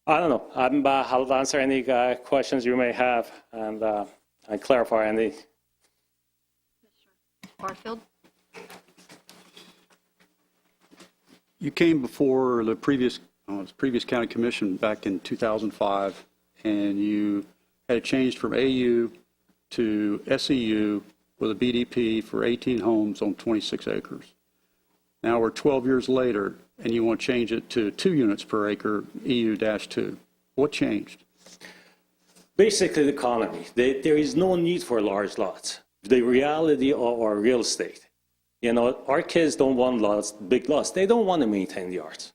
I don't know. I'll answer any questions you may have and clarify any. Barfield? You came before the previous county commission back in 2005, and you had it changed from AU to SEU with a BDP for 18 homes on 26 acres. Now we're 12 years later, and you want to change it to 2 units per acre, EU-2. What changed? Basically, the economy. There is no need for large lots. The reality of our real estate. Our kids don't want big lots. They don't want to maintain the yards.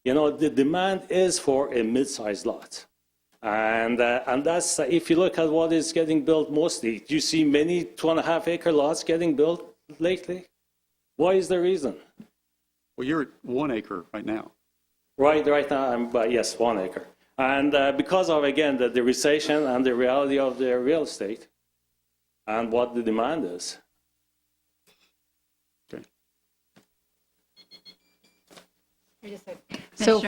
The demand is for a mid-sized lot. And that's, if you look at what is getting built mostly, do you see many 2.5 acre lots getting built lately? What is the reason? Well, you're at 1 acre right now. Right now, yes, 1 acre. And because of, again, the recession and the reality of the real estate and what the demand is. So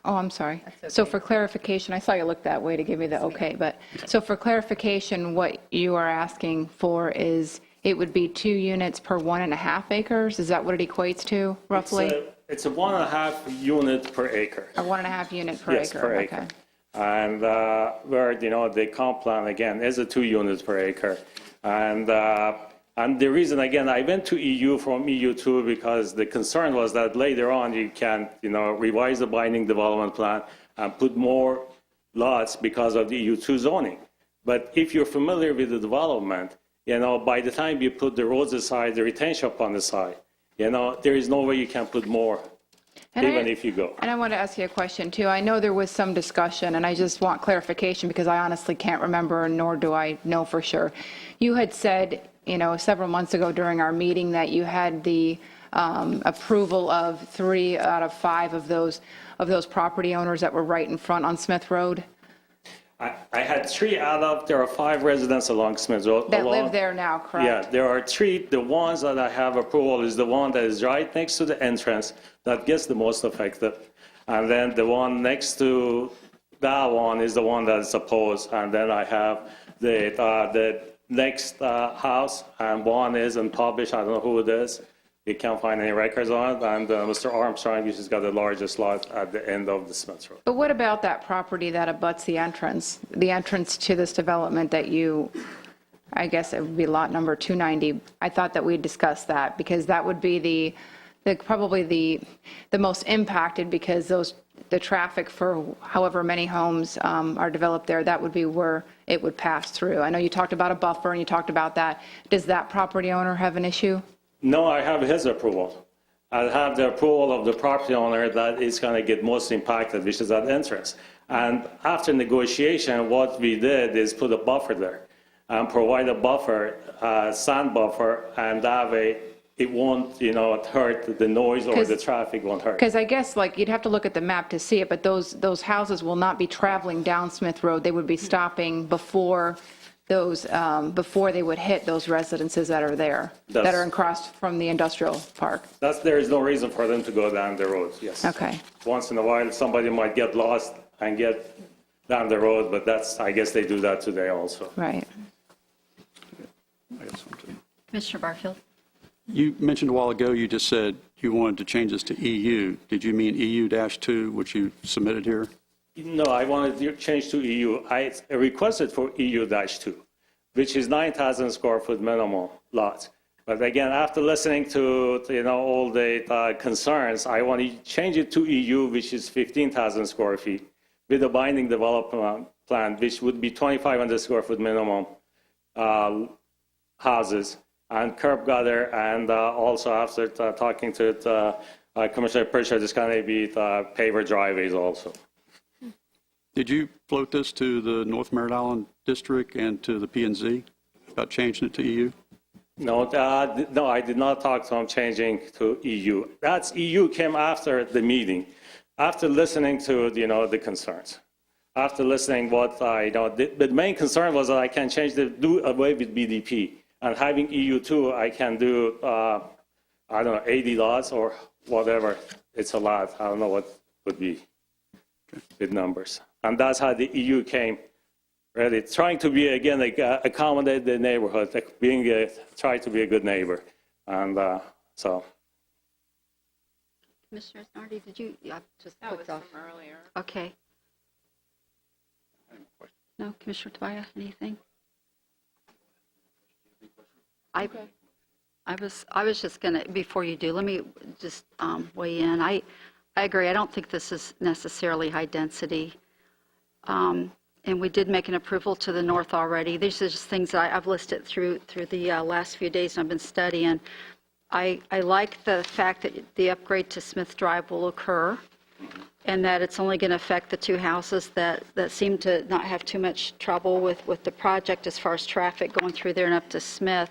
I'm sorry. So for clarification, I saw you look that way to give me the okay, but so for clarification, what you are asking for is it would be 2 units per 1.5 acres? Is that what it equates to roughly? It's a 1.5 unit per acre. Or 1.5 unit per yes, acre. Per okay. acre. and where, the comp plan, again, is a 2 units per acre. And the reason, again, I went to EU from EU2 because the concern was that later on you can, revise the binding development plan and put more lots because of the EU2 zoning. But if you're familiar with the development, by the time you put the roads aside, the retention pond aside, there is no way you can put more, if you go. And I want to ask you a question, too. I know there was some discussion, and I just want clarification because I honestly can't remember, nor do I know for sure. You had said, several months ago during our meeting that you had the approval of 3 out of 5 of those property owners that were right in front on Smith Road. I had 3 out of, there are 5 residents along Smith Road. That live there now, correct? Yeah, there are 3. The ones that I have approval is the one that is right next to the entrance that gets the most affected. And then the one next to that one is the one that is opposed. And then I have the next house, and one isn't published. I don't know who it is. You can't find any records on it. And Mr. Armstrong, which has got the largest lot at the end of the Smith Road. But what about that property that abuts the entrance to this development that I guess it would be lot number 290. I thought that we discussed that because that would be probably the most impacted because the traffic for however many homes are developed there, that would be where it would pass through. I know you talked about a buffer and you talked about that. Does that property owner have an issue? No, I have his approval. I have the approval of the property owner that is going to get most impacted, which is that entrance. And after negotiation, what we did is put a buffer there and provide a buffer, sand buffer, and that way it won't, hurt the noise or the traffic won't hurt. Because I guess you'd have to look at the map to see it, but those houses will not be traveling down Smith Road. They would be stopping before they would hit those residences that are there, that are across from the industrial park. There is no reason for them to go down the road, yes. Okay. Once in a while, somebody might get lost and get down the road, but I guess they do that today also. Right. I got some too. Commissioner Barfield. You mentioned a while ago, you just said you wanted to change this to EU. Did you mean EU-2, which you submitted here? No, I wanted to change to EU. I requested for EU-2, which is 9,000 square foot minimum lot. But again, after listening to all the concerns, I want to change it to EU, which is 15,000 square feet, with a binding development plan, which would be 2,500 square foot minimum houses and curb gutter, and also after talking to Commissioner Pritchard, it's going to be paver driveways also. Did you float this to the North Merritt Island District and to the P&Z about changing it to EU? No, I did not talk to them changing to EU. That's EU came after the meeting, after listening to the concerns, after listening what the main concern was that I can do away with BDP, and having EU2, I can do 80 lots or whatever. It's a lot. I don't know what would be with numbers. And that's how the EU came, really trying to be, again, accommodate the neighborhood, try to be a good neighbor. And so. Commissioner Nardi, did you, just That clicked was off. from earlier. Okay. No, Commissioner Tobias, anything? I was just going to, before you do, let me just weigh in. I agree. I don't think this is necessarily high density. And we did make an approval to the north already. These are just things that I've listed through the last few days and I've been studying. I like the fact that the upgrade to Smith Drive will occur and that it's only going to affect the 2 houses that seem to not have too much trouble with the project as far as traffic going through there and up to Smith.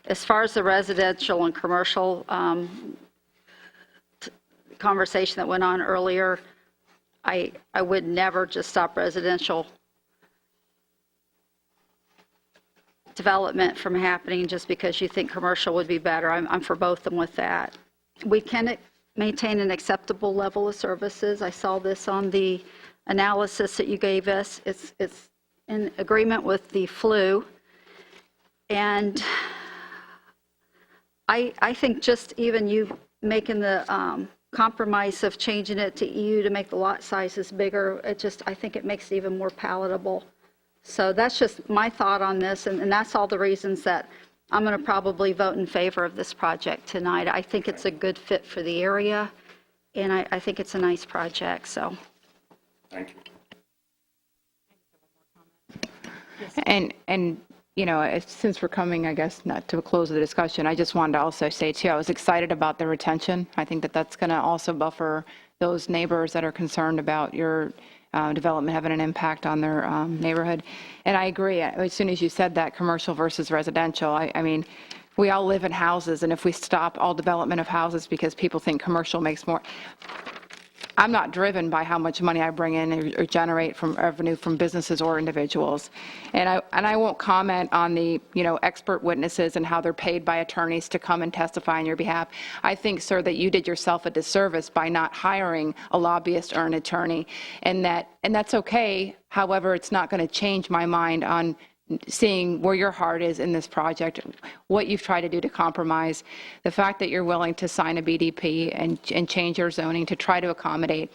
As far as the residential and commercial conversation that went on earlier, I would never just stop residential development from happening just because you think commercial would be better. I'm for both of them with that. We can maintain an acceptable level of services. I saw this on the analysis that you gave us. It's in agreement with the flu. And I think just even you making the compromise of changing it to EU to make the lot sizes bigger, I think it makes it even more palatable. So that's just my thought on this, and that's all the reasons that I'm going to probably vote in favor of this project tonight. I think it's a good fit for the area, and I think it's a nice project, so. Thank you. And you know, since we're coming, I guess, not to a close of the discussion, I just wanted to also say, too, I was excited about the retention. I think that that's going to also buffer those neighbors that are concerned about your development having an impact on their neighborhood. And I agree. As soon as you said that, commercial versus residential, I mean, we all live in houses, and if we stop all development of houses because people think commercial makes more, I'm not driven by how much money I bring in or generate from revenue from businesses or individuals. And I won't comment on the, you know, expert witnesses and how they're paid by attorneys to come and testify on your behalf. I think, sir, that you did yourself a disservice by not hiring a lobbyist or an attorney, and that's okay. However, it's not going to change my mind on seeing where your heart is in this project, what you've tried to do to compromise, the fact that you're willing to sign a BDP and change your zoning to try to accommodate.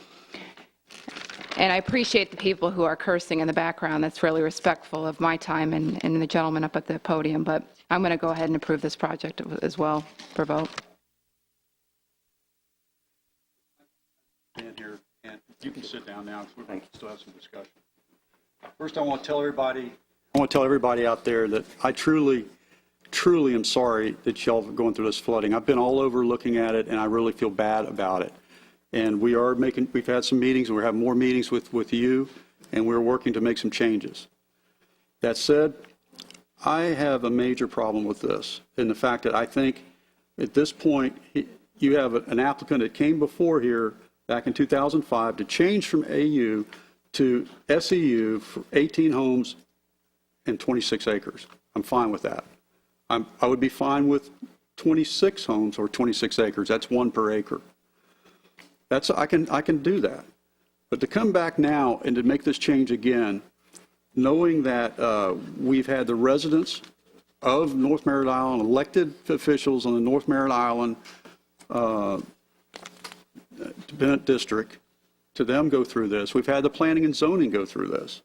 And I appreciate the people who are cursing in the background. That's really respectful of my time and the gentleman up at the podium. But I'm going to go ahead and approve this project as well for vote. Stand here, and you can sit down now because we're going to still have some discussion. First, I want to tell everybody out there that I truly am sorry that y'all are going through this flooding. I've been all over looking at it, and I really feel bad about it. And we've had some meetings, and we're having more meetings with you, and we're working to make some changes. That said, I have a major problem with this, in the fact that I think at this point, you have an applicant that came before here back in 2005 to change from AU to SEU for 18 homes and 26 acres. I'm fine with that. I would be fine with 26 homes or 26 acres. That's one per acre. I can do that. But to come back now and to make this change again, knowing that we've had the residents of North Merritt Island, elected officials on the North Merritt Island Bennett District, to them go through this. We've had the planning and zoning go through this.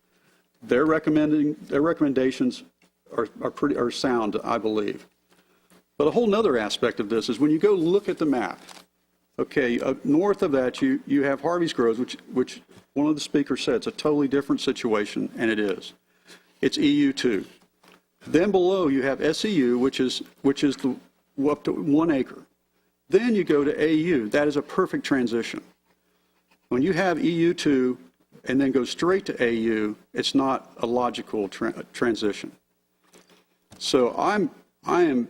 Their recommendations are sound, I believe. But a whole other aspect of this is when you go look at the map, okay, north of that you have Harvey's Groves, which one of the speakers said it's a totally different situation, and it is. It's EU2. Then below you have SEU, which is up to 1 acre. Then you go to AU. That is a perfect transition. When you have EU2 and then go straight to AU, it's not a logical transition. So I am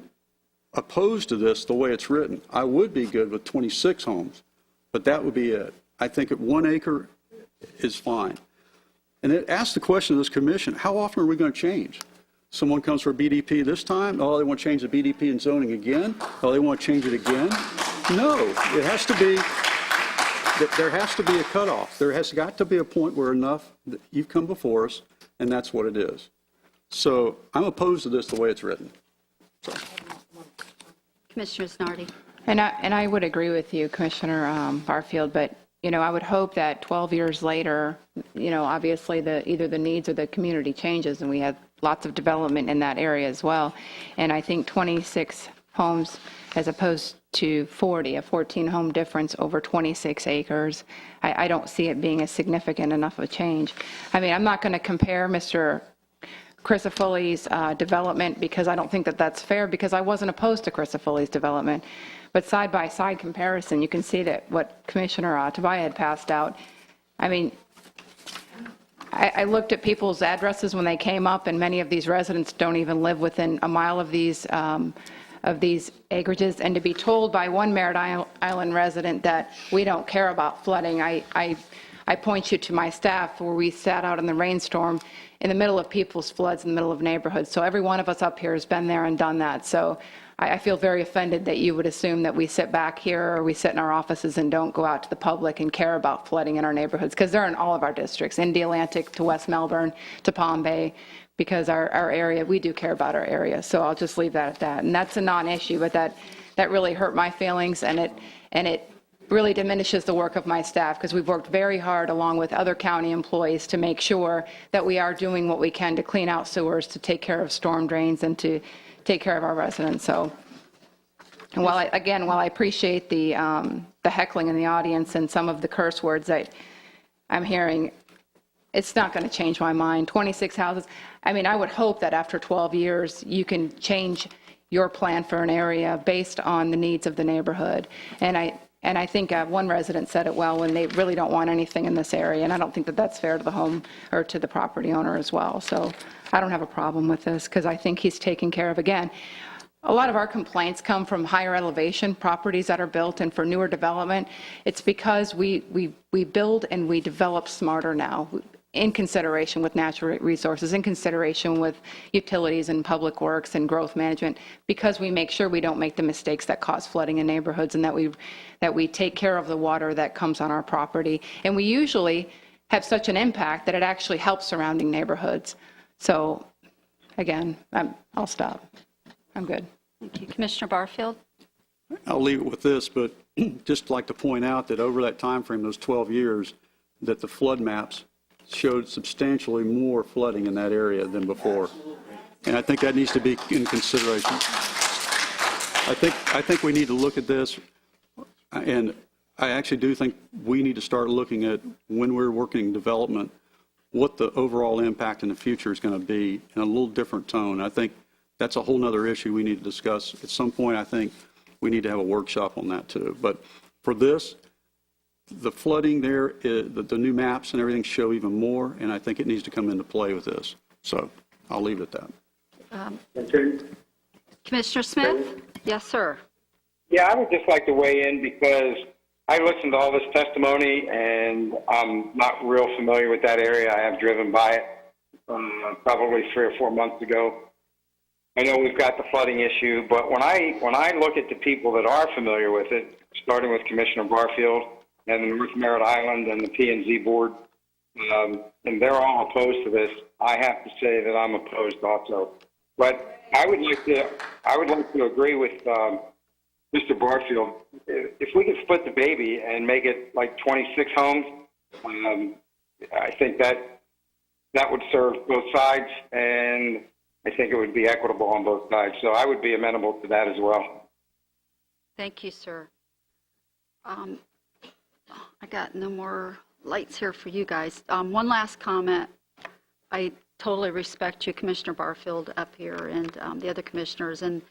opposed to this the way it's written. I would be good with 26 homes, but that would be it. I think at 1 acre is fine. And it asks the question of this commission, how often are we going to change? Someone comes for a BDP this time, oh, they want to change the BDP and zoning again? Oh, they want to change it again? No, it has to be, there has to be a cutoff. There has got to be a point where enough, you've come before us, and that's what it is. So I'm opposed to this the way it's written. So. Commissioner Snarty. And I would agree with you, Commissioner Barfield, but, you know, I would hope that 12 years later, you know, obviously either the needs or the community changes, and we have lots of development in that area as well. And I think 26 homes as opposed to 40, a 14-home difference over 26 acres, I don't see it being a significant enough of a change. I mean, I'm not going to compare Mr. Crisafulli's development because I don't think that that's fair, because I wasn't opposed to Crisafulli's development. But side-by-side comparison, you can see that what Commissioner Tobias had passed out. I mean, I looked at people's addresses when they came up, and many of these residents don't even live within a mile of these acreages. And to be told by one Merritt Island resident that we don't care about flooding, I point you to my staff where we sat out in the rainstorm in the middle of people's floods in the middle of neighborhoods. So every one of us up here has been there and done that. So I feel very offended that you would assume that we sit back here or we sit in our offices and don't go out to the public and care about flooding in our neighborhoods, because they're in all of our districts, Indy Atlantic to West Melbourne to Palm Bay, because our area, we do care about our area. So I'll just leave that at that. And that's a non-issue, but that really hurt my feelings, and it really diminishes the work of my staff, because we've worked very hard along with other county employees to make sure that we are doing what we can to clean out sewers, to take care of storm drains, and to take care of our residents. So, and while I appreciate the heckling in the audience and some of the curse words that I'm hearing, it's not going to change my mind. 26 houses. I mean, I would hope that after 12 years, you can change your plan for an area based on the needs of the neighborhood. And I think one resident said it well, when they really don't want anything in this area, and I don't think that that's fair to the home or to the property owner as well. So I don't have a problem with this, because I think he's taken care of. Again, a lot of our complaints come from higher elevation properties that are built, and for newer development, it's because we build and we develop smarter now, in consideration with natural resources, in consideration with utilities and public works and growth management, because we make sure we don't make the mistakes that cause flooding in neighborhoods, and that we take care of the water that comes on our property. And we usually have such an impact that it actually helps surrounding neighborhoods. So again, I'll stop. I'm good. Thank you. Commissioner Barfield? I'll leave it with this, but just like to point out that over that time frame, those 12 years, that the flood maps showed substantially more flooding in that area than before. And I think that needs to be in consideration. I think we need to look at this, and I actually do think we need to start looking at, when we're working development, what the overall impact in the future is going to be in a little different tone. I think that's a whole other issue we need to discuss. At some point, I think we need to have a workshop on that too. But for this, the flooding there, the new maps and everything show even more, and I think it needs to come into play with this. So I'll leave it at that. Commissioner Smith? Yes, sir. Yeah, I would just like to weigh in, because I listened to all this testimony, and I'm not real familiar with that area. I have driven by it probably 3 or 4 months ago. I know we've got the flooding issue, but when I look at the people that are familiar with it, starting with Commissioner Barfield and the North Merritt Island and the P&Z board, and they're all opposed to this, I have to say that I'm opposed also. But I would like to agree with Mr. Barfield. If we could split the baby and make it like 26 homes, I think that would serve both sides, and I think it would be equitable on both sides. So I would be amenable to that as well. Thank you, sir. I got no more lights here for you guys. One last comment. I totally respect you, Commissioner Barfield, up here, and the other commissioners, and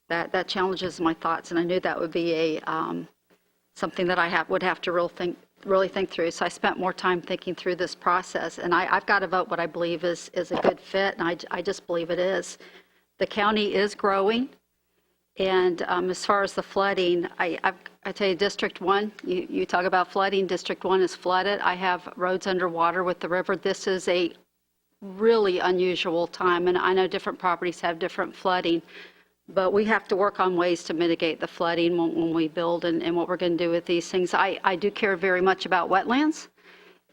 that challenges my thoughts, and I knew that would be something that I would have to really think through. So I spent more time thinking through this process, and I've got to vote what I believe is a good fit, and I just believe it is. The county is growing, and as far as the flooding, I tell you, District 1, you talk about flooding, District 1 is flooded. I have roads underwater with the river. This is a really unusual time, and I know different properties have different flooding, but we have to work on ways to mitigate the flooding when we build, and what we're going to do with these things. I do care very much about wetlands,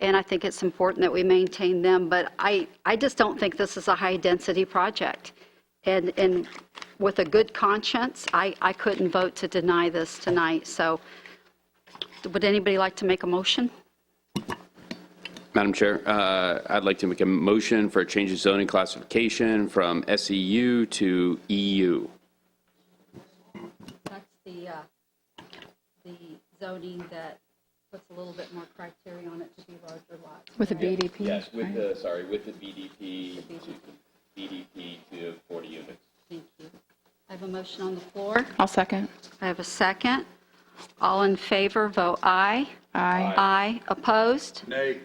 and I think it's important that we maintain them, but I just don't think this is a high-density project. And with a good conscience, I couldn't vote to deny this tonight. So would anybody like to make a motion? Madam Chair, I'd like to make a motion for a change of zoning classification from SEU to EU. That's the zoning that puts a little bit more criteria on it to be larger lots. With the BDP? Yes, with the BDP to 40 units. Thank you. I have a motion on the floor. I'll second. I have a second. All in favor, vote aye. Aye. Aye. Opposed? Nay.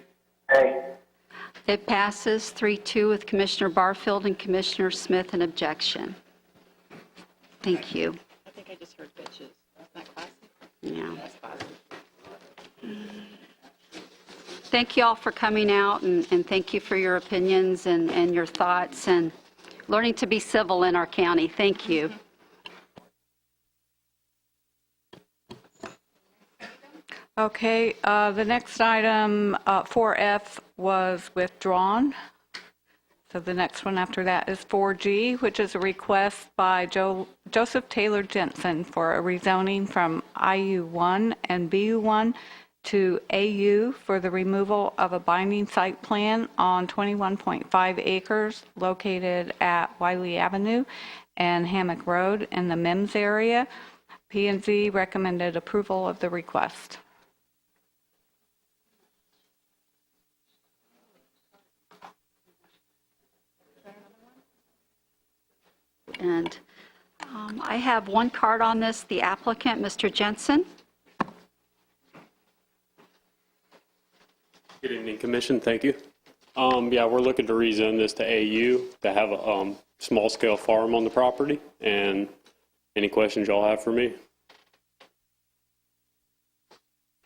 It passes 3-2 with Commissioner Barfield and Commissioner Smith an objection. Thank you. I think I just heard bitches. That's not classic. Yeah. Thank you all for coming out, and thank you for your opinions and your thoughts and learning to be civil in our county. Thank you. Okay, the next item, 4F, was withdrawn. So the next one after that is 4G, which is a request by Joseph Taylor Jensen for a rezoning from IU1 and BU1 to AU for the removal of a binding site plan on 21.5 acres located at Wiley Avenue and Hammock Road in the Mims area. P&Z recommended approval of the request. And I have one card on this, the applicant, Mr. Jensen. Good evening, Commission. Thank you. Yeah, we're looking to rezone this to AU to have a small-scale farm on the property. And any questions y'all have for me?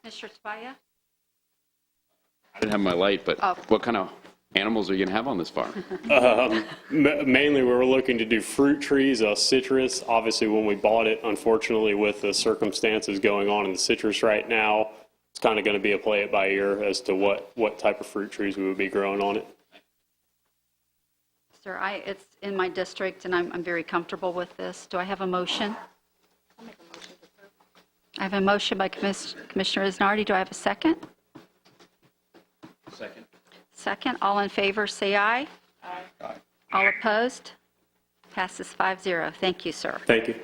Mr. Spaya? I didn't have my light, but what kind of animals are you going to have on this farm? Mainly, we were looking to do fruit trees, citrus. Obviously, when we bought it, unfortunately, with the circumstances going on in the citrus right now, it's kind of going to be a play it by ear as to what type of fruit trees we would be growing on it. Sir, it's in my district, and I'm very comfortable with this. Do I have a motion? I have a motion by Commissioner Isnardi. Do I have a second? Second. Second. All in favor, say aye. Aye. All opposed? Passes 5-0. Thank you, sir. Thank you.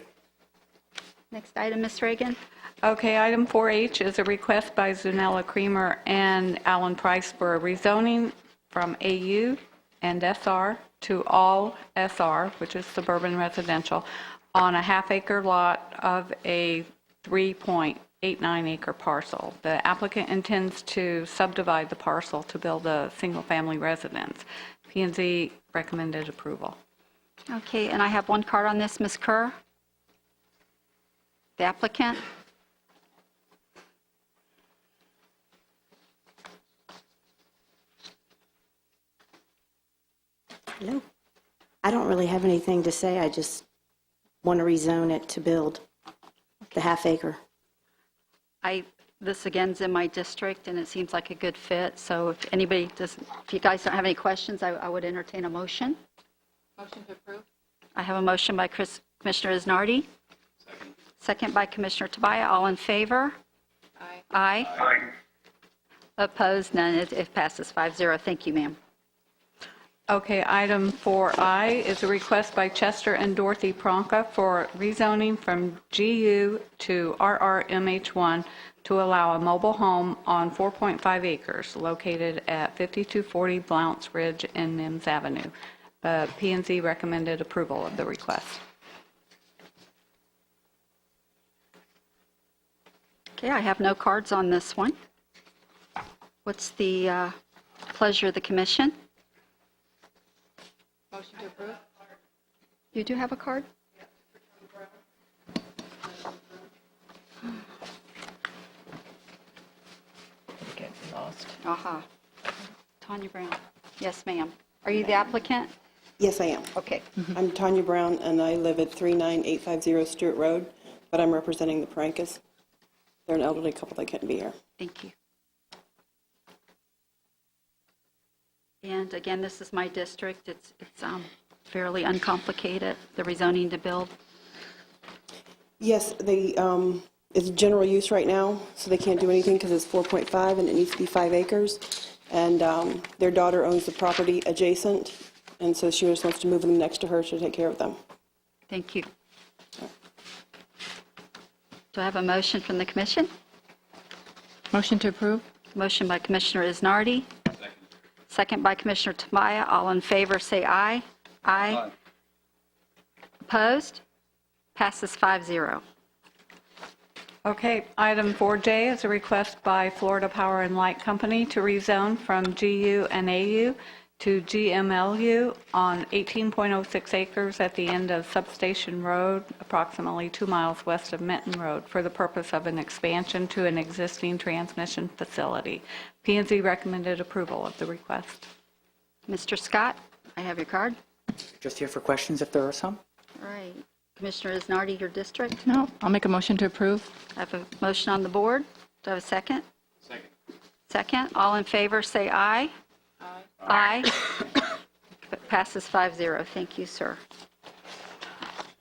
Next item, Ms. Reagan. Okay, item 4H is a request by Zunella Creamer and Alan Price for a rezoning from AU and SR to all SR, which is suburban residential, on a half-acre lot of a 3.89-acre parcel. The applicant intends to subdivide the parcel to build a single-family residence. P&Z recommended approval. Okay, and I have one card on this, Ms. Kerr. The applicant. Hello. I don't really have anything to say. I just want to rezone it to build the half acre. This again's in my district, and it seems like a good fit. So if you guys don't have any questions, I would entertain a motion. Motion to approve. I have a motion by Commissioner Isnardi. Second by Commissioner Tobias. All in favor? Aye. Aye. Opposed? None. It passes 5-0. Thank you, ma'am. Okay, item 4I is a request by Chester and Dorothy Pronka for rezoning from GU to RRMH1 to allow a mobile home on 4.5 acres located at 5240 Blounce Ridge and Mims Avenue. P&Z recommended approval of the request. Okay, I have no cards on this one. What's the pleasure of the commission? Motion to approve. You do have a card? Get lost. Aha. Tanya Brown. Yes, ma'am. Are you the applicant? Yes, I am. Okay. I'm Tanya Brown, and I live at 39850 Stewart Road, but I'm representing the Prankas. They're an elderly couple that couldn't be here. Thank you. And again, this is my district. It's fairly uncomplicated, the rezoning to build. Yes, it's general use right now, so they can't do anything because it's 4.5 and it needs to be 5 acres. And their daughter owns the property adjacent, and so she just wants to move them next to her to take care of them. Thank you. Do I have a motion from the commission? Motion to approve. Motion by Commissioner Isnardi. Second by Commissioner Tobias. All in favor, say aye. Aye. Opposed? Passes 5-0. Okay, item 4J is a request by Florida Power and Light Company to rezone from GU and AU to GMLU on 18.06 acres at the end of Substation Road, approximately 2 miles west of Minton Road, for the purpose of an expansion to an existing transmission facility. P&Z recommended approval of the request. Mr. Scott, I have your card. Just here for questions if there are some. All right. Commissioner Isnardi, your district? No, I'll make a motion to approve. I have a motion on the board. Do I have a second? Second. All in favor, say aye. Aye. Passes 5-0. Thank you, sir.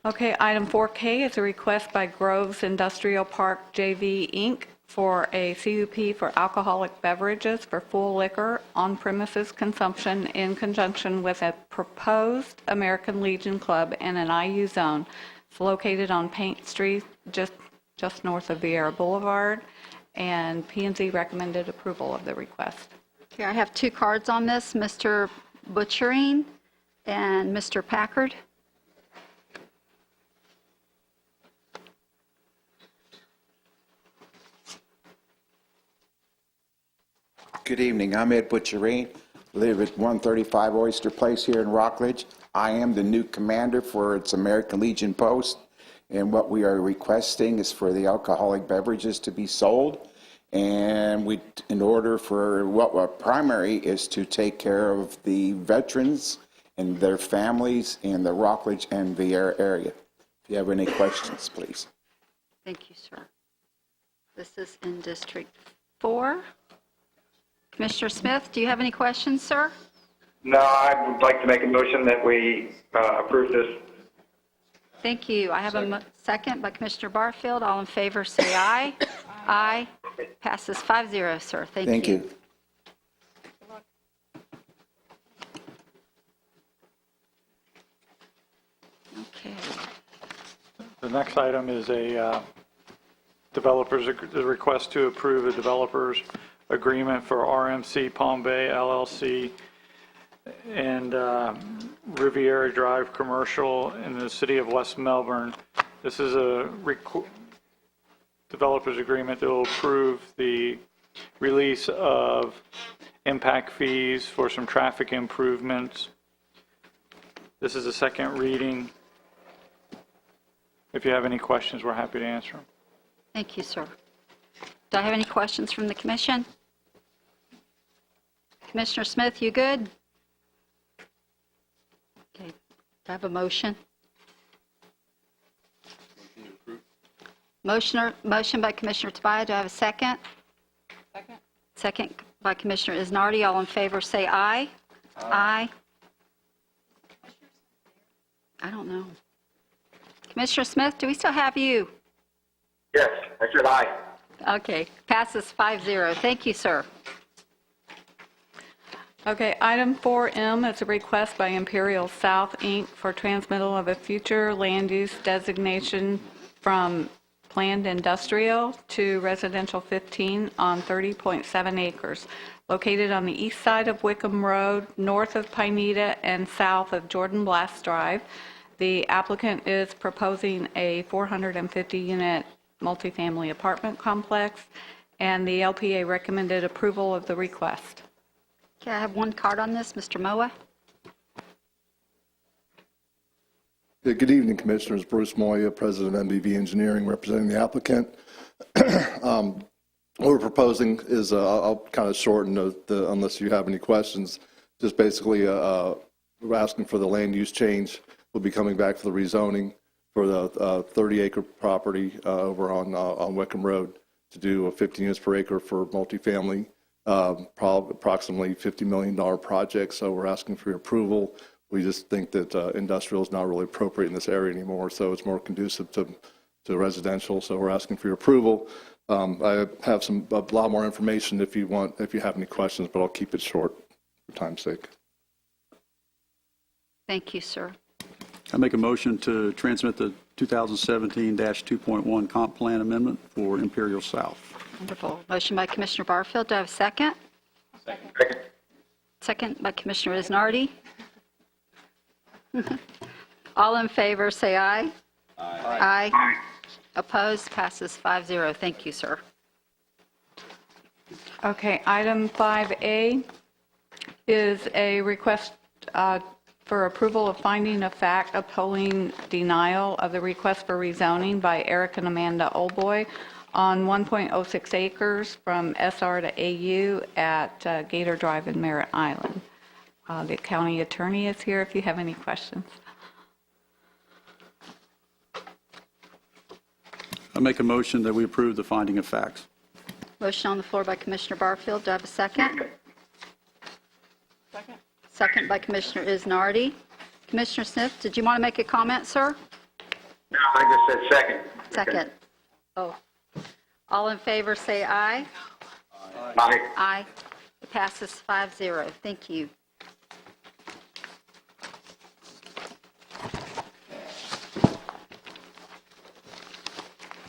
Okay, item 4K is a request by Groves Industrial Park JV Inc. for a CUP for alcoholic beverages for full liquor on-premises consumption in conjunction with a proposed American Legion Club in an IU zone. It's located on Paint Street, just north of Vieira Boulevard, and P&Z recommended approval of the request. Okay, I have 2 cards on this, Mr. Butchering and Mr. Packard. Good evening. I'm Ed Butcherine, live at 135 Oyster Place here in Rockledge. I am the new commander for its American Legion post, and what we are requesting is for the alcoholic beverages to be sold. And in order for what primary is to take care of the veterans and their families in the Rockledge and Vieira area. If you have any questions, please. Thank you, sir. This is in District 4. Commissioner Smith, do you have any questions, sir? No, I would like to make a motion that we approve this. Thank you. I have a second by Commissioner Barfield. All in favor, say aye. Aye. Passes 5-0, sir. Thank you. Okay. The next item is a request to approve a developer's agreement for RMC Palm Bay LLC and Riviera Drive Commercial in the city of West Melbourne. This is a developer's agreement that will approve the release of impact fees for some traffic improvements. This is a second reading. If you have any questions, we're happy to answer them. Thank you, sir. Do I have any questions from the commission? Commissioner Smith, you good? Okay. Do I have a motion? Motion by Commissioner Tobias. Do I have a second? Second. Second by Commissioner Isnardi. All in favor, say aye. Aye. I don't know. Commissioner Smith, do we still have you? Yes, I said aye. Okay. Passes 5-0. Thank you, sir. Okay, item 4M is a request by Imperial South, Inc. for transmittal of a future land use designation from planned industrial to residential 15 on 30.7 acres, located on the east side of Wickham Road, north of Pineda, and south of Jordan Blast Drive. The applicant is proposing a 450-unit multifamily apartment complex, and the LPA recommended approval of the request. Okay, I have 1 card on this. Mr. Moa. Yeah, good evening, Commissioners. Bruce Moya, President of MBV Engineering, representing the applicant. What we're proposing is, I'll kind of shorten unless you have any questions, just basically we're asking for the land use change. We'll be coming back for the rezoning for the 30-acre property over on Wickham Road to do 15 units per acre for multifamily, approximately $50 million project. So we're asking for your approval. We just think that industrial is not really appropriate in this area anymore, so it's more conducive to residential. So we're asking for your approval. I have a lot more information if you have any questions, but I'll keep it short for time's sake. Thank you, sir. I make a motion to transmit the 2017-2.1 comp plan amendment for Imperial South. Wonderful. Motion by Commissioner Barfield. Do I have a second? Second. Second by Commissioner Isnardi. All in favor, say aye. Aye. Aye. Opposed? Passes 5-0. Thank you, sir. Okay, item 5A is a request for approval of finding of fact upholding denial of the request for rezoning by Eric and Amanda Oldboy on 1.06 acres from SR to AU at Gator Drive in Merritt Island. The county attorney is here if you have any questions. I make a motion that we approve the finding of facts. Motion on the floor by Commissioner Barfield. Do I have a second? Second by Commissioner Isnardi. Commissioner Smith, did you want to make a comment, sir? No, I just said second. Second. Oh. All in favor, say aye. Aye. Aye. It passes 5-0. Thank you.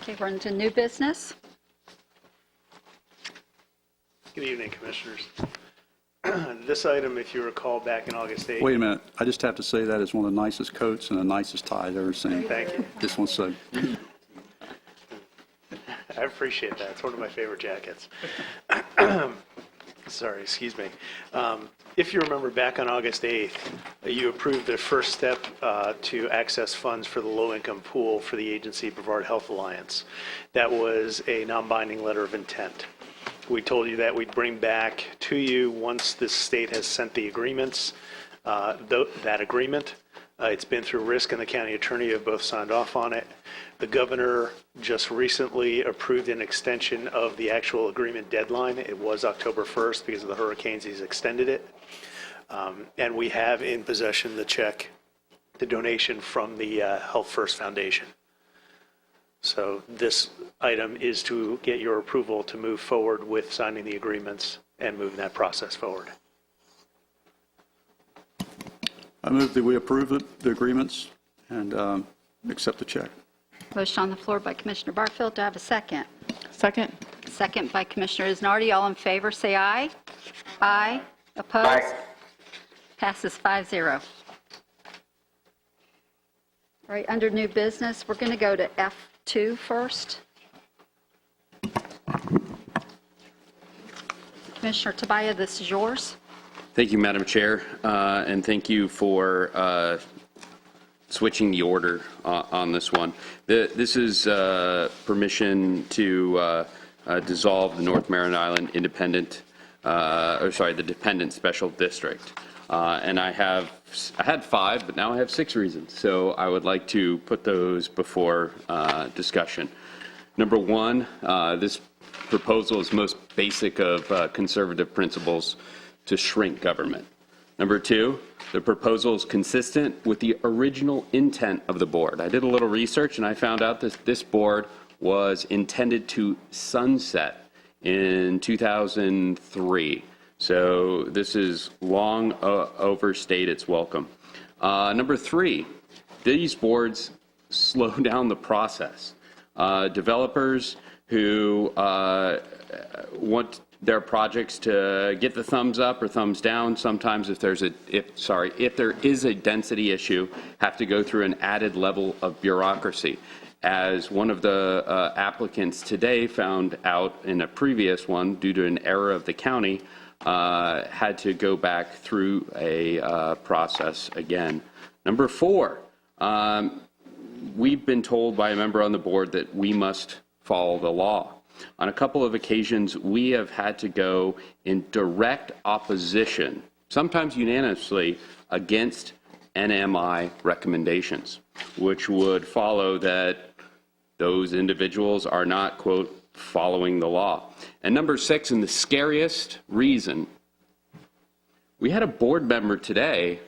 Okay, we're into new business. Good evening, Commissioners. This item, if you recall, back in August 8th. Wait a minute, I just have to say that is one of the nicest coats and the nicest tie I've ever seen. Thank you. This one's so, I appreciate that. It's one of my favorite jackets. Sorry, excuse me. If you remember, back on August 8th, you approved the first step to access funds for the low-income pool for the agency Brevard Health Alliance. That was a non-binding letter of intent. We told you that we'd bring back to you, once the state has sent the agreements, that agreement. It's been through Risk and the county attorney have both signed off on it. The governor just recently approved an extension of the actual agreement deadline. It was October 1st because of the hurricanes. He's extended it. And we have in possession the check, the donation from the Health First Foundation. So this item is to get your approval to move forward with signing the agreements and moving that process forward. I move that we approve the agreements and accept the check. Motion on the floor by Commissioner Barfield. Do I have a second? Second. Second by Commissioner Isnardi. All in favor, say aye. Aye. Opposed? Aye. Passes 5-0. All right, under new business, we're going to go to F2 first. Commissioner Tabaya, this is yours. Thank you, Madam Chair, and thank you for switching the order on this one. This is permission to dissolve the North Merritt Island Independent, the Dependent Special District. And I had 5, but now I have 6 reasons. So I would like to put those before discussion. Number 1, this proposal is most basic of conservative principles to shrink government. Number 2, the proposal is consistent with the original intent of the board. I did a little research and I found out that this board was intended to sunset in 2003. So this is long overstayed its welcome. Number 3, these boards slow down the process. Developers who want their projects to get the thumbs up or thumbs down, sometimes if there is a density issue, have to go through an added level of bureaucracy. As one of the applicants today found out in a previous one, due to an error of the county, had to go back through a process again. Number 4, we've been told by a member on the board that we must follow the law. On a couple of occasions, we have had to go in direct opposition, sometimes unanimously, against NMI recommendations, which would follow that those individuals are not, quote, following the law. And number 6, and the scariest reason, we had a board member today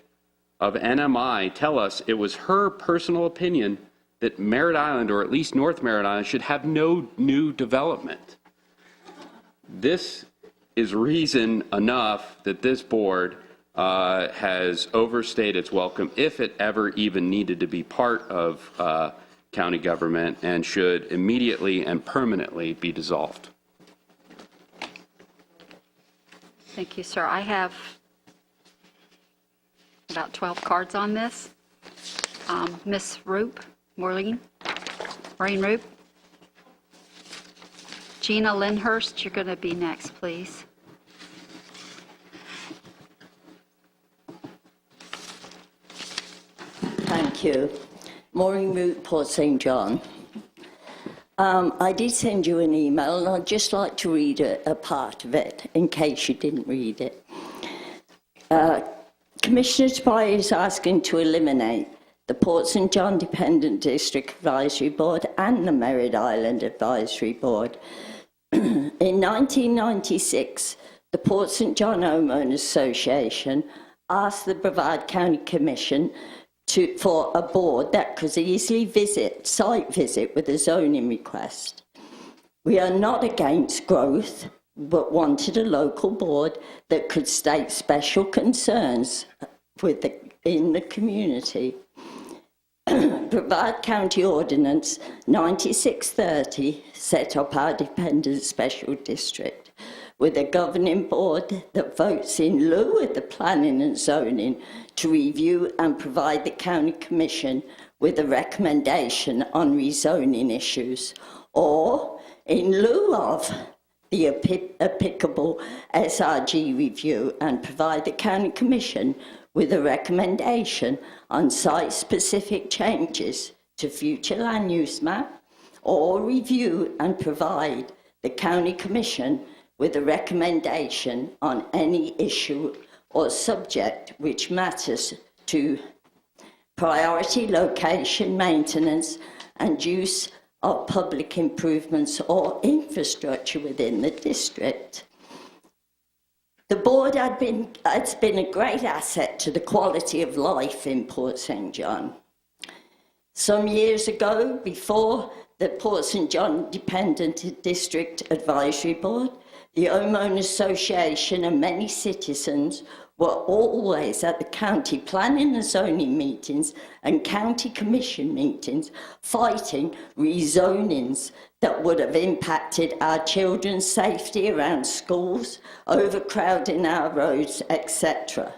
of NMI tell us it was her personal opinion that Merritt Island, or at least North Merritt Island, should have no new development. This is reason enough that this board has overstayed its welcome, if it ever even needed to be part of county government, and should immediately and permanently be dissolved. Thank you, sir. I have about 12 cards on this. Ms. Roop, Maureen Roop. Gina Lindhurst, you're going to be next, please. Thank you. Maureen Root, Port St. John. I did send you an email, and I'd just like to read a part of it, in case you didn't read it. Commissioner Spry is asking to eliminate the Port St. John Dependent District Advisory Board and the Merritt Island Advisory Board. In 1996, the Port St. John Homeowners Association asked the Brevard County Commission for a board that could easily site visit with a zoning request. We are not against growth, but wanted a local board that could state special concerns in the community. Brevard County Ordinance 9630 set up our dependent special district with a governing board that votes in lieu of the planning and zoning to review and provide the county commission with a recommendation on rezoning issues, or in lieu of the applicable SRG review and provide the county commission with a recommendation on site-specific changes to future land use map, or review and provide the county commission with a recommendation on any issue or subject which matters to priority location, maintenance and use of public improvements or infrastructure within the district. The board has been a great asset to the quality of life in Port St. John. Some years ago, before the Port St. John Dependent District Advisory Board, the Homeowners Association and many citizens were always at the county planning and zoning meetings and county commission meetings fighting rezonings that would have impacted our children's safety around schools, overcrowding our roads, etc.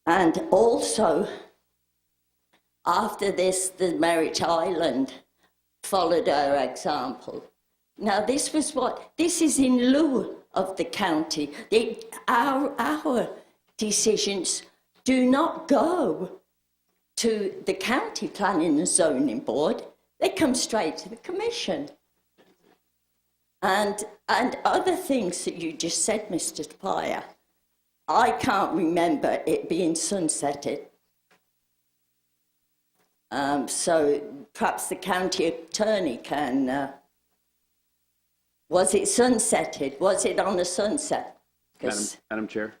And also, after this, the Merritt Island followed our example. Now, this is in lieu of the county. Our decisions do not go to the county planning and zoning board. They come straight to the commission. And other things that you just said, Mr. Tapia, I can't remember it being sunsetted. So perhaps the county attorney can... was it sunsetted? Was it on the sunset? Madam Chair?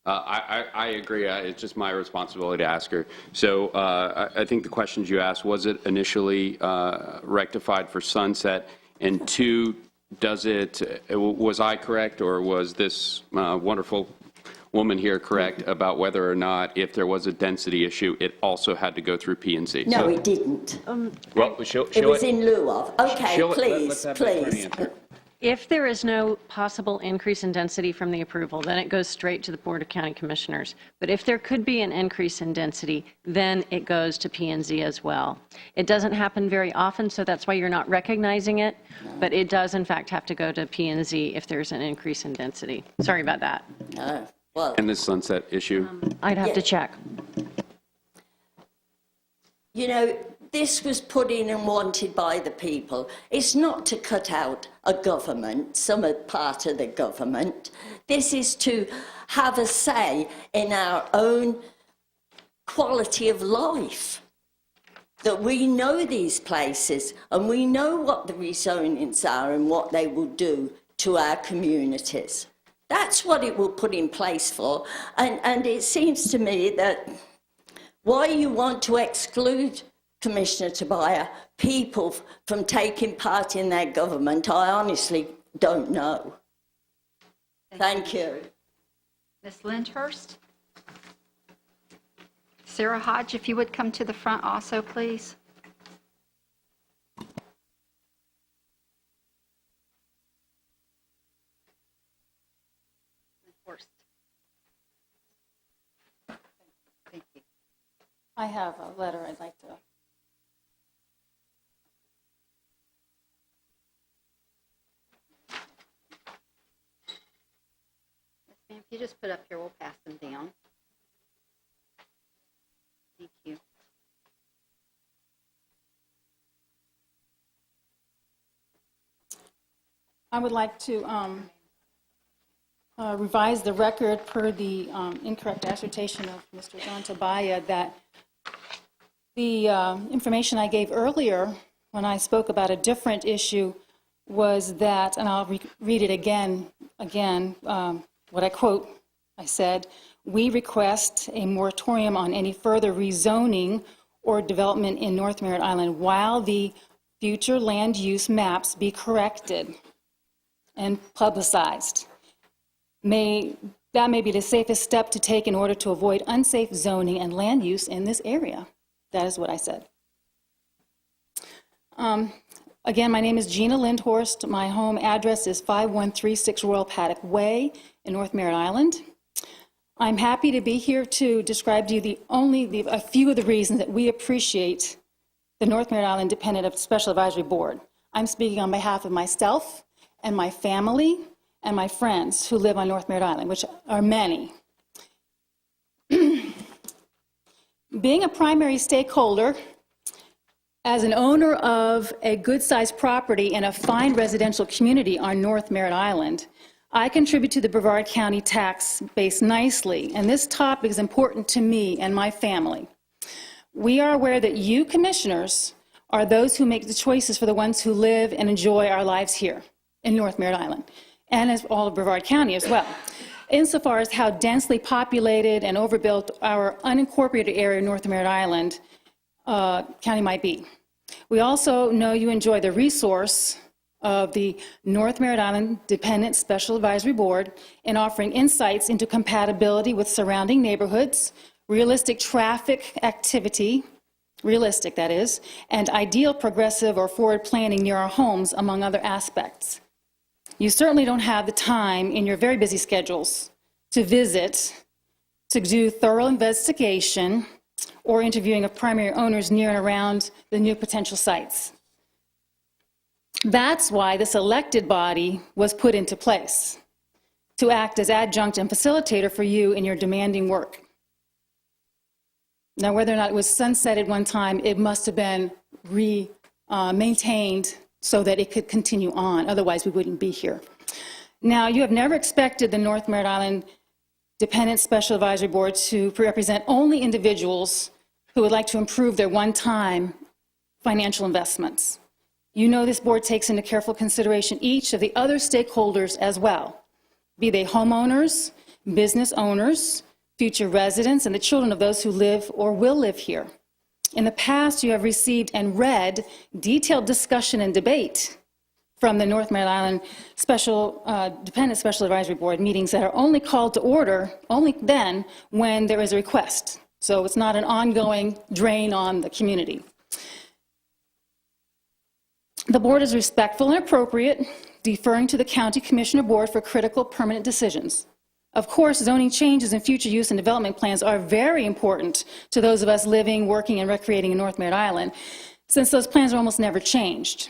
I agree. It's just my responsibility to ask her. So I think the questions you asked, was it initially rectified for sunset? And two, was I correct, or was this wonderful woman here correct about whether or not, if there was a density issue, it also had to go through P&Z? No, it didn't. Well, it was in lieu of. Okay, please. If there is no possible increase in density from the approval, then it goes straight to the Board of County Commissioners. But if there could be an increase in density, then it goes to P&Z as well. It doesn't happen very often, so that's why you're not recognizing it. But it does, in fact, have to go to P&Z if there's an increase in density. Sorry about that. Well, and this sunset issue? I'd have to check. You know, this was put in and wanted by the people. It's not to cut out a government, some part of the government. This is to have a say in our own quality of life. That we know these places and we know what the rezonings are and what they will do to our communities. That's what it will put in place for. And it seems to me that why you want to exclude, Commissioner Tapia, people from taking part in their government, I honestly don't know. Thank you. Ms. Lyndhurst? Sarah Hodge, if you would come to the front also, please. Thank you. I have a letter I'd like to... If you just put up here, we'll pass them down. Thank you. I would like to revise the record per the incorrect assertion of Mr. John Tapia that the information I gave earlier when I spoke about a different issue was that, and I'll read it again, what I quote I said, we request a moratorium on any further rezoning or development in North Merritt Island while the future land use maps be corrected and publicized. That may be the safest step to take in order to avoid unsafe zoning and land use in this area. That is what I said. Again, my name is Gina Lindhorst. My home address is 5136 Royal Paddock Way in North Merritt Island. I'm happy to be here to describe to you a few of the reasons that we appreciate the North Merritt Island Independent Special Advisory Board. I'm speaking on behalf of myself and my family and my friends who live on North Merritt Island, which are many. Being a primary stakeholder, as an owner of a good-sized property in a fine residential community on North Merritt Island, I contribute to the Brevard County tax base nicely, and this topic is important to me and my family. We are aware that you, commissioners, are those who make the choices for the ones who live and enjoy our lives here in North Merritt Island, and as all of Brevard County as well, insofar as how densely populated and overbuilt our unincorporated area of North Merritt Island County might be. We also know you enjoy the resource of the North Merritt Island Dependent Special Advisory Board in offering insights into compatibility with surrounding neighborhoods, realistic traffic activity, realistic that is, and ideal progressive or forward planning near our homes, among other aspects. You certainly don't have the time in your very busy schedules to visit, to do thorough investigation, or interviewing of primary owners near and around the new potential sites. That's why this elected body was put into place, to act as adjunct and facilitator for you in your demanding work. Now, whether or not it was sunsetted one time, it must have been maintained so that it could continue on. Otherwise, we wouldn't be here. Now, you have never expected the North Merritt Island Dependent Special Advisory Board to represent only individuals who would like to improve their one-time financial investments. You know this board takes into careful consideration each of the other stakeholders as well, be they homeowners, business owners, future residents, and the children of those who live or will live here. In the past, you have received and read detailed discussion and debate from the North Merritt Island Dependent Special Advisory Board meetings that are only called to order only then when there is a request. So it's not an ongoing drain on the community. The board is respectful and appropriate, deferring to the County Commissioner Board for critical permanent decisions. Of course, zoning changes and future use and development plans are very important to those of us living, working, and recreating in North Merritt Island, since those plans are almost never changed.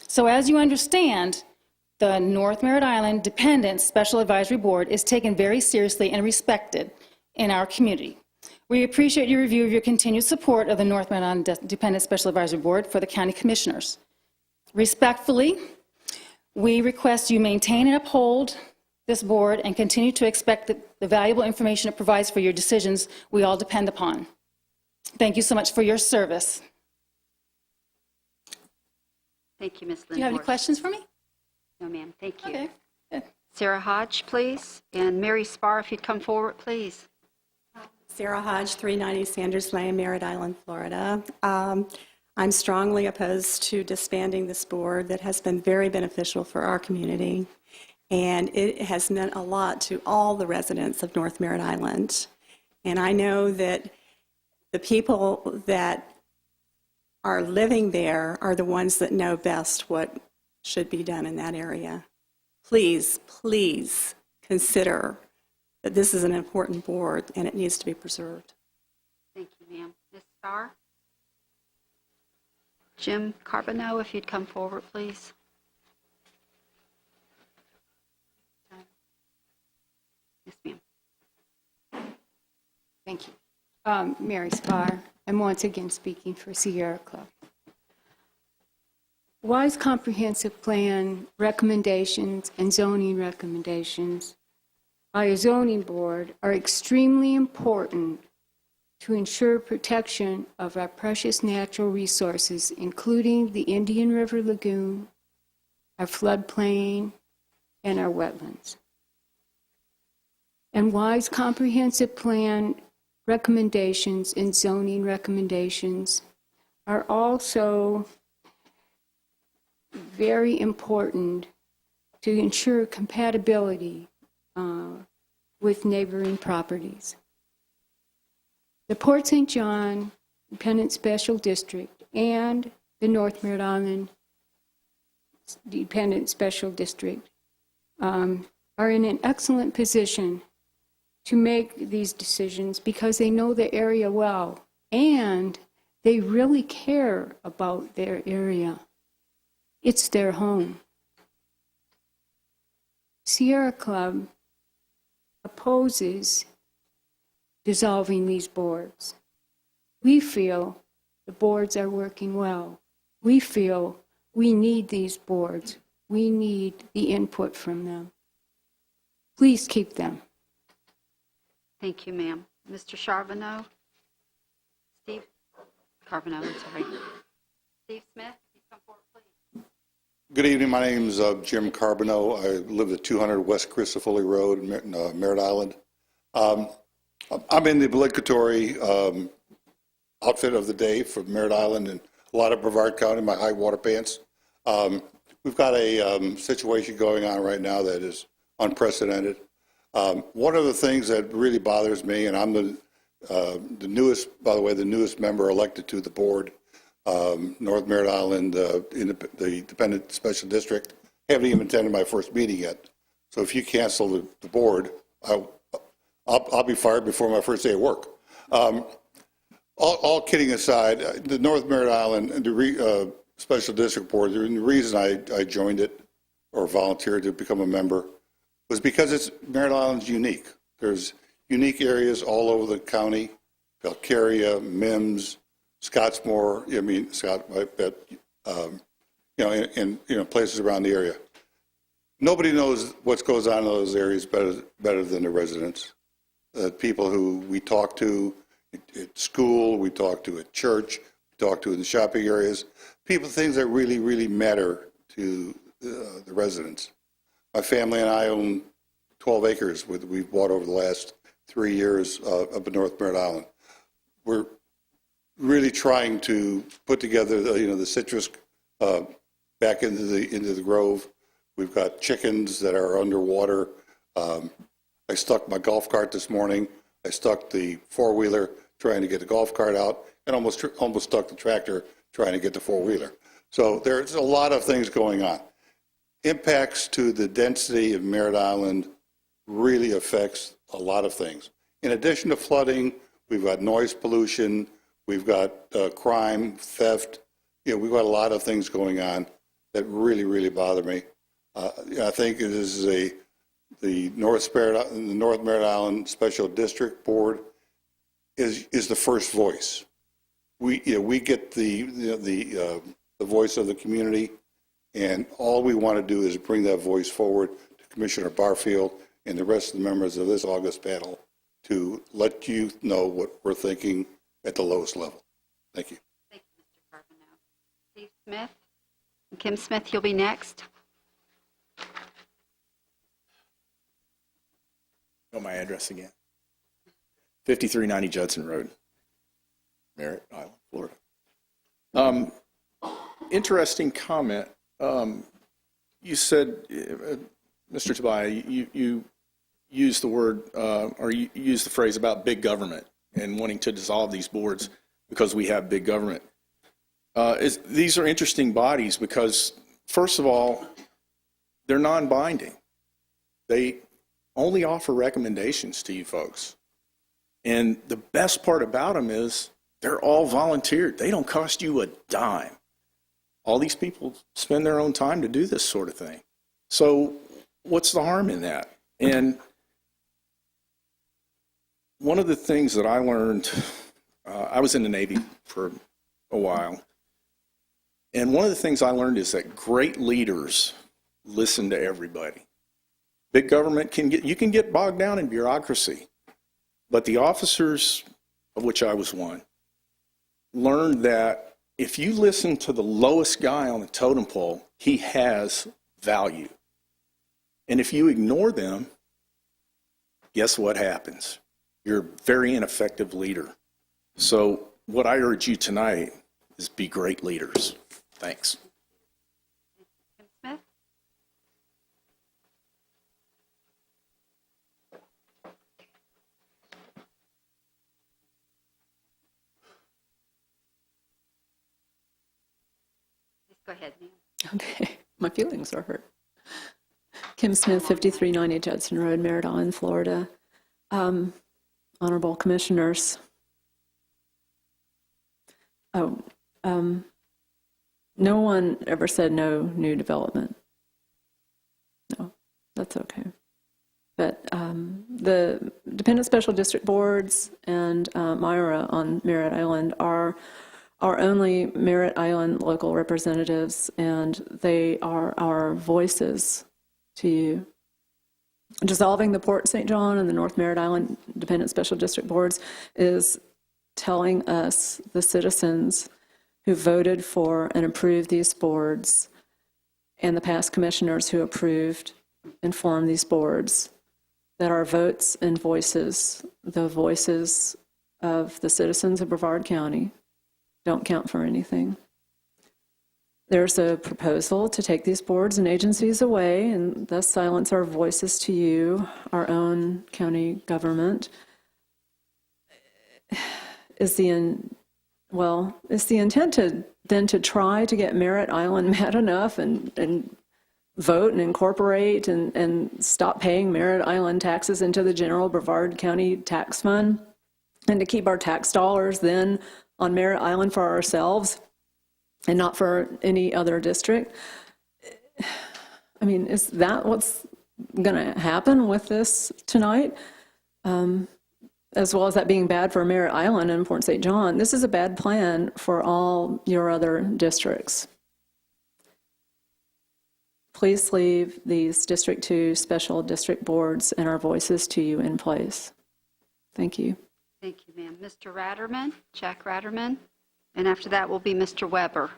So as you understand, the North Merritt Island Dependent Special Advisory Board is taken very seriously and respected in our community. We appreciate your review of your continued support of the North Merritt Island Dependent Special Advisory Board for the County Commissioners. Respectfully, we request you maintain and uphold this board and continue to expect that the valuable information it provides for your decisions we all depend upon. Thank you so much for your service. Thank you, Ms. Lindhorst. Do you have any questions for me? No, ma'am. Thank you. Okay. Good. Sarah Hodge, please. And Mary Spar, if you'd come forward, please. Sarah Hodge, 390 Sanders Lane, Merritt Island, Florida. I'm strongly opposed to disbanding this board that has been very beneficial for our community, and it has meant a lot to all the residents of North Merritt Island. And I know that the people that are living there are the ones that know best what should be done in that area. Please, please consider that this is an important board and it needs to be preserved. Thank you, ma'am. Ms. Starr? Jim Carbonneau, if you'd come forward, please. Yes, ma'am. Thank you. Mary Spar. I'm once again speaking for Sierra Club. WISE comprehensive plan recommendations and zoning recommendations by a zoning board are extremely important to ensure protection of our precious natural resources, including the Indian River Lagoon, our floodplain, and our wetlands. and wise comprehensive plan recommendations and zoning recommendations are also very important to ensure compatibility with neighboring properties. The Port St. John Dependent Special District and the North Merritt Island Dependent Special District are in an excellent position to make these decisions because they know the area well and they really care about their area. It's their home. Sierra Club opposes dissolving these boards. We feel the boards are working well. We feel we need these boards. We need the input from them. Please keep them. Thank you, ma'am. Mr. Charbonneau? Steve? Carbonneau, I'm sorry. Steve Smith, you come forward, please. Good evening. My name is Jim Carbonneau. I live at 200 West Crisafulli Road in Merritt Island. I'm in the obligatory outfit of the day for Merritt Island and a lot of Brevard County, my high water pants. We've got a situation going on right now that is unprecedented. One of the things that really bothers me, and I'm the newest, by the way, the newest member elected to the board, North Merritt Island, in the Dependent Special District. Haven't even attended my first meeting yet. So if you cancel the board, I'll be fired before my first day of work. All kidding aside, the North Merritt Island Special District Board, the reason I joined it or volunteered to become a member was because Merritt Island's unique. There's unique areas all over the county, Valcaria, Mims, Scottsmore, and places around the area. Nobody knows what goes on in those areas better than the residents. People who we talk to at school, we talk to at church, we talk to in the shopping areas, things that really, really matter to the residents. My family and I own 12 acres we've bought over the last 3 years up in North Merritt Island. We're really trying to put together the citrus back into the grove. We've got chickens that are underwater. I stuck my golf cart this morning. I stuck the four-wheeler trying to get the golf cart out, and almost stuck the tractor trying to get the four-wheeler. So there's a lot of things going on. Impacts to the density of Merritt Island really affects a lot of things. In addition to flooding, we've got noise pollution, we've got crime, theft. We've got a lot of things going on that really, really bother me. I think this is the North Merritt Island Special District Board is the first voice. We get the voice of the community, and all we want to do is bring that voice forward to Commissioner Barfield and the rest of the members of this August panel to let you know what we're thinking at the lowest level. Thank you. Thank you, Mr. Carbonneau. Steve Smith? And Kim Smith, you'll be next. Know my address again. 5390 Judson Road, Merritt Island, Florida. Interesting comment. You said, Mr. Tobias, you used the word, or you used the phrase about big government and wanting to dissolve these boards because we have big government. These are interesting bodies because, first of all, they're non-binding. They only offer recommendations to you folks. And the best part about them is they're all volunteered. They don't cost you a dime. All these people spend their own time to do this sort of thing. So what's the harm in that? And one of the things that I learned, I was in the Navy for a while, and one of the things I learned is that great leaders listen to everybody. Big government you can get bogged down in bureaucracy, but the officers, of which I was one, learned that if you listen to the lowest guy on the totem pole, he has value. And if you ignore them, guess what happens? You're a very ineffective leader. So what I urge you tonight is be great leaders. Thanks. Smith? Go ahead, Neil. Okay, my feelings are hurt. Kim Smith, 5390 Judson Road, Merritt Island, Florida. Honorable Commissioners. No one ever said no new development. No, that's okay. But the Dependent Special District Boards and Myra on Merritt Island are our only Merritt Island local representatives, and they are our voices to you. Dissolving the Port St. John and the North Merritt Island Dependent Special District Boards is telling us, the citizens who voted for and approved these boards, and the past commissioners who approved and formed these boards, that our votes and voices, the voices of the citizens of Brevard County, don't count for anything. There's a proposal to take these boards and agencies away and thus silence our voices to you, our own county government. Is the intent to try to get Merritt Island mad enough and vote and incorporate and stop paying Merritt Island taxes into the general Brevard County tax fund, and to keep our tax dollars then on Merritt Island for ourselves and not for any other district? I mean, is that what's going to happen with this tonight? As well as that being bad for Merritt Island and Port St. John, this is a bad plan for all your other districts. Please leave these District 2 special district boards and our voices to you in place. Thank you. Thank you, ma'am. Mr. Ratterman, Jack Ratterman, and after that will be Mr. Weber.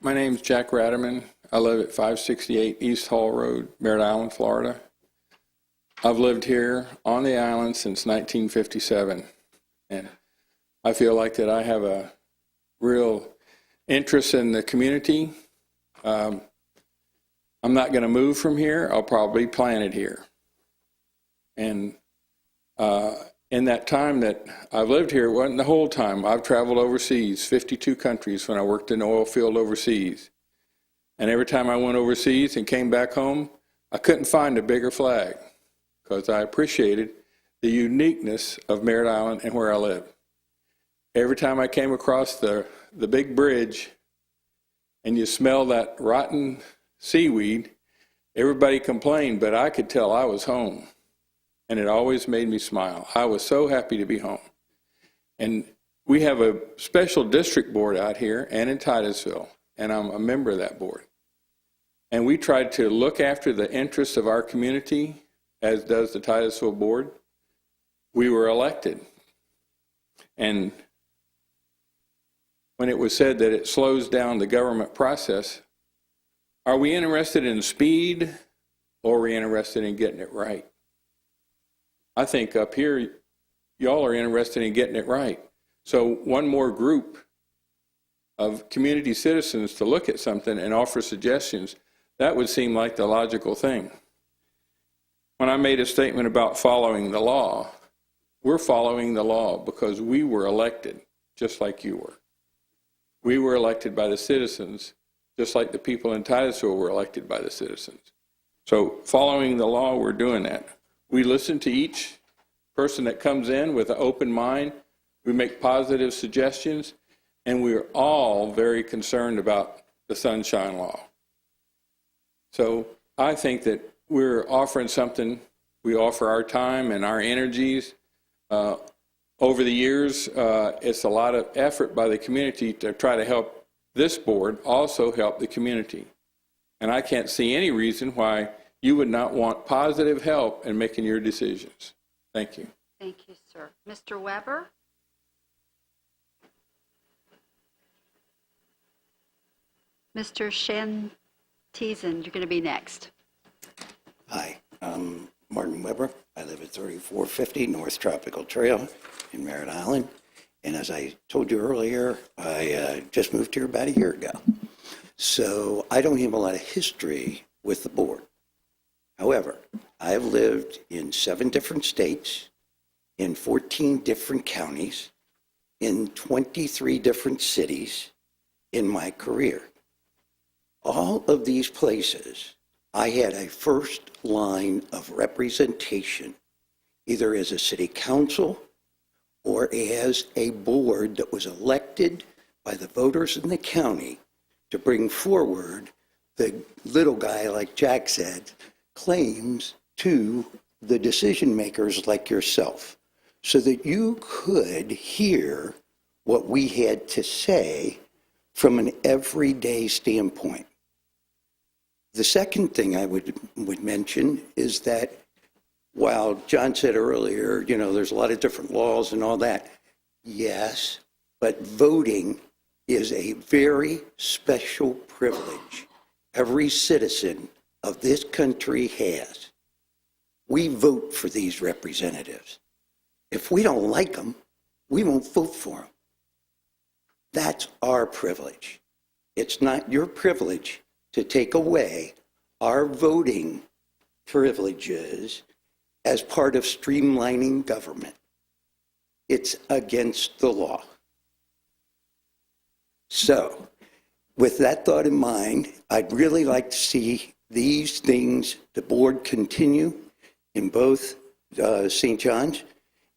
My name's Jack Ratterman. I live at 568 East Hall Road, Merritt Island, Florida. I've lived here on the island since 1957, and I feel like that I have a real interest in the community. I'm not going to move from here. I'll probably plant it here. And in that time that I've lived here, it wasn't the whole time. I've traveled overseas, 52 countries when I worked in the oil field overseas. And every time I went overseas and came back home, I couldn't find a bigger flag because I appreciated the uniqueness of Merritt Island and where I live. Every time I came across the big bridge and you smell that rotten seaweed, everybody complained, but I could tell I was home. And it always made me smile. I was so happy to be home. And we have a special district board out here and in Titusville, and I'm a member of that board. And we tried to look after the interests of our community, as does the Titusville board. We were elected. And when it was said that it slows down the government process, are we interested in speed or are we interested in getting it right? I think up here, y'all are interested in getting it right. So one more group of community citizens to look at something and offer suggestions, that would seem like the logical thing. When I made a statement about following the law, we're following the law because we were elected, just like you were. We were elected by the citizens, just like the people in Titusville were elected by the citizens. So following the law, we're doing that. We listen to each person that comes in with an open mind. We make positive suggestions, and we're all very concerned about the Sunshine Law. So I think that we're offering something. We offer our time and our energies. Over the years, it's a lot of effort by the community to try to help this board also help the community. And I can't see any reason why you would not want positive help in making your decisions. Thank you. Thank you, sir. Mr. Weber? Mr. Shantizen, you're going to be next. Hi, I'm Martin Weber. I live at 3450 North Tropical Trail in Merritt Island. And as I told you earlier, I just moved here about a year ago. So I don't have a lot of history with the board. However, I've lived in 7 different states, in 14 different counties, in 23 different cities in my career. All of these places, I had a first line of representation, either as a city council or as a board that was elected by the voters in the county to bring forward the little guy, like Jack said, claims to the decision makers like yourself, so that you could hear what we had to say from an everyday standpoint. The second thing I would mention is that while John said earlier, you know, there's a lot of different laws and all that, yes, but voting is a very special privilege every citizen of this country has. We vote for these representatives. If we don't like them, we won't vote for them. That's our privilege. It's not your privilege to take away our voting privileges as part of streamlining government. It's against the law. So, with that thought in mind, I'd really like to see these things, the board continue in both St. John's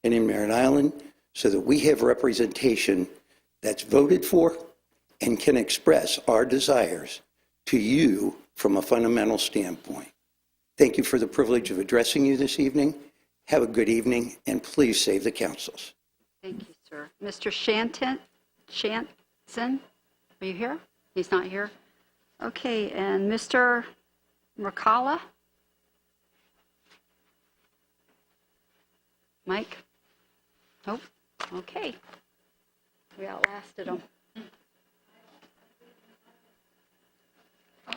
and in Merritt Island, so that we have representation that's voted for and can express our desires to you from a fundamental standpoint. Thank you for the privilege of addressing you this evening. Have a good evening, and please save the councils. Thank you, sir. Mr. Shanson, are you here? He's not here. Okay, and Mr. Mercala? Mike? Nope. Okay. We outlasted him. Oh.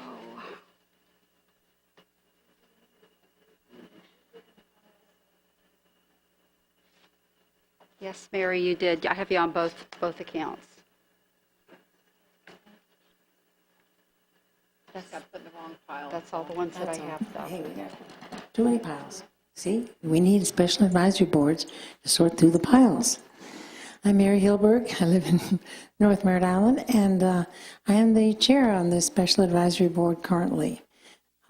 Yes, Mary, you did. I have you on both accounts. That's all the ones that I have, though. Hey, we got too many piles. See, we need special advisory boards to sort through the piles. I'm Mary Hilberg. I live in North Merritt Island, and I am the chair on this special advisory board currently.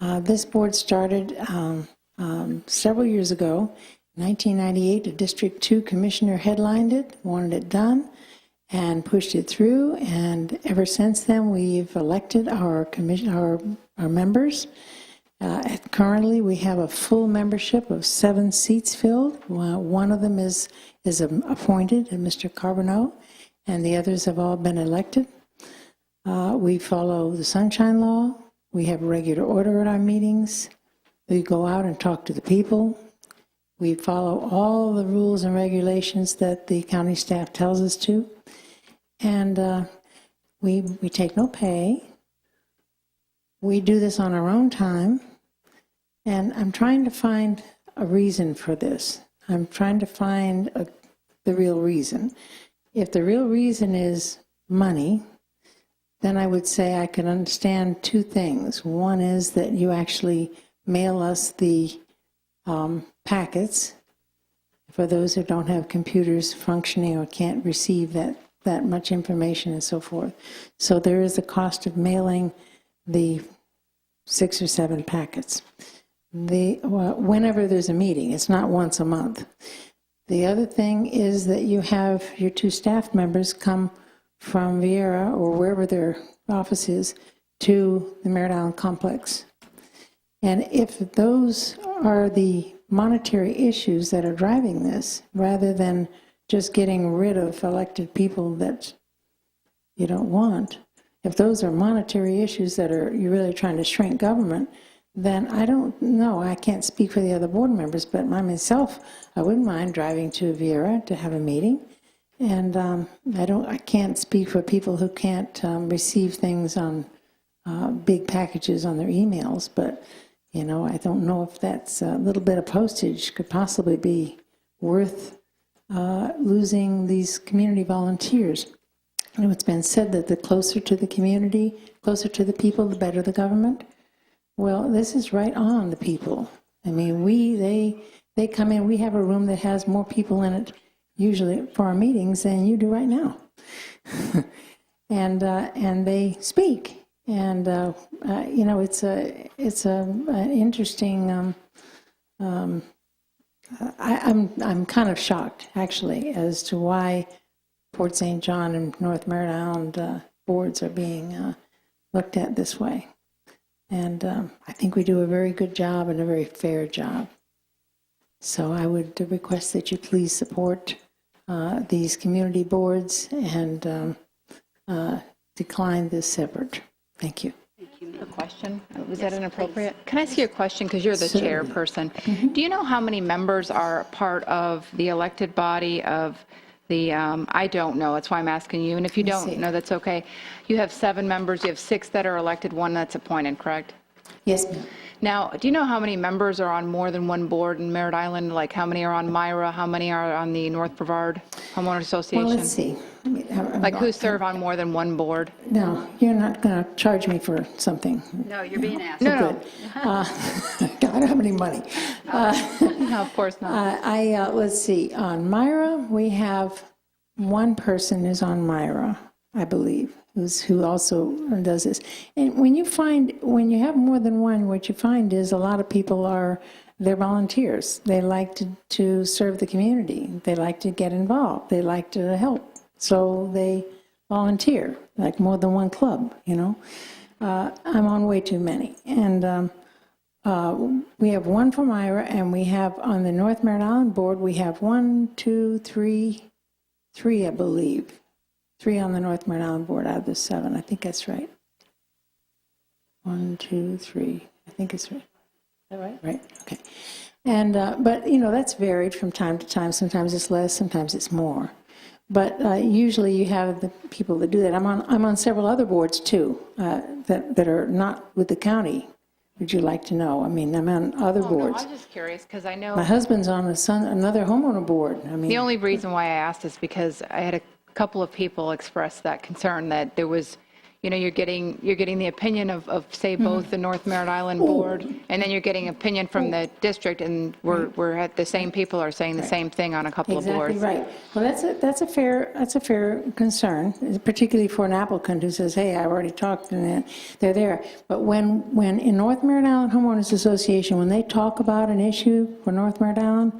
This board started several years ago. In 1998, a District 2 commissioner headlined it, wanted it done, and pushed it through. And ever since then, we've elected our members. Currently, we have a full membership of 7 seats filled. One of them is appointed, Mr. Carbonneau, and the others have all been elected. We follow the Sunshine Law. We have regular order at our meetings. We go out and talk to the people. We follow all the rules and regulations that the county staff tells us to. And we take no pay. We do this on our own time. And I'm trying to find a reason for this. I'm trying to find the real reason. If the real reason is money, then I would say I can understand 2 things. One is that you actually mail us the packets for those who don't have computers functioning or can't receive that much information and so forth. So there is a cost of mailing the 6 or 7 packets. Whenever there's a meeting, it's not once a month. The other thing is that you have your 2 staff members come from Vieira or wherever their office is to the Merritt Island complex. And if those are the monetary issues that are driving this, rather than just getting rid of elected people that you don't want, if those are monetary issues that you're really trying to shrink government, then I don't know. I can't speak for the other board members, but myself, I wouldn't mind driving to Viera to have a meeting. And I can't speak for people who can't receive things on big packages on their emails, but I don't know if that's a little bit of postage could possibly be worth losing these community volunteers. It's been said that the closer to the community, closer to the people, the better the government. Well, this is right on the people. I mean, they come in. We have a room that has more people in it usually for our meetings than you do right now, and they speak. And it's an interesting. I'm kind of shocked actually as to why Port St. John and North Merritt Island boards are being looked at this way. And I think we do a very good job and a very fair job. So I would request that you please support these community boards and decline this separate. Thank you. A question? Was that inappropriate? Can I ask you a question, because you're the Certainly. chairperson? Do you know how many members are part of the elected body of the, I don't know, that's why I'm asking you, and if you Let me don't see. know, that's okay. You have 7 members, you have 6 that are elected, 1 that's appointed, correct? Yes, ma'am. Now, do you know how many members are on more than one board in Merritt Island? Like how many are on Myra, how many are on the North Brevard Homeowner Association? Well, let's see. Like who serve on more than one board? No, you're not going to charge me for something. No, you're being asked. No, good. I don't have any money. No, of course not. Let's see. On Myra, we have one person is on Myra, I believe, who also does this. And when you have more than one, what you find is a lot of people they're volunteers. They like to serve the community. They like to get involved. They like to help. So they volunteer, like more than one club, I'm on way too many. And we have one for Myra, and we have on the North Merritt Island board, we have 3, I believe. 3 on the North Merritt Island board out of the 7. I think that's right. 1, 2, 3. I think it's right. Is that right? Right. Okay. And but that's varied from time to time. Sometimes it's less. Sometimes it's more. But usually you have the people that do that. I'm on several other boards too that are not with the county. Would you like to know? I mean, I'm on other boards. No, I'm just curious because I know My husband's on another homeowner board. I mean, the only reason why I asked is because I had a couple of people express that concern that there was, you're getting the opinion of say both the North Merritt Island board, and then you're getting opinion from the district, and we're at the same people are saying the same thing on a couple of boards. Exactly right. Well, that's a fair concern, particularly for an applicant who says, "Hey, I already talked," and they're there. But when in North Merritt Island Homeowners Association, when they talk about an issue for North Merritt Island,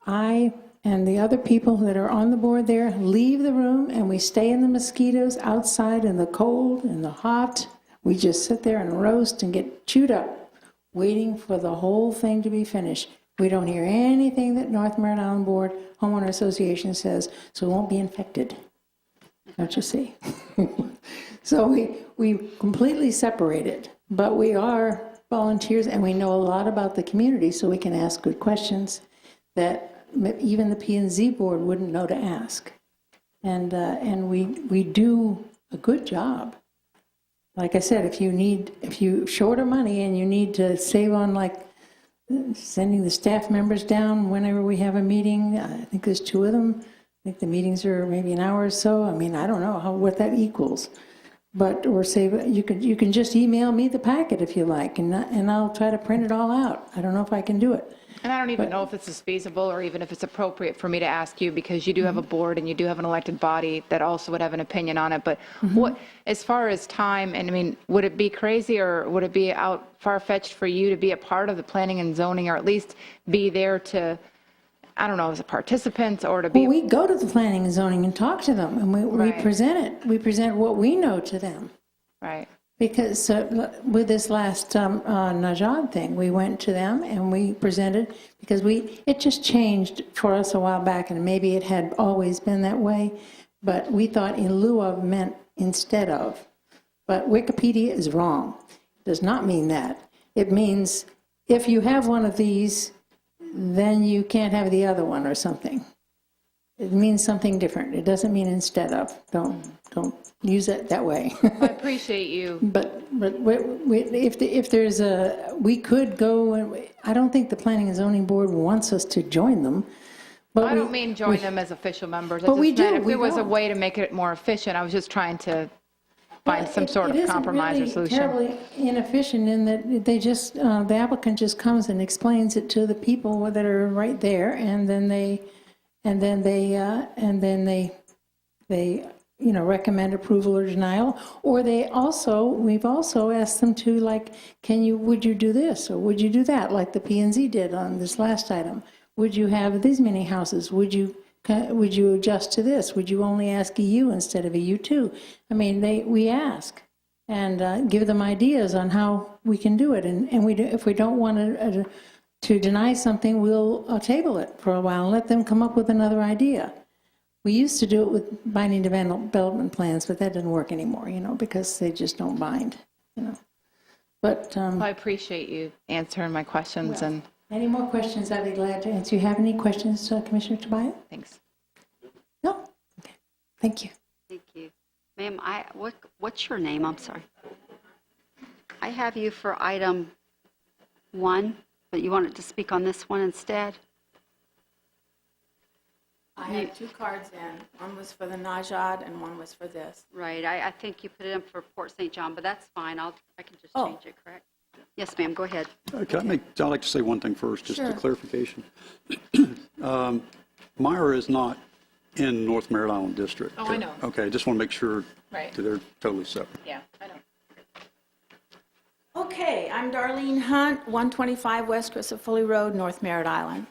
I and the other people that are on the board there leave the room, and we stay in the mosquitoes outside in the cold and the hot. We just sit there and roast and get chewed up, waiting for the whole thing to be finished. We don't hear anything that North Merritt Island Board Homeowner Association says, so we won't be infected. Don't you see? So we completely separated, but we are volunteers, and we know a lot about the community, so we can ask good questions that even the P&Z board wouldn't know to ask. And we do a good job. Like I said, if you short of money and you need to save on like sending the staff members down whenever we have a meeting, I think there's 2 of them. I think the meetings are maybe an hour or so. I mean, I don't know what that equals. But you can just email me the packet if you like, and I'll try to print it all out. I don't know if I can do it. And I don't even know if this is feasible or even if it's appropriate for me to ask you, because you do have a board and you do have an elected body that also would have an opinion on it. But what, as far as time, and I mean, would it be crazy or would it be far-fetched for you to be a part of the planning and zoning, or at least be there to, I don't know, as a participant or to be? Well, we go to the planning and zoning and talk to them, and we present it. We present what we know to them. Right. Because with this last Najad thing, we went to them and we presented, because it just changed for us a while back, and maybe it had always been that way, but we thought in lieu of meant instead of. But Wikipedia is wrong. does not mean that. It means if you have one of these, then you can't have the other one or something. It means something different. It doesn't mean instead of. Don't use it that way. I appreciate you. But if there's we could go, and I don't think the Planning and Zoning Board wants us to join them. But I don't mean join them as official members. I But just we meant do, if we there was a go. way to make it more efficient, I was just trying to find some sort of compromise or It solution. isn't really terribly inefficient in that they just, the applicant just comes and explains it to the people that are right there, and then they recommend approval or denial. Or we've also asked them to, like, would you do this or would you do that, like the P&Z did on this last item? Would you have these many houses? Would you adjust to this? Would you only ask EU instead of EU2? I mean, we ask and give them ideas on how we can do it. And if we don't want to deny something, we'll table it for a while and let them come up with another idea. We used to do it with binding development plans, but that doesn't work anymore, because they just don't bind, But I appreciate you answering my questions. Well, any more questions, I'd be glad to answer. You have any questions, Commissioner Tobias? Thanks. No? Okay. Thank you. Thank you. Ma'am, what's your name? I'm sorry. I have you for item 1, but you wanted to speak on this one instead? I had 2 cards in. One was for the Najad and one was for this. Right. I think you put it in for Port St. John, but that's fine. I can just Oh. change it, correct? Yes, ma'am. Go ahead. I'd like to say one thing first, just Sure. a clarification. Myra is not in North Merritt Island District. Oh, I know. Okay, just want to make sure Right. that they're totally separate. Yeah, I know. Okay, I'm Darlene Hunt, 125 West Crisafulli Road, North Merritt Island.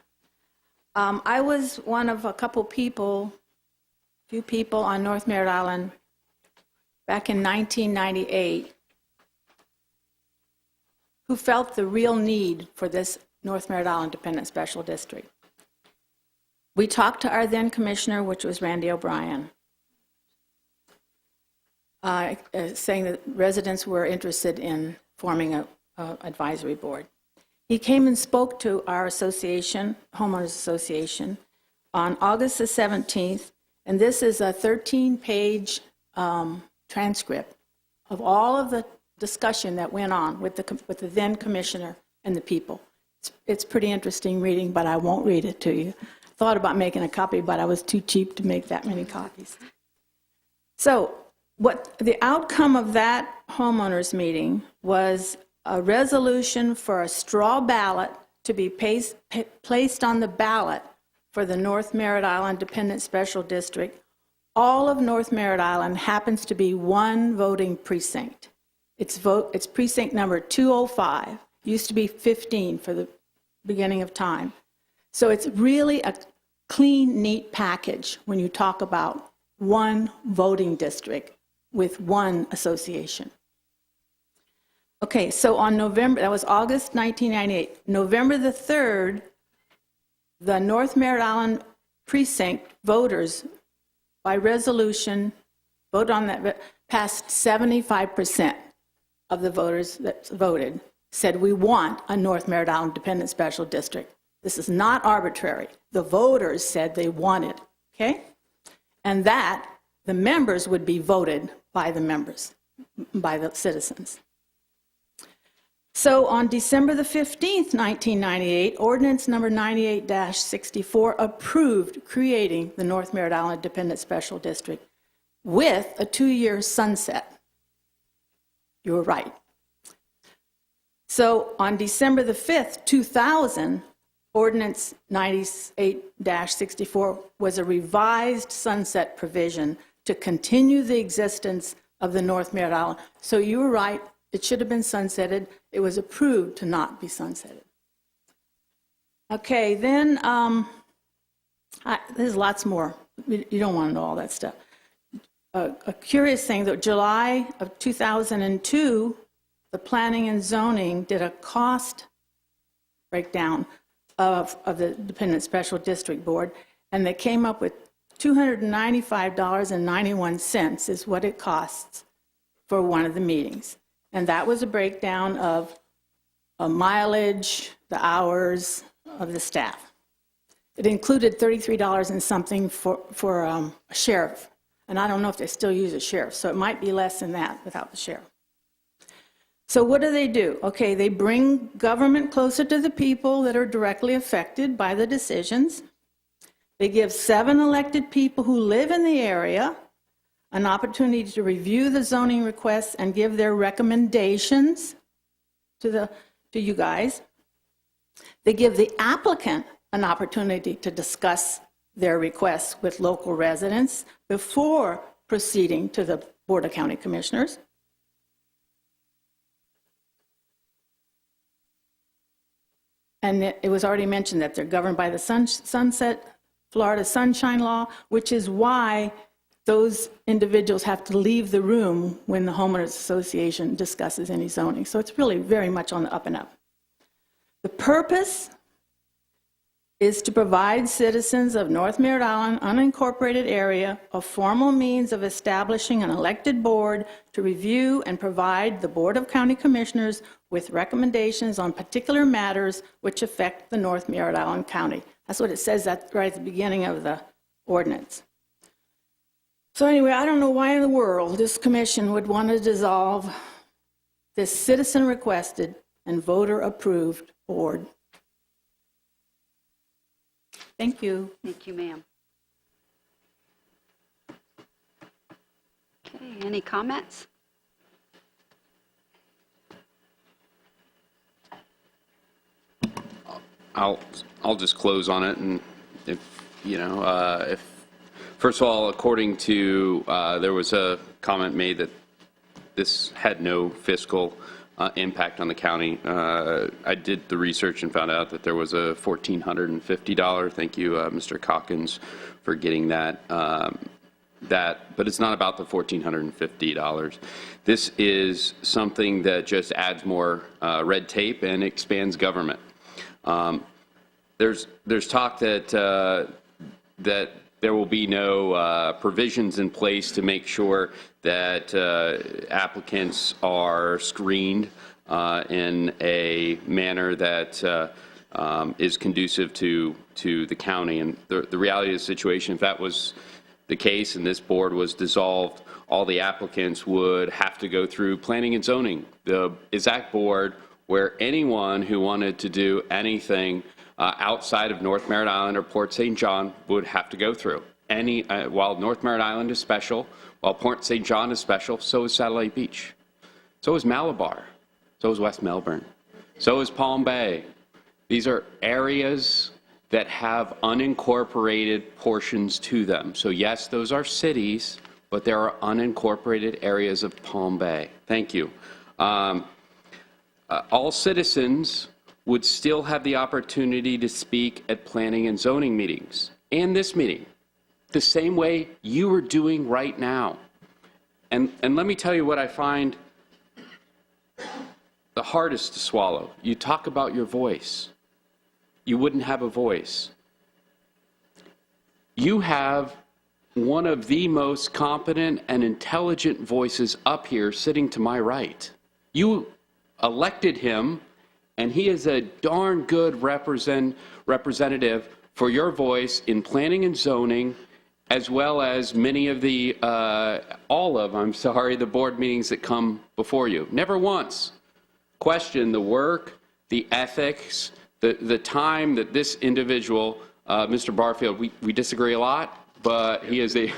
I was one of a few people on North Merritt Island back in 1998 who felt the real need for this North Merritt Island Independent Special District. We talked to our then commissioner, which was Randy O'Brien, saying that residents were interested in forming an advisory board. He came and spoke to our association, homeowners association, on August the 17th, and this is a 13-page transcript of all of the discussion that went on with the then commissioner and the people. It's pretty interesting reading, but I won't read it to you. Thought about making a copy, but I was too cheap to make that many copies. So what the outcome of that homeowners meeting was a resolution for a straw ballot to be placed on the ballot for the North Merritt Island Independent Special District. All of North Merritt Island happens to be one voting precinct. It's precinct number 205. Used to be 15 for the beginning of time. So it's really a clean, neat package when you talk about one voting district with one association. Okay, so on that was August 1998. November the 3rd, the North Merritt Island precinct voters, by resolution, voted on that, passed 75% of the voters that voted, said we want a North Merritt Island Independent Special District. This is not arbitrary. The voters said they wanted, okay? And that the members would be voted by the members, by the citizens. So on December the 15th, 1998, ordinance number 98-64 approved creating the North Merritt Island Independent Special District with a 2-year sunset. You were right. So on December the 5th, 2000, ordinance 98-64 was a revised sunset provision to continue the existence of the North Merritt Island. So you were right. It should have been sunsetted. It was approved to not be sunsetted. Okay, then there's lots more. You don't want to know all that stuff. A curious thing, that July of 2002, the Planning and Zoning did a cost breakdown of the Independent Special District Board, and they came up with $295.91 is what it costs for one of the meetings. And that was a breakdown of mileage, the hours of the staff. It included $33 and something for a sheriff. And I don't know if they still use a sheriff, so it might be less than that without the sheriff. So what do? Okay, they bring government closer to the people that are directly affected by the decisions. They give 7 elected people who live in the area an opportunity to review the zoning requests and give their recommendations to you guys. They give the applicant an opportunity to discuss their requests with local residents before proceeding to the Board of County Commissioners. And it was already mentioned that they're governed by the Sunset Florida Sunshine Law, which is why those individuals have to leave the room when the homeowners association discusses any zoning. So it's really very much on the up and up. The purpose is to provide citizens of North Merritt Island unincorporated area a formal means of establishing an elected board to review and provide the Board of County Commissioners with recommendations on particular matters which affect the North Merritt Island County. That's what it says right at the beginning of the ordinance. So anyway, I don't know why in the world this commission would want to dissolve this citizen-requested and voter-approved board. Thank you. Thank you, ma'am. Okay, any comments? I'll just close on it, and if first of all, according to there was a comment made that this had no fiscal impact on the county. I did the research and found out that there was a $1,450. Thank you, Mr. Calkins, for getting that. But it's not about the $1,450. This is something that just adds more red tape and expands government. There's talk that that there will be no provisions in place to make sure that applicants are screened in a manner that is conducive to the county. And the reality of the situation, if that was the case and this board was dissolved, all the applicants would have to go through planning and zoning, the exact board where anyone who wanted to do anything outside of North Merritt Island or Port St. John would have to go through. While North Merritt Island is special, while Port St. John is special, so is Satellite Beach. So is Malabar. So is West Melbourne. So is Palm Bay. These are areas that have unincorporated portions to them. So yes, those are cities, but there are unincorporated areas of Palm Bay. Thank you. All citizens would still have the opportunity to speak at planning and zoning meetings and this meeting, the same way you are doing right now. And let me tell you what I find the hardest to swallow. You talk about your voice. You wouldn't have a voice. You have one of the most competent and intelligent voices up here sitting to my right. You elected him, and he is a darn good representative for your voice in planning and zoning, as well as many of the, the board meetings that come before you. Never once question the work, the ethics, the time that this individual, Mr. Barfield, we disagree a lot, but he is a,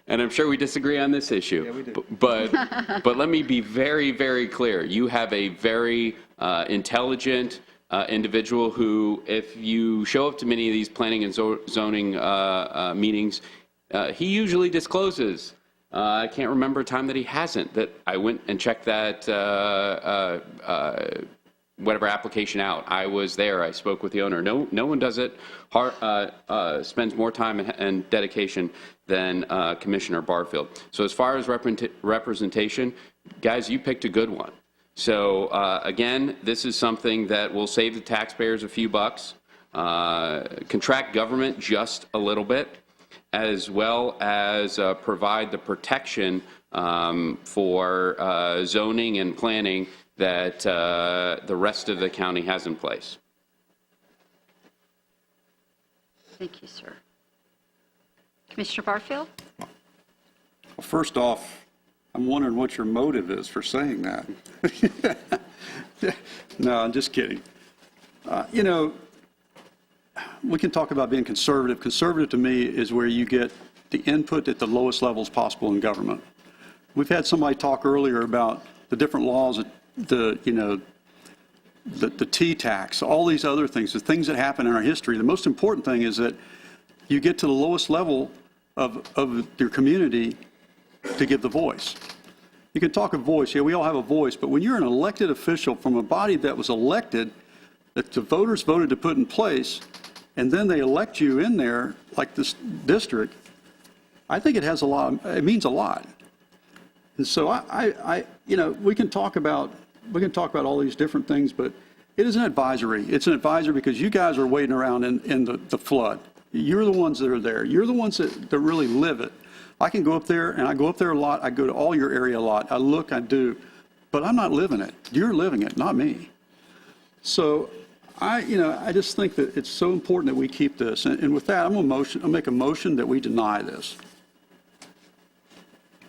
and I'm sure we disagree on this issue. Yeah, we do. But let me be very, very clear. You have a very intelligent individual who, if you show up to many of these planning and zoning meetings, he usually discloses. I can't remember a time that he hasn't, that I went and checked that whatever application out. I was there. I spoke with the owner. No one does it. Spends more time and dedication than Commissioner Barfield. So as far as representation, guys, you picked a good one. So again, this is something that will save the taxpayers a few bucks, contract government just a little bit, as well as provide the protection for zoning and planning that the rest of the county has in place. Thank you, sir. Commissioner Barfield? Well, first off, I'm wondering what your motive is for saying that. No, I'm just kidding. You know, we can talk about being conservative. Conservative to me is where you get the input at the lowest levels possible in government. We've had somebody talk earlier about the different laws, the T-tax, all these other things, the things that happen in our history. The most important thing is that you get to the lowest level of your community to give the voice. You can talk a voice. Yeah, we all have a voice, but when you're an elected official from a body that was elected, that the voters voted to put in place, and then they elect you in there, like this district, I think it has a lot, it means a lot. And so you know, we can talk about all these different things, but it is an advisory. It's an advisory because you guys are waiting around in the flood. You're the ones that are there. You're the ones that really live it. I can go up there, and I go up there a lot. I go to all your area a lot. I look, I do, but I'm not living it. You're living it, not me. So you know, I just think that it's so important that we keep this. And with that, I'll make a motion that we deny this.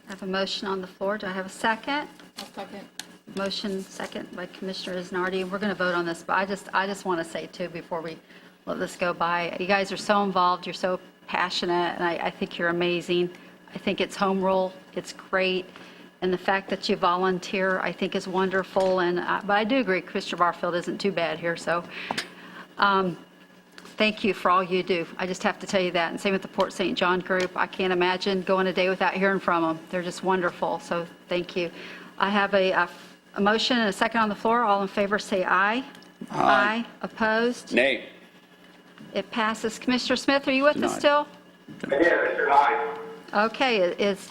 I have a motion on the floor. Do I have a second? I'll second. Motion second by Commissioner Isnardi. We're going to vote on this, but I just want to say, too, before we let this go by, you guys are so involved. You're so passionate, and I think you're amazing. I think it's home rule. It's great. And the fact that you volunteer, I think, is wonderful. And but I do agree, Commissioner Barfield isn't too bad here. So thank you for all you do. I just have to tell you that. And same with the Port St. John group. I can't imagine going a day without hearing from them. They're just wonderful. So thank you. I have a motion and a second on the floor. All in favor say aye. Aye. Opposed? Nay. It passes. Commissioner Smith, are you with us still? Aye. Okay, it's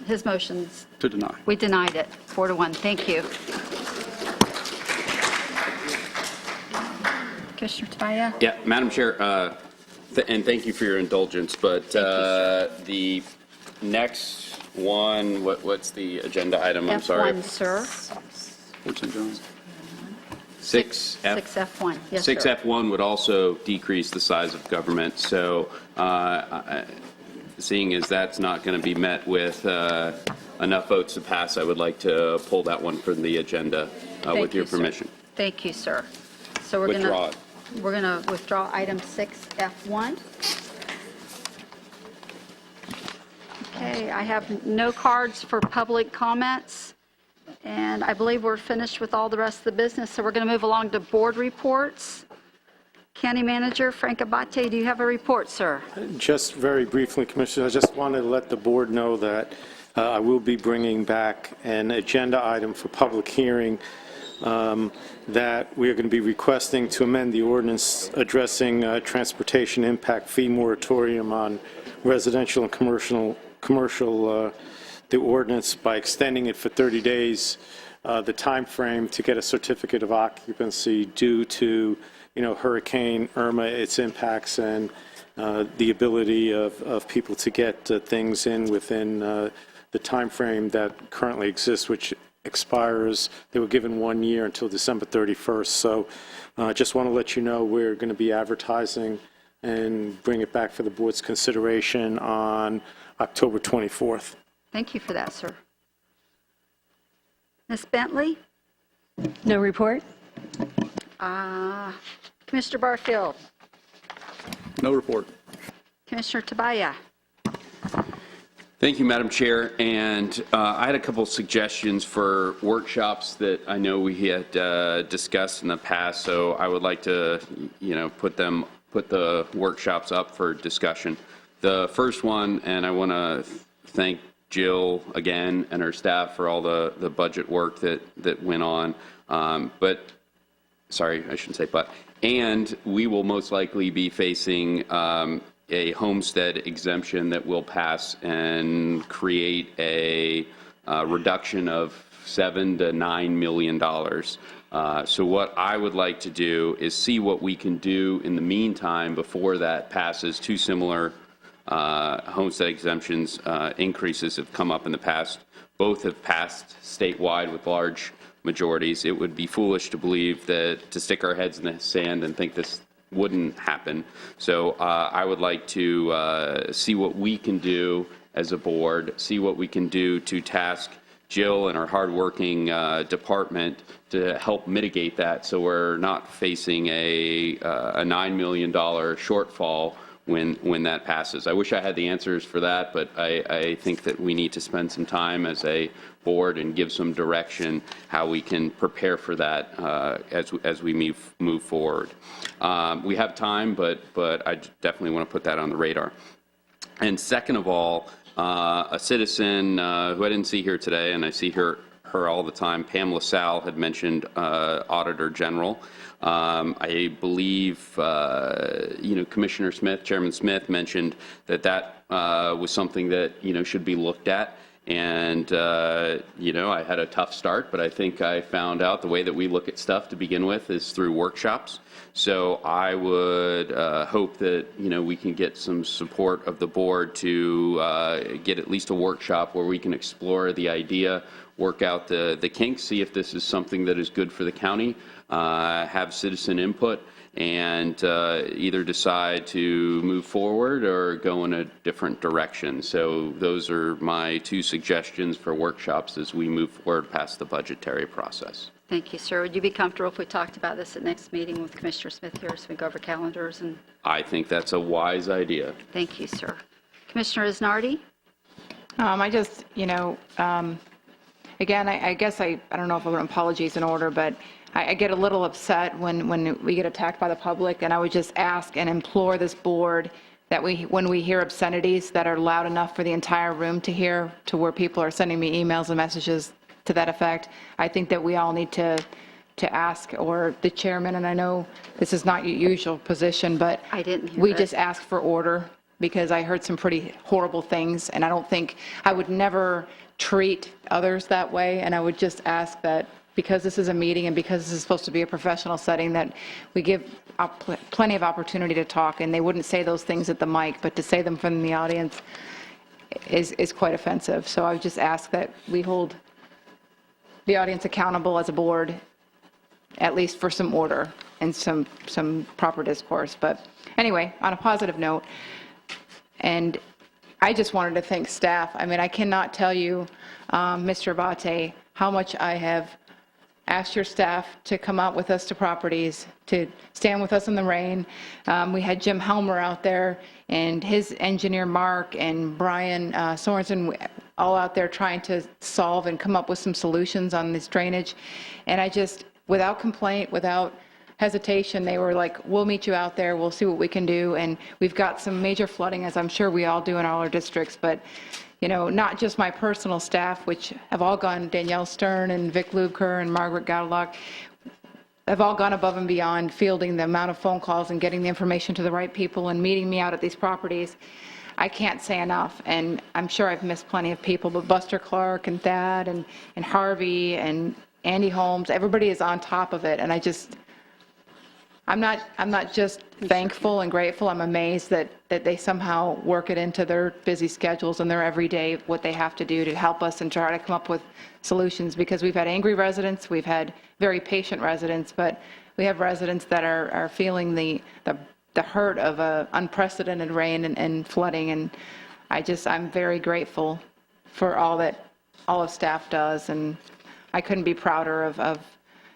his motions. To deny. We denied it, 4-1. Thank you. Commissioner Tobias? Yeah, Madam Chair, and thank you for your indulgence, but the next one, what's the agenda item? I'm sorry. F1, sir. Port St. John's. 6F1. Yes, sir. 6F1 would also decrease the size of government. So seeing as that's not going to be met with enough votes to pass, I would like to pull that one from the agenda with your permission. Thank you, sir. So we're Withdraw it. We're going to withdraw item 6F1. Okay, I have no cards for public comments, and I believe we're finished with all the rest of the business, so we're going to move along to board reports. County Manager Frank Abate, do you have a report, sir? Just very briefly, Commissioner, I just wanted to let the board know that I will be bringing back an agenda item for public hearing that we are going to be requesting to amend the ordinance addressing transportation impact fee moratorium on residential and commercial the ordinance by extending it for 30 days, the time frame to get a certificate of occupancy due to Hurricane Irma, its impacts, and the ability of people to get things in within the time frame that currently exists, which expires. They were given 1 year until December 31st. So I just want to let you know we're going to be advertising and bring it back for the board's consideration on October 24th. Thank you for that, sir. Ms. Bentley? No report. Commissioner Barfield? No report. Commissioner Tobias? Thank you, Madam Chair. And I had a couple suggestions for workshops that I know we had discussed in the past. So I would like to, put the workshops up for discussion. The first one, and I want to thank Jill again and her staff for all the budget work that went on. Sorry, I shouldn't say but. And we will most likely be facing a homestead exemption that will pass and create a reduction of $7 to $9 million. So what I would like to do is see what we can do in the meantime before that passes. Two similar homestead exemptions increases have come up in the past. Both have passed statewide with large majorities. It would be foolish to believe that to stick our heads in the sand and think this wouldn't happen. So I would like to see what we can do as a board, see what we can do to task Jill and our hardworking department to help mitigate that, so we're not facing a $9 million shortfall when that passes. I wish I had the answers for that, but I think that we need to spend some time as a board and give some direction how we can prepare for that as we move forward. We have time, but I definitely want to put that on the radar. And second of all, a citizen who I didn't see here today, and I see her all the time, Pam LaSalle, had mentioned Auditor General. I believe, Commissioner Smith, Chairman Smith mentioned that was something that, should be looked at. And, I had a tough start, but I think I found out the way that we look at stuff to begin with is through workshops. So I would hope that, we can get some support of the board to get at least a workshop where we can explore the idea, work out the kinks, see if this is something that is good for the county, have citizen input, and either decide to move forward or go in a different direction. So those are my two suggestions for workshops as we move forward past the budgetary process. Thank you, sir. Would you be comfortable if we talked about this at next meeting with Commissioner Smith here so we go over calendars? And I think that's a wise idea. thank you, sir. Commissioner Isnardi? I just, again, I guess I don't know if an apology is in order, but I get a little upset when we get attacked by the public, and I would just ask and implore this board that when we hear obscenities that are loud enough for the entire room to hear, to where people are sending me emails and messages to that effect, I think that we all need to ask, or the chairman, and I know this is not your usual position, but I didn't hear we it. just ask for order, because I heard some pretty horrible things, and I would never treat others that way, and I would just ask that, because this is a meeting and because this is supposed to be a professional setting, that we give plenty of opportunity to talk, and they wouldn't say those things at the mic, but to say them from the audience is quite offensive. So I would just ask that we hold the audience accountable as a board, at least for some order and some proper discourse. But anyway, on a positive note, and I just wanted to thank staff. I mean, I cannot tell you, Mr. Abate, how much I have asked your staff to come out with us to properties, to stand with us in the rain. We had Jim Helmer out there, and his engineer Mark and Brian Sorensen, all out there trying to solve and come up with some solutions on this drainage. And I just, without complaint, without hesitation, they were like, we'll meet you out there, we'll see what we can do. And we've got some major flooding, as I'm sure we all do in all our districts, but not just my personal staff, which have all gone, Danielle Stern and Vic Lubker and Margaret Gaudelock, have all gone above and beyond fielding the amount of phone calls and getting the information to the right people and meeting me out at these properties. I can't say enough, and I'm sure I've missed plenty of people, but Buster Clark and Thad and Harvey and Andy Holmes, everybody is on top of it, and I'm not just thankful and grateful, I'm amazed that they somehow work it into their busy schedules and their everyday, what they have to do to help us and try to come up with solutions, because we've had angry residents, we've had very patient residents, but we have residents that are feeling the hurt of unprecedented rain and flooding, and I'm very grateful for all of staff does, and I couldn't be prouder of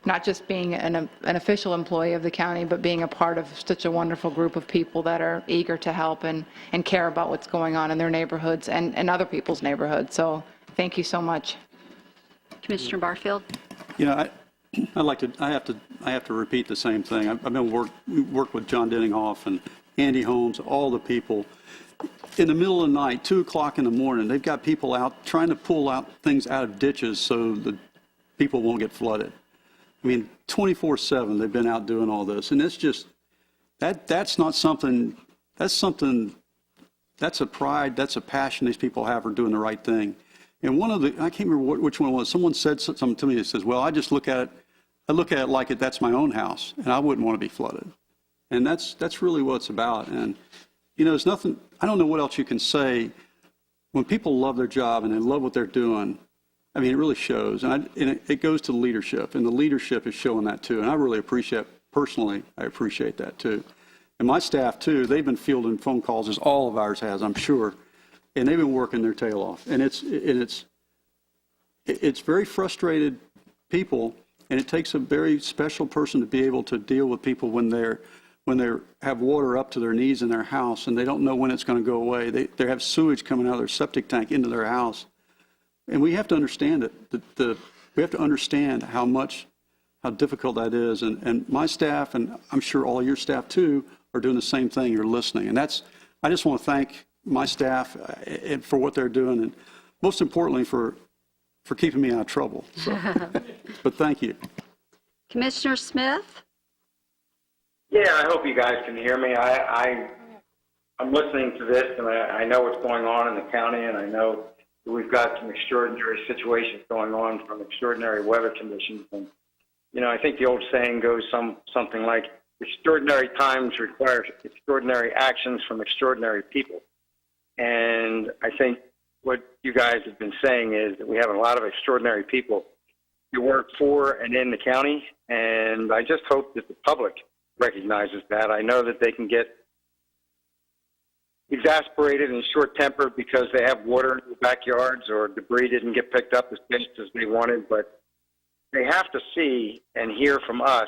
not just being an official employee of the county, but being a part of such a wonderful group of people that are eager to help and care about what's going on in their neighborhoods and other people's neighborhoods. So thank you so much. Commissioner Barfield? I have to repeat the same thing. I've been worked with John Denninghoff and Andy Holmes, all the people. In the middle of the night, 2 o'clock in the morning, they've got people out trying to pull out things out of ditches so the people won't get flooded. I mean, 24/7 they've been out doing all this, and it's just that's not something. That's a pride. That's a passion these people have for doing the right thing. And I can't remember which one it was. Someone said something to me that says, "Well, I just look at it like that's my own house, and I wouldn't want to be flooded." And that's really what it's about. And there's nothing, I don't know what else you can say. When people love their job and they love what they're doing, I mean, it really shows. And it goes to the leadership, and the leadership is showing that too. And I really appreciate, personally, I appreciate that too. And my staff too, they've been fielding phone calls, as all of ours has, I'm sure. And they've been working their tail off. And it's very frustrated people, and it takes a very special person to be able to deal with people when they have water up to their knees in their house and they don't know when it's going to go away. They have sewage coming out of their septic tank into their house. And we have to understand it. We have to understand how difficult that is. And my staff, and I'm sure all your staff too, are doing the same thing. You're listening. And I just want to thank my staff for what they're doing, and most importantly for keeping me out of trouble. So, but thank you. Commissioner Smith? Yeah, I hope you guys can hear me. I'm listening to this, and I know what's going on in the county, and I know that we've got some extraordinary situations going on from extraordinary weather conditions. And, I think the old saying goes something like, extraordinary times require extraordinary actions from extraordinary people. And I think what you guys have been saying is that we have a lot of extraordinary people who work for and in the county, and I just hope that the public recognizes that. I know that they can get exasperated and short-tempered because they have water in their backyards or debris didn't get picked up as fast as they wanted, but they have to see and hear from us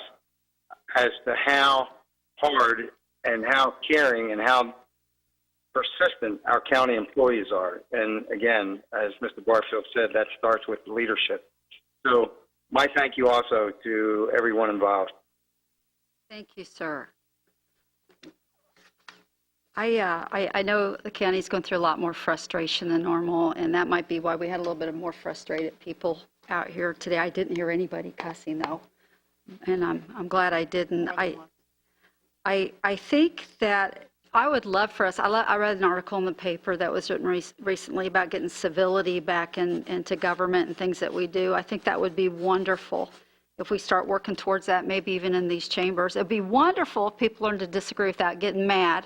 as to how hard and how caring and how persistent our county employees are. And again, as Mr. Barfield said, that starts with the leadership. So my thank you also to everyone involved. Thank you, sir. I know the county's going through a lot more frustration than normal, and that might be why we had a little bit of more frustrated people out here today. I didn't hear anybody cussing, though, and I'm glad I didn't. I think that I would love for us, I read an article in the paper that was written recently about getting civility back into government and things that we do. I think that would be wonderful if we start working towards that, maybe even in these chambers. It would be wonderful if people learn to disagree without getting mad.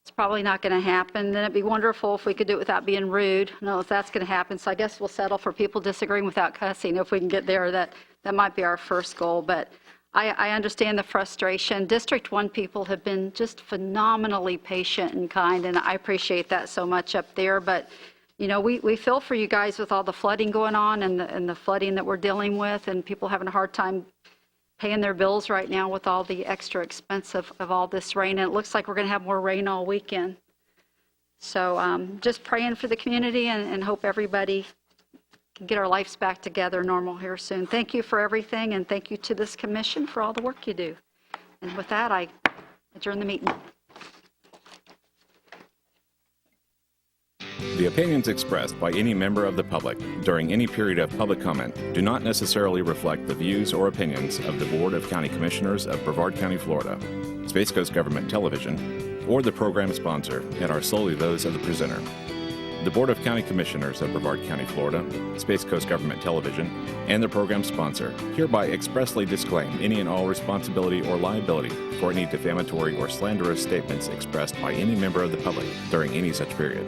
It's probably not going to happen. Then it'd be wonderful if we could do it without being rude. No, if that's going to happen. So I guess we'll settle for people disagreeing without cussing. If we can get there, that might be our first goal. But I understand the frustration. District 1 people have been just phenomenally patient and kind, and I appreciate that so much up there. But, we feel for you guys with all the flooding going on and the flooding that we're dealing with, and people having a hard time paying their bills right now with all the extra expense of all this rain. And it looks like we're going to have more rain all weekend. So just praying for the community and hope everybody can get our lives back together normal here soon. Thank you for everything, and thank you to this commission for all the work you do. And with that, I adjourn the meeting. The opinions expressed by any member of the public during any period of public comment do not necessarily reflect the views or opinions of the Board of County Commissioners of Brevard County, Florida, Space Coast Government Television, or the program sponsor, and are solely those of the presenter. The Board of County Commissioners of Brevard County, Florida, Space Coast Government Television, and the program sponsor hereby expressly disclaim any and all responsibility or liability for any defamatory or slanderous statements expressed by any member of the public during any such period.